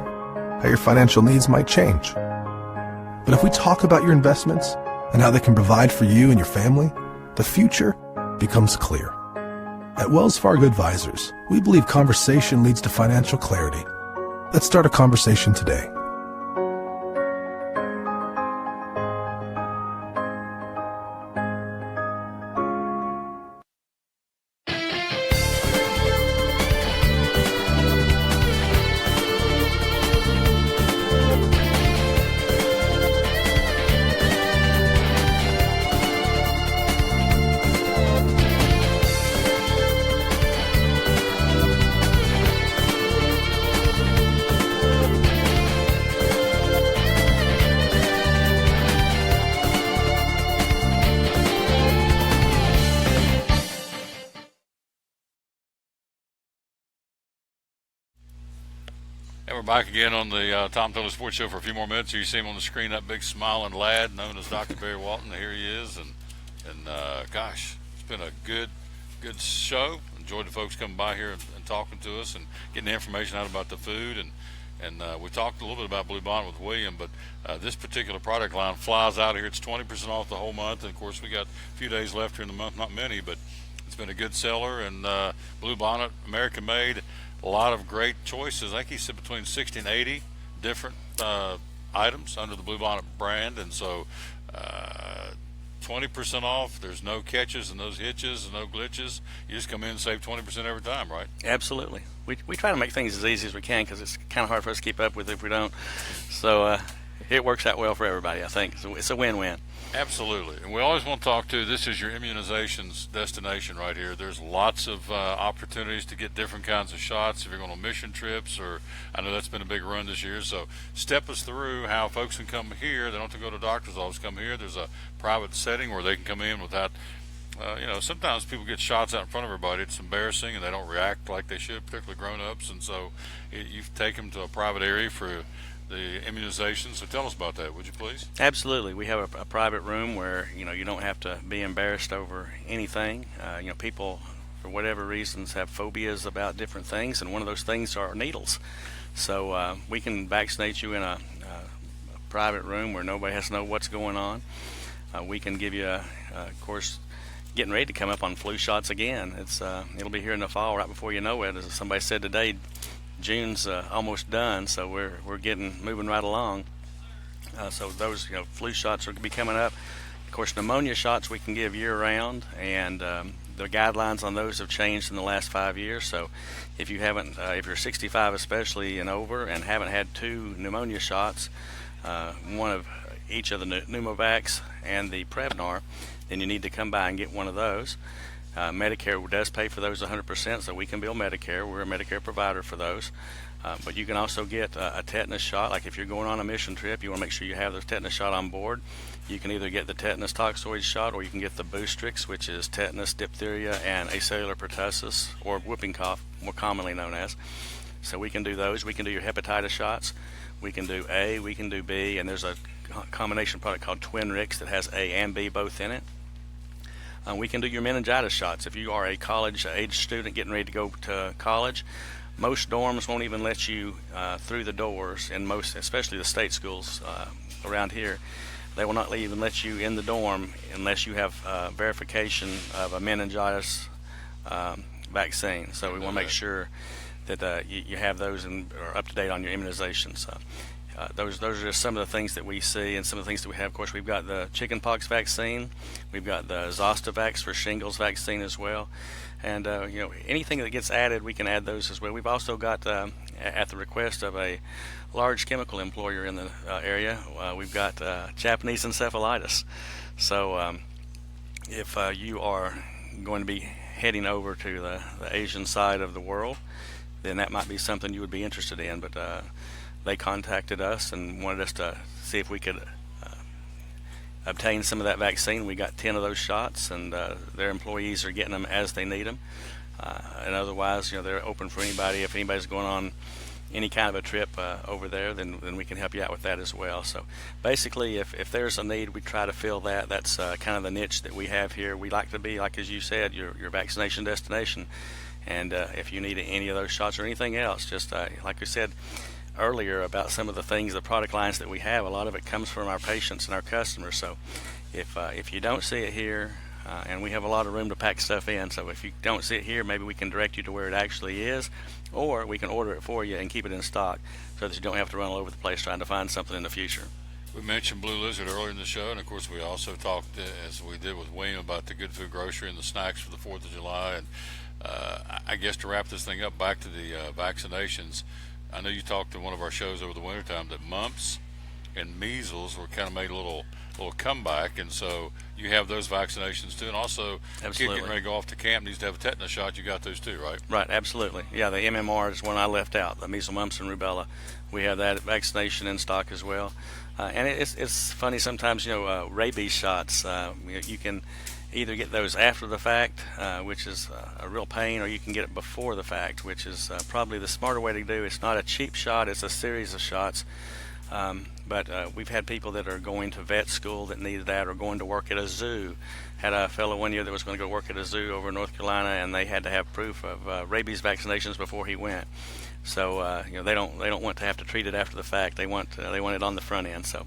how your financial needs might change. But if we talk about your investments and how they can provide for you and your family, the future becomes clear. At Wells Fargo Advisors, we believe conversation leads to financial clarity. Let's start a conversation today. And we're back again on the Tom Taylor Sports Show for a few more minutes. You see him on the screen, that big smiling lad known as Dr. Barry Walton. Here he is, and gosh, it's been a good show. Enjoyed the folks coming by here and talking to us and getting the information out about the food. And we talked a little bit about Blue Bonnet with William, but this particular product line flies out here. It's 20% off the whole month, and of course we got a few days left here in the month, not many, but it's been a good seller. And Blue Bonnet, American made. A lot of great choices. I think he said between 60 and 80 different items under the Blue Bonnet brand, and so 20% off. There's no catches and those hitches and no glitches. You just come in and save 20% every time, right? Absolutely. We try to make things as easy as we can because it's kind of hard for us to keep up with if we don't. So it works out well for everybody, I think. So it's a win-win. Absolutely. And we always want to talk to, this is your immunizations destination right here. There's lots of opportunities to get different kinds of shots if you're going on mission trips, or I know that's been a big run this year. So step us through how folks can come here. They don't have to go to a doctor's office, come here. There's a private setting where they can come in without, sometimes people get shots out in front of everybody. It's embarrassing and they don't react like they should, particularly grown-ups. And so you take them to a private area for the immunizations. So tell us about that, would you please? Absolutely. We have a private room where you don't have to be embarrassed over anything. People, for whatever reasons, have phobias about different things, and one of those things are needles. So we can vaccinate you in a private room where nobody has to know what's going on. We can give you, of course, getting ready to come up on flu shots again. It'll be here in the fall, right before you know it. As somebody said today, June's almost done, so we're moving right along. So those flu shots are going to be coming up. Of course, pneumonia shots we can give year round, and the guidelines on those have changed in the last 5 years. So if you haven't, if you're 65 especially and over, and haven't had 2 pneumonia shots, one of each of the Pneumovax and the Prevnar, then you need to come by and get one of those. Medicare does pay for those 100%, so we can bill Medicare. We're a Medicare provider for those. But you can also get a tetanus shot. Like if you're going on a mission trip, you want to make sure you have the tetanus shot on board. You can either get the tetanus toxoid shot, or you can get the Boostrix, which is tetanus, diphtheria, and acellular pertussis, or whooping cough, more commonly known as. So we can do those. We can do your hepatitis shots. We can do A, we can do B, and there's a combination product called Twinrix that has A and B both in it. We can do your meningitis shots. If you are a college-age student getting ready to go to college, most dorms won't even let you through the doors, and most, especially the state schools around here, they will not even let you in the dorm unless you have verification of a meningitis vaccine. So we want to make sure that you have those and are up to date on your immunizations. Those are just some of the things that we see, and some of the things that we have. Of course, we've got the chickenpox vaccine, we've got the Zostavax for shingles vaccine as well, and anything that gets added, we can add those as well. We've also got, at the request of a large chemical employer in the area, we've got Japanese encephalitis. So if you are going to be heading over to the Asian side of the world, then that might be something you would be interested in. But they contacted us and wanted us to see if we could obtain some of that vaccine. We got 10 of those shots, and their employees are getting them as they need them. And otherwise, they're open for anybody. If anybody's going on any kind of a trip over there, then we can help you out with that as well. So basically, if there's a need, we try to fill that. That's kind of the niche that we have here. We like to be, like as you said, your vaccination destination. And if you need any of those shots or anything else, just like we said earlier about some of the things, the product lines that we have, a lot of it comes from our patients and our customers. So if you don't see it here, and we have a lot of room to pack stuff in, so if you don't see it here, maybe we can direct you to where it actually is, or we can order it for you and keep it in stock so that you don't have to run all over the place trying to find something in the future. We mentioned Blue Lizard earlier in the show, and of course we also talked, as we did with William, about the Good Food Grocery and the snacks for the 4th of July. And I guess to wrap this thing up, back to the vaccinations, I know you talked in one of our shows over the wintertime that mumps and measles were kind of made a little comeback, and so you have those vaccinations too. And also, a kid getting ready to go off to camp needs to have a tetanus shot. You got those too, right? Right, absolutely. Yeah, the MMR is one I left out, the measles, mumps, and rubella. We have that vaccination in stock as well. And it's funny sometimes, rabies shots, you can either get those after the fact, which is a real pain, or you can get it before the fact, which is probably the smarter way to do. It's not a cheap shot, it's a series of shots. But we've had people that are going to vet school that needed that, or going to work at a zoo. Had a fellow one year that was going to go work at a zoo over in North Carolina, and they had to have proof of rabies vaccinations before he went. So they don't want to have to treat it after the fact. They want it on the front end. So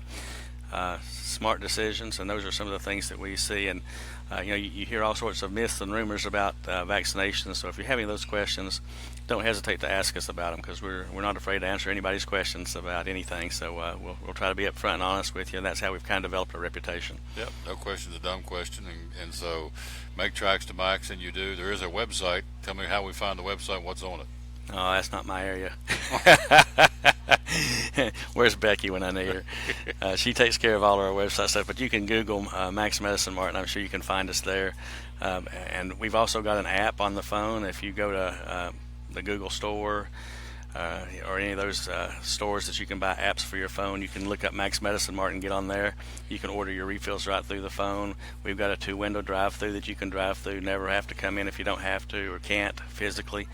smart decisions, and those are some of the things that we see. And you hear all sorts of myths and rumors about vaccinations. So if you're having those questions, don't hesitate to ask us about them, because we're not afraid to answer anybody's questions about anything. So we'll try to be upfront and honest with you, and that's how we've kind of developed a reputation. Yep, no question's a dumb question, and so make tracks to Max, and you do. There is a website. Tell me how we find the website. What's on it? Oh, that's not my area. Where's Becky when I need her? She takes care of all our website stuff, but you can Google Max Medicine Mart, and I'm sure you can find us there. And we've also got an app on the phone. If you go to the Google Store or any of those stores that you can buy apps for your phone, you can look up Max Medicine Mart and get on there. You can order your refills right through the phone. We've got a 2-window drive-through that you can drive through. Never have to come in if you don't have to or can't physically.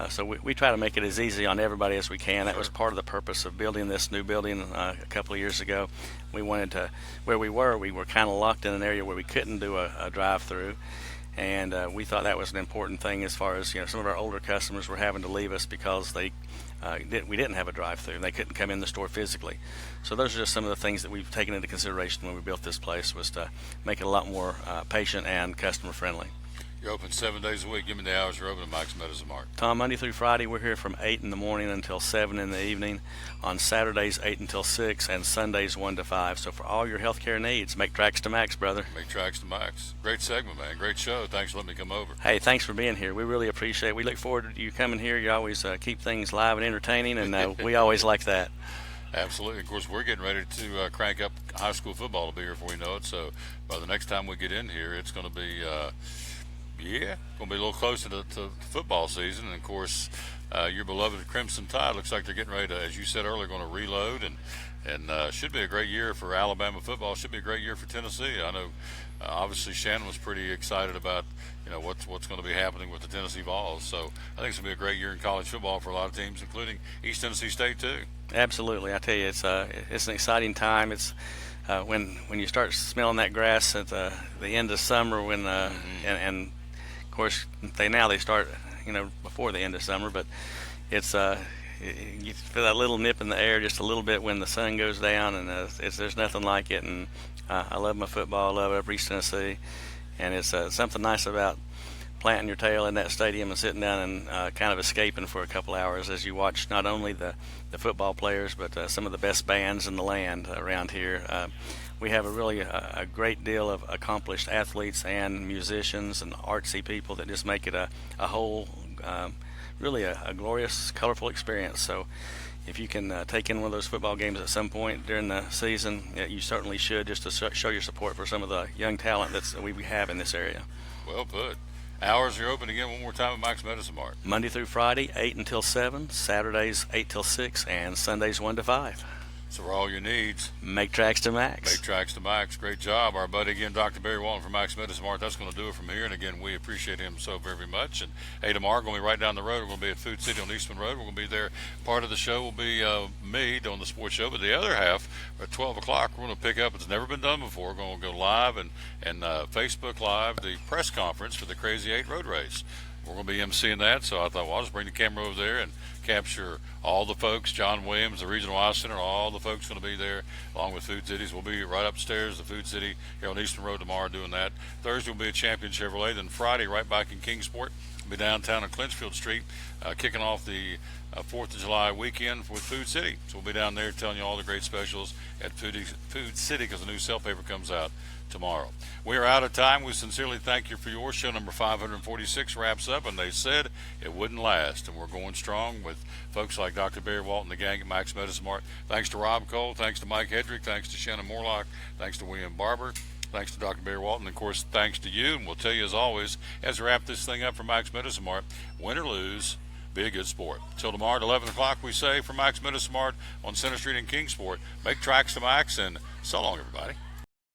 So we try to make it as easy on everybody as we can. That was part of the purpose of building this new building a couple of years ago. We wanted to, where we were kind of locked in an area where we couldn't do a drive-through. And we thought that was an important thing as far as, some of our older customers were having to leave us because we didn't have a drive-through and they couldn't come in the store physically. So those are just some of the things that we've taken into consideration when we built this place, was to make it a lot more patient and customer friendly. You're open 7 days a week. Give me the hours you're open at Mike's Meadows and Mart. Tom, Monday through Friday, we're here from 8 in the morning until 7 in the evening. On Saturdays, 8 until 6, and Sundays, 1 to 5. So for all your healthcare needs, make tracks to Max, brother. Make tracks to Max. Great segment, man. Great show. Thanks for letting me come over. Hey, thanks for being here. We really appreciate it. We look forward to you coming here. You always keep things live and entertaining, and we always like that. Absolutely. Of course, we're getting ready to crank up high school football to be here before we know it. So by the next time we get in here, it's going to be going to be a little closer to football season. And, of course, your beloved Crimson Tide looks like they're getting ready to, as you said earlier, going to reload. And should be a great year for Alabama football. Should be a great year for Tennessee. I know, obviously, Shannon was pretty excited about, what's going to be happening with the Tennessee Vols. So I think it's going to be a great year in college football for a lot of teams, including East Tennessee State, too. Absolutely. I tell you, it's an exciting time. It's when you start smelling that grass at the end of summer, when and of course they start before the end of summer, but it's you feel that little nip in the air just a little bit when the sun goes down, and there's nothing like it. And I love my football. I love East Tennessee, and it's something nice about planting your tail in that stadium and sitting down and kind of escaping for a couple hours as you watch not only the football players, but some of the best bands in the land around here. We have a great deal of accomplished athletes and musicians and artsy people that just make it a whole, really a glorious, colorful experience. So if you can take in one of those football games at some point during the season, you certainly should, just to show your support for some of the young talent that we have in this area. Well put. Hours are open again one more time at Mike's Meadows and Mart. Monday through Friday, 8 until 7, Saturdays 8 till 6, and Sundays 1 to 5. So for all your needs, make tracks to Max. Make tracks to Max. Great job. Our buddy again, Dr. Barry Walton from Mike's Meadows and Mart. That's going to do it from here. And again, we appreciate him so very much. And hey, tomorrow we're going to be right down the road. We're going to be at Food City on Eastman Road. We're going to be there. Part of the show will be me doing the sports show, but the other half at 12 o'clock we're going to pick up. It's never been done before. We're going to go live and Facebook Live the press conference for the Crazy 8 Road Race. We're going to be emceeing that, so I thought, well, I'll just bring the camera over there and capture all the folks. John Williams, the Regional Eye Center, all the folks going to be there, along with Food Cities. We'll be right upstairs, the Food City, here on Eastern Road tomorrow doing that. Thursday will be at Champion Chevrolet. Then Friday, right back in Kingsport, we'll be downtown on Clinchfield Street, kicking off the 4th of July weekend with Food City. So we'll be down there telling you all the great specials at Food City because the new sale paper comes out tomorrow. We are out of time. We sincerely thank you for yours. Show number 546 wraps up, and they said it wouldn't last. And we're going strong with folks like Dr. Barry Walton, the gang at Mike's Meadows and Mart. Thanks to Rob Cole. Thanks to Mike Hedrick. Thanks to Shannon Morlock. Thanks to William Barber. Thanks to Dr. Barry Walton. And, of course, thanks to you. And we'll tell you, as always, as we wrap this thing up for Mike's Meadows and Mart, win or lose, be a good sport. Till tomorrow at 11 o'clock, we say, from Mike's Meadows and Mart on Center Street in Kingsport, make tracks to Max, and so long, everybody.